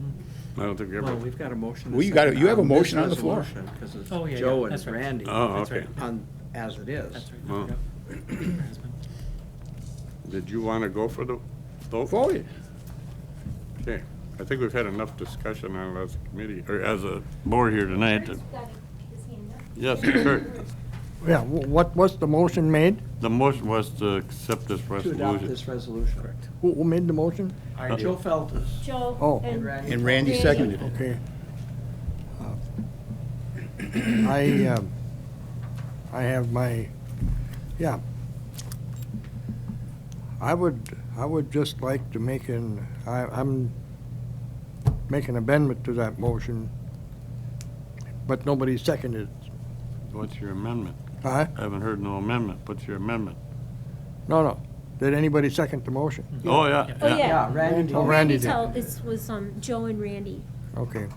I don't think we ever. Well, we've got a motion. Well, you have a motion on the floor. Because it's Oh, yeah, Joe yeah, and that's right. Randy. Oh, okay. As it is. That's right. Well, Yep. did you want to go for the vote? Voted. Okay. I think we've had enough discussion on it as a committee, or as a board here tonight. Yes, Kurt. Yeah, what was the motion made? The motion was to accept this To adopt resolution. this resolution. Correct. Who made the motion? Joe Feltus. Joe Oh. and And Randy seconded it. Okay. I have my, yeah. I would just like to make I'm making an amendment to that motion, but nobody seconded it. What's your amendment? Huh? I haven't heard no amendment. What's your amendment? No. Did anybody second the motion? Oh, yeah. Oh, yeah. Yeah, Randy. Oh, Randy did. It was Joe and Randy. Okay.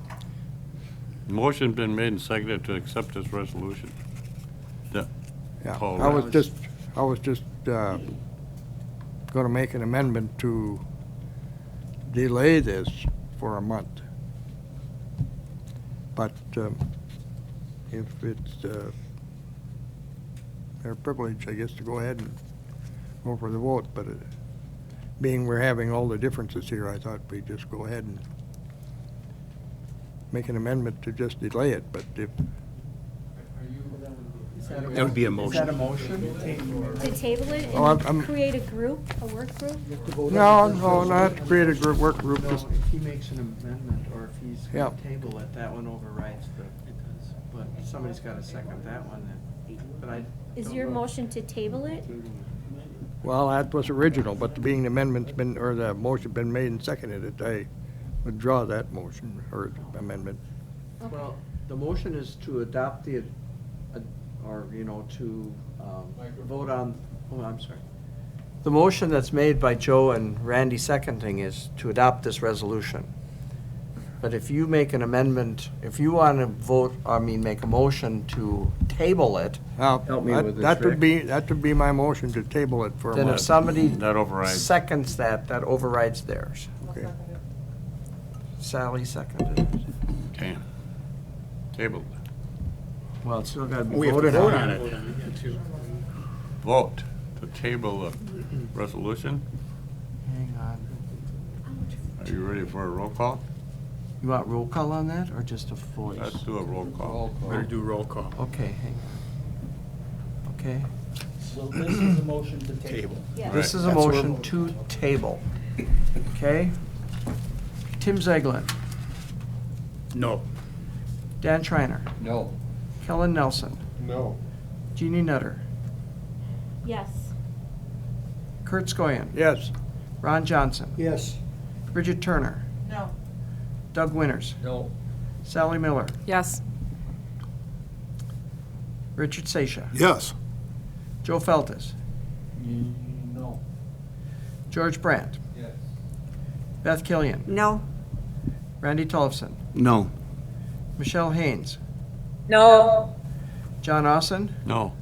Motion been made and seconded to accept this resolution. Yeah, Paul I was Rouse. just gonna make an amendment to delay this for a month. But if it's their privilege, I guess, to go ahead and go for the vote, but being we're having all the differences here, I thought we'd just go ahead and make an amendment to just delay it, but if... That would be a motion. Is that a motion? To table it Oh, and I'm- create a group, a work group? No, not to create a group, work group, just, If he makes an amendment, or if he's Yeah. going to table it, that one overrides but somebody's got to second that one then. But I Is don't your know. motion to table it? well, that was original, but being the amendment's been, or the motion been made and seconded, I withdraw that motion, or amendment. Well, the motion is to adopt to vote on, I'm sorry. The motion that's made by Joe and Randy seconding is to adopt this resolution. But if you make an amendment, if you want to vote, make a motion to table it, Help me with this, That would be my motion to table it for a then if month. somebody That overrides. seconds that, that overrides theirs. Okay. Sally seconded it. Okay. Table. Well, it's still got to be We have to voted vote on. on it. Vote to table the resolution. Hang on. Are you ready for a roll call? You want roll call on that, or just a voice? Let's do a roll call. Better do roll call. Okay, hang on. Okay. So this is a motion to table. This is a That's where motion we're- to table. Okay? Tim Zeglin, No. Dan Schreiner, No. Kellen Nelson, No. Jeannie Nutter, Yes. Kurt Skoyen, Yes. Ron Johnson, Yes. Bridget Turner, No. Doug Winters, No. Sally Miller, Yes. Richard Seisha, Yes. Joe Feltes, No. George Brandt, Yes. Beth Killian, No. Randy Tollefson, No. Michelle Haynes, No. John Austin, No.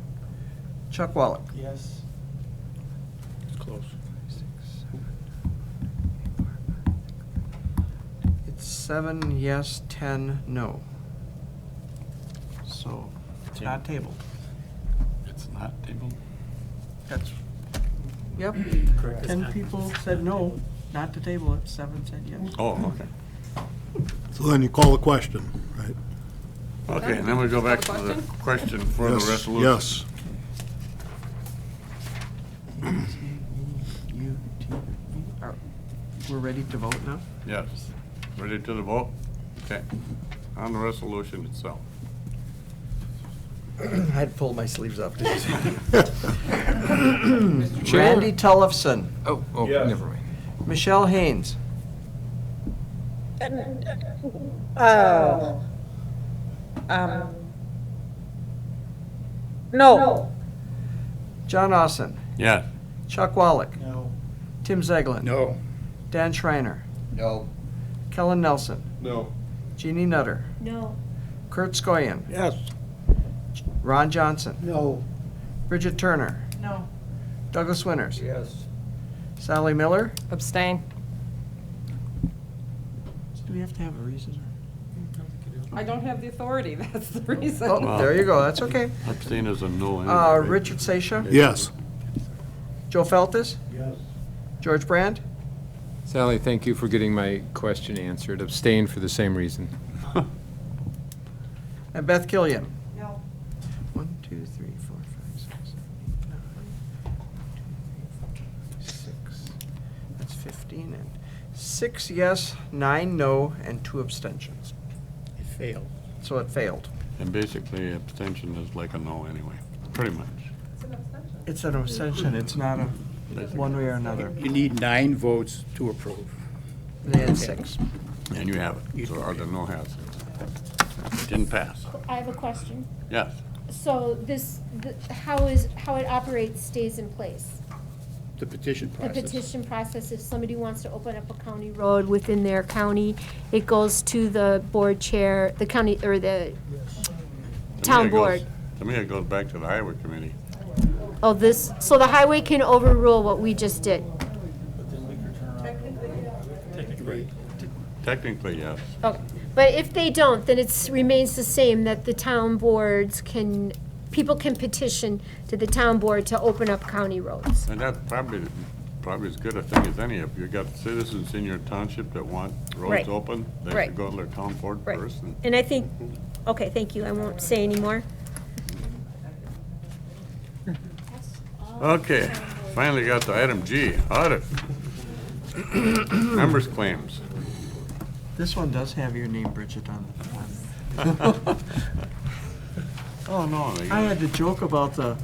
Chuck Wallach. Yes. It's close. It's 7 yes, 10 no. So, it's not tabled. It's not tabled? That's, yep. 10 people said no, not to table it, 7 said yes. Oh, okay. So then you call the question, right? Okay, and then we go back to the question for the resolution. Yes. We're ready to vote now? Yes. Ready to the vote? Okay. On the resolution itself. I had to pull my sleeves up. Chair? Randy Tollefson, Oh, Yes. never mind. Michelle Haynes, No. John Austin, Yes. Chuck Wallach, No. Tim Zeglin, No. Dan Schreiner, No. Kellen Nelson, No. Jeannie Nutter, No. Kurt Skoyen, Yes. Ron Johnson, No. Bridget Turner, No. Douglas Winters, Yes. Sally Miller. Abstain. Do we have to have a reason? I don't have the authority, that's the reason. Oh, there you go, that's okay. Abstain is a no anyway. right? Richard Seisha, Yes. Joe Feltes, Yes. George Brandt, Sally, thank you for getting my question answered. Abstain for the same reason. and Beth Killian. No. 1, 2, 3, 4, 5, 6, 7, 8, 9. 1, 2, 3, 4, 5, 6. That's 15, and 6 yes, 9 no, and 2 abstentions. It failed. So it failed. And basically, abstention is like a no anyway, pretty much. It's an abstention, it's not a one way or another. You need 9 votes to approve. They had 6. And you have it, or the no has it. Didn't pass. I have a question. Yes. So how it operates stays in place? The petition The process. petition process, if somebody wants to open up a county road within their county, it goes to the board chair, the county, or the town board. To me, it goes back to the highway committee. Oh, so the highway can overrule what we just did? Technically, yes. Okay, but if they don't, then it remains the same, that the town boards people can petition to the town board to open up county roads. And that's probably as good a thing as any. If you got citizens in your township that want Right. roads open, they Right. should go to their town board Right. first. And And I think, okay, thank you, I won't say any more. Okay, finally got to item G, audit. Members' claims. This one does have your name, Bridget, on it. Oh, no. I had to joke about the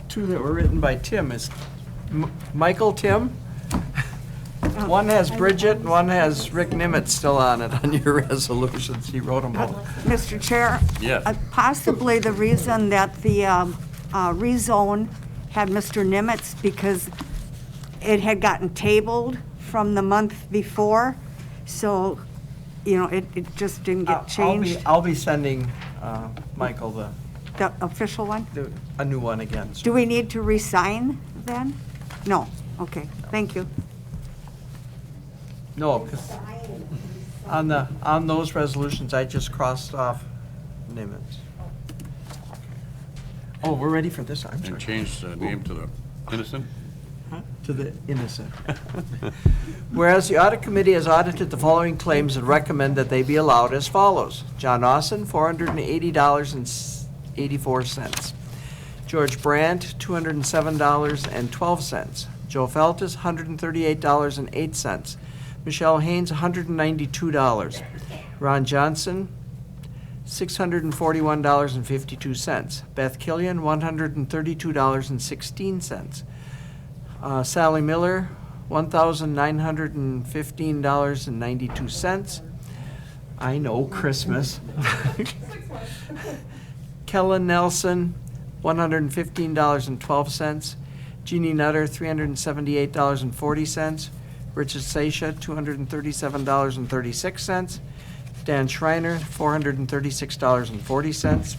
2 that were written by Tim. Is Michael Tim? One has Bridget, and one has Rick Nimitz still on it on your resolutions. He wrote them all. Mr. Chair? Yes. Possibly the reason that the rezone had Mr. Nimitz, because it had gotten tabled from the month before, so it just didn't get changed. I'll be sending Michael the official one? A new one again. Do we need to re-sign then? No, okay, thank you. No, because on those resolutions, I just crossed off Nimitz. Oh, we're ready for this, I'm And sorry. change the name to the Innocent? To the innocent. Whereas the audit committee has audited the following claims and recommend that they be allowed as follows. John Austin, $480.84. George Brandt, $207.12. Joe Feltus, $138.08. Michelle Haynes, $192. Ron Johnson, $641.52. Beth Killian, $132.16. Sally Miller, $1,915.92. I know, Christmas. Kellen Nelson, $115.12. Jeannie Nutter, $378.40. Richard Seisha, $237.36. Dan Schreiner, $436.40.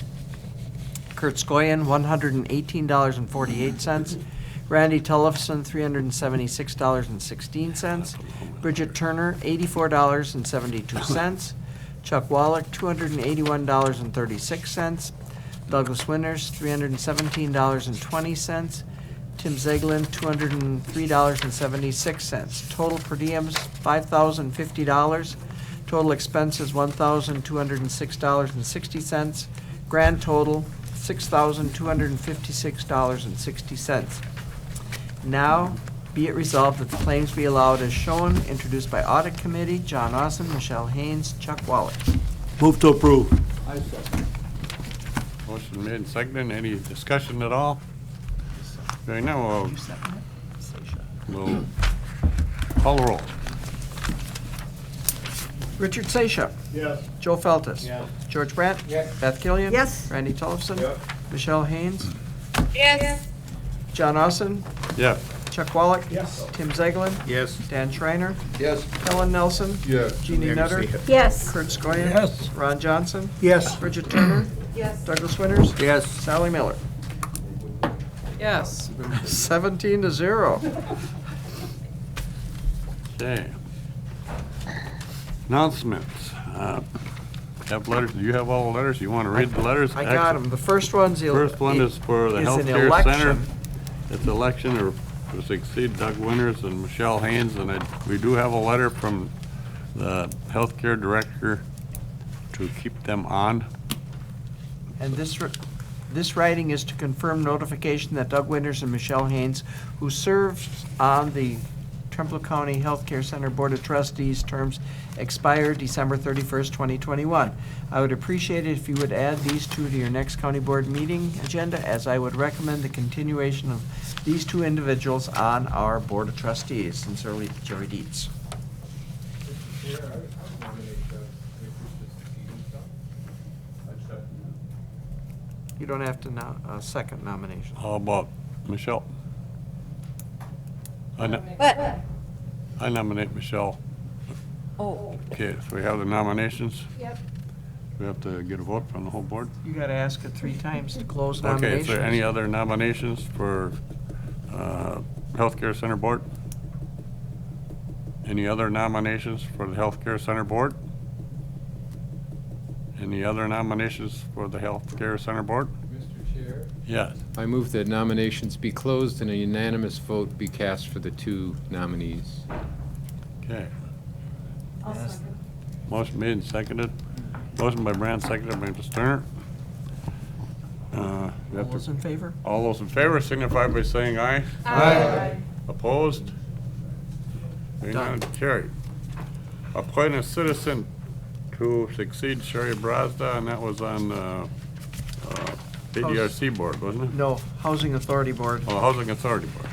Kurt Skoyen, $118.48. Randy Tullifson, $376.16. Bridget Turner, $84.72. Chuck Wallach, $281.36. Douglas Winters, $317.20. Tim Zeglin, $203.76. Total per diems, $5,050. Total expenses, $1,206.60. Grand total, $6,256.60. Now, be it resolved that the claims be allowed as shown, introduced by Audit Committee, John Austin, Michelle Haynes, Chuck Wallach. Move to approve. Motion made and seconded. Any discussion at all? Very now, we'll call the roll. Richard Seisha. Yes. Joe Feltus. Yes. George Brandt. Yes. Beth Killian. Yes. Randy Tullifson. Yep. Michelle Haynes. Yes. John Austin. Yes. Chuck Wallach. Yes. Tim Zeglin. Yes. Dan Schreiner. Yes. Kellen Nelson. Yes. Jeannie Nutter. Yes. Kurt Skoyen. Yes. Ron Johnson. Yes. Bridget Turner. Yes. Douglas Winters. Yes. Sally Miller. Yes. 17-0. Okay. Announcements. Have letters, do you have all the letters? You want to read the letters? I got them. The first one's the. First one is for the an healthcare center. election. It's election to succeed Doug Winters and Michelle Haynes, and we do have a letter from the healthcare director to keep them on. And this writing is to confirm notification that Doug Winters and Michelle Haynes, who serves on the Trempealeau County Healthcare Center Board of Trustees terms expire December 31st, 2021. I would appreciate it if you would add these two to your next county board meeting agenda, as I would recommend the continuation of these two individuals on our Board of Trustees. Sincerely, Jerry Dietz. You don't have to second nomination. How about Michelle? What? I nominate Michelle. Oh. Okay, so we have the nominations. Yep. We have to get a vote from the whole board. You got to ask it 3 times to close Okay, nominations. is there any other nominations for Healthcare Center Board? Any other nominations for the Healthcare Center Board? Any other nominations for the Healthcare Center Board? Mr. Chair? Yes. I move that nominations be closed and a unanimous vote be cast for the 2 nominees. Okay. I'll second. Motion made and seconded. Motion by Brandt, seconded by Mr. Turner. All those in favor? All those in favor signify by saying aye. Aye. Opposed? Hearing none, carried. Appoint a citizen to succeed Sherry Brazda, and that was on ADRC board, wasn't it? No, Housing Authority Board. Oh, Housing Authority Board.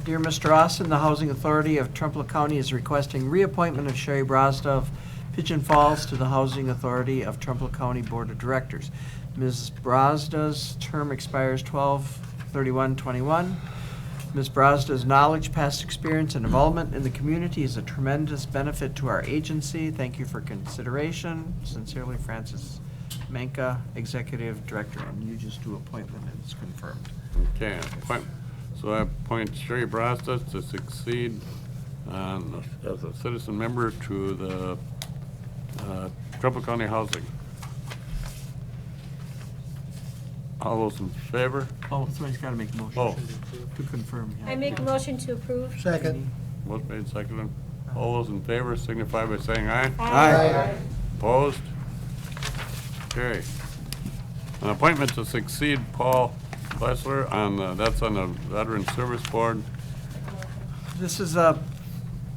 Dear Mr. Austin, the Housing Authority of Trempealeau County is requesting reappointment of Sherry Brazda of Pigeon Falls to the Housing Authority of Trempealeau County Board of Directors. Ms. Brazda's term expires 12/31/21. Ms. Brazda's knowledge, past experience, and involvement in the community is a tremendous benefit to our agency. Thank you for consideration. Sincerely, Francis Menka, Executive Director, and you just do appointment and it's confirmed. Okay, so I appoint Sherry Brazda to succeed as a citizen member to the Trumbull County Housing. All those in favor? Oh, somebody's got to make a motion Oh. to confirm. yeah. I make a motion to approve. Second. Motion made, seconded. All those in favor signify by saying aye. Aye. Opposed? Carried. An appointment to succeed Paul Flessler that's on the Veteran Service Board. This is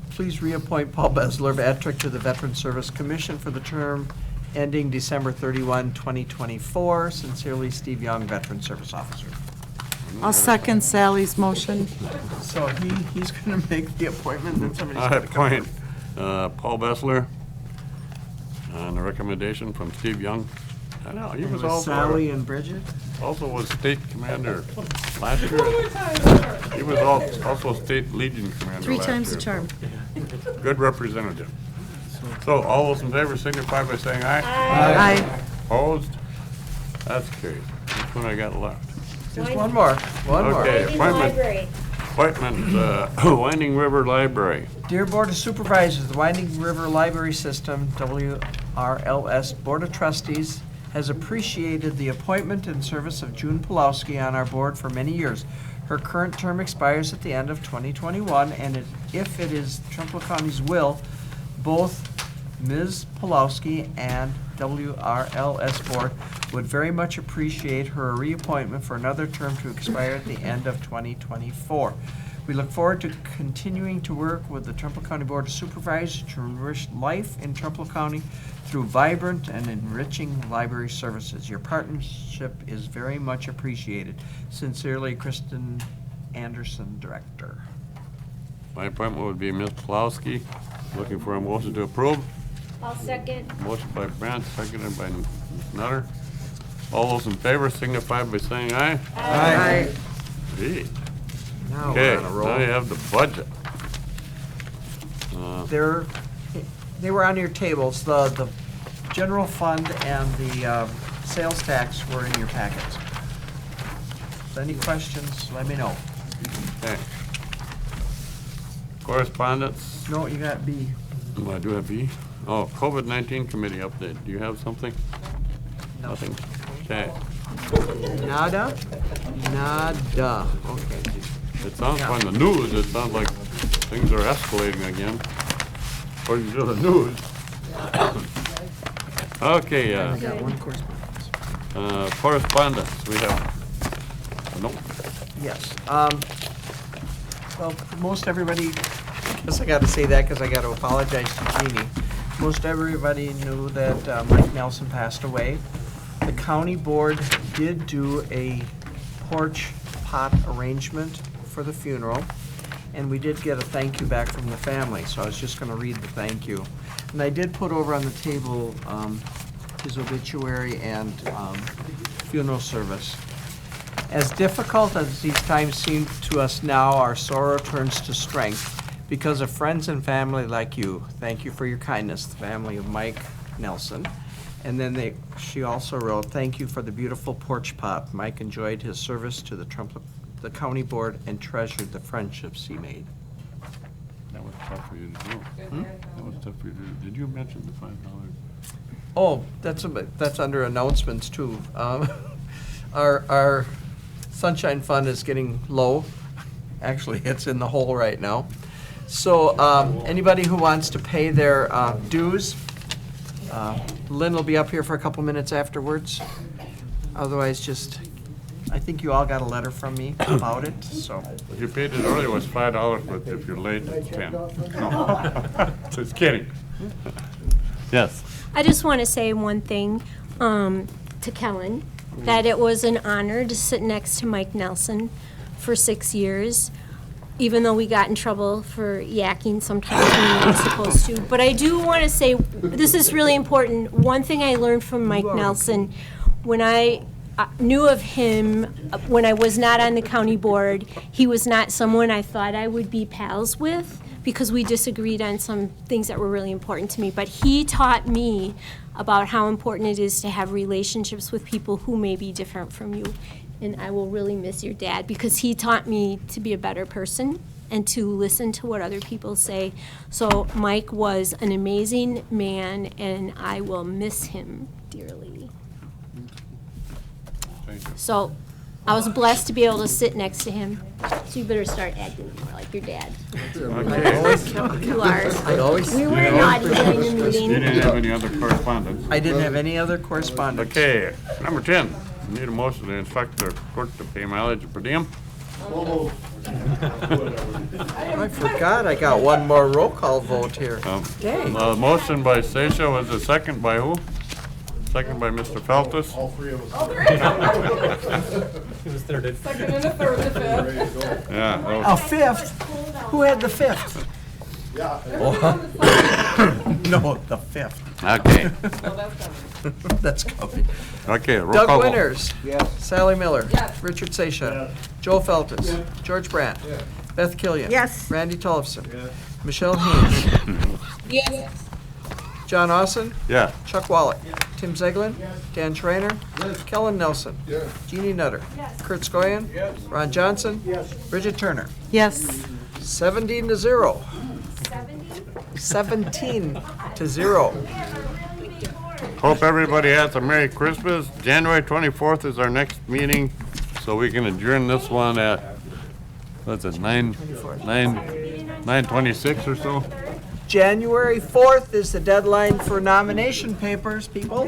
please reappoint Paul Besler-Batrick to the Veteran Service Commission for the term ending December 31, 2024. Sincerely, Steve Young, Veteran Service Officer. I'll second Sally's motion. So he's going to make the appointment, then somebody's I got to come. appoint Paul Bessler on a recommendation from Steve Young. I know, he was also, Sally and Bridget. also was state commander last year. He was also state Legion commander Three last times year, the charm. so Good representative. So all those in favor signify by saying aye. Aye. Opposed? That's carried. Which one I got left? There's one more. One more. Okay, Winding Library. appointment, Winding River Library. Dear Board of Supervisors, the Winding River Library System, WRLS Board of Trustees, has appreciated the appointment and service of June Pulowski on our board for many years. Her current term expires at the end of 2021, and if it is Trumbull County's will, both Ms. Pulowski and WRLS Board would very much appreciate her reappointment for another term to expire at the end of 2024. We look forward to continuing to work with the Trumbull County Board of Supervisors to enrich life in Trumbull County through vibrant and enriching library services. Your partnership is very much appreciated. Sincerely, Kristen Anderson, Director. My appointment would be Ms. Pulowski. Looking for a motion to approve. I'll second. Motion by Brandt, seconded by Nutter. All those in favor signify by saying aye. Aye. Gee. Now Okay, we're on a roll. now you have the budget. They were on your tables. The general fund and the sales tax were in your packets. So any questions, let me know. Okay. Correspondence. No, you got B. Oh, I do have B. Oh, COVID-19 committee update. Do you have something? No. Nothing? Okay. Nada? Nada. Okay. It sounds on the news, it sounds like things are escalating again, according to the news. Okay, I got one correspondence. correspondence, we have, no, Yes. Well, most everybody, I guess I got to say that because I got to apologize to Jeannie. Most everybody knew that Mike Nelson passed away. The county board did do a porch pot arrangement for the funeral, and we did get a thank you back from the family, so I was just going to read the thank you. And I did put over on the table his obituary and funeral service. As difficult as these times seem to us now, our sorrow turns to strength because of friends and family like you. Thank you for your kindness, the family of Mike Nelson. And then she also wrote, thank you for the beautiful porch pot. Mike enjoyed his service to the county board and treasured the friendships he made. that was tough for you to do. That was tough for you to do. Did you mention the $5? Oh, that's under announcements too. Our Sunshine Fund is getting low. Actually, it's in the hole right now. So anybody who wants to pay their dues, Lynn will be up here for a couple minutes afterwards. Otherwise, I think you all got a letter from me about it, so. If you paid it earlier, it was $5, but if you're late, it's 10. No, just kidding. Yes. I just want to say one thing to Kellen, that it was an honor to sit next to Mike Nelson for 6 years, even though we got in trouble for yakking sometimes when we weren't supposed to. But I do want to say, this is really important. One thing I learned from Mike Nelson, when I knew of him when I was not on the county board. He was not someone I thought I would be pals with because we disagreed on some things that were really important to me. But he taught me about how important it is to have relationships with people who may be different from you. And I will really miss your dad because he taught me to be a better person and to listen to what other people say. So Mike was an amazing man, and I will miss him dearly. So I was blessed to be able to sit next to him. So you better start acting more like your dad. You are. We were naughty during the meeting. You didn't have any other correspondence? I didn't have any other correspondence. Okay, number 10, need a motion to instruct the clerk to pay mileage per diem. I forgot I got one more roll call vote here. Dang. Motion by Stacia, was a second by who? Second by Mr. Feltus. All three of us. It was thirded. Second and a third, the fifth. Yeah. A fifth? Who had the fifth? Yeah. No, the fifth. Okay. That's coming. Okay, roll Doug call vote. Winters. Yes. Sally Miller. Yes. Richard Seixas. Joe Feltus. George Brandt. Beth Killian. Yes. Randy Tollefson. Michelle Haynes. Yes. John Austin. Yeah. Chuck Wallach. Tim Zeglin. Dan Schreiner. Kellen Nelson. Jeannie Nutter. Kurt Skoyan. Ron Johnson. Bridget Turner. Yes. 17-0. 17-0. Hope everybody has a Merry Christmas. January 24th is our next meeting, so we can adjourn this one at, what's it, 9:26 or so? January 4th is the deadline for nomination papers, people.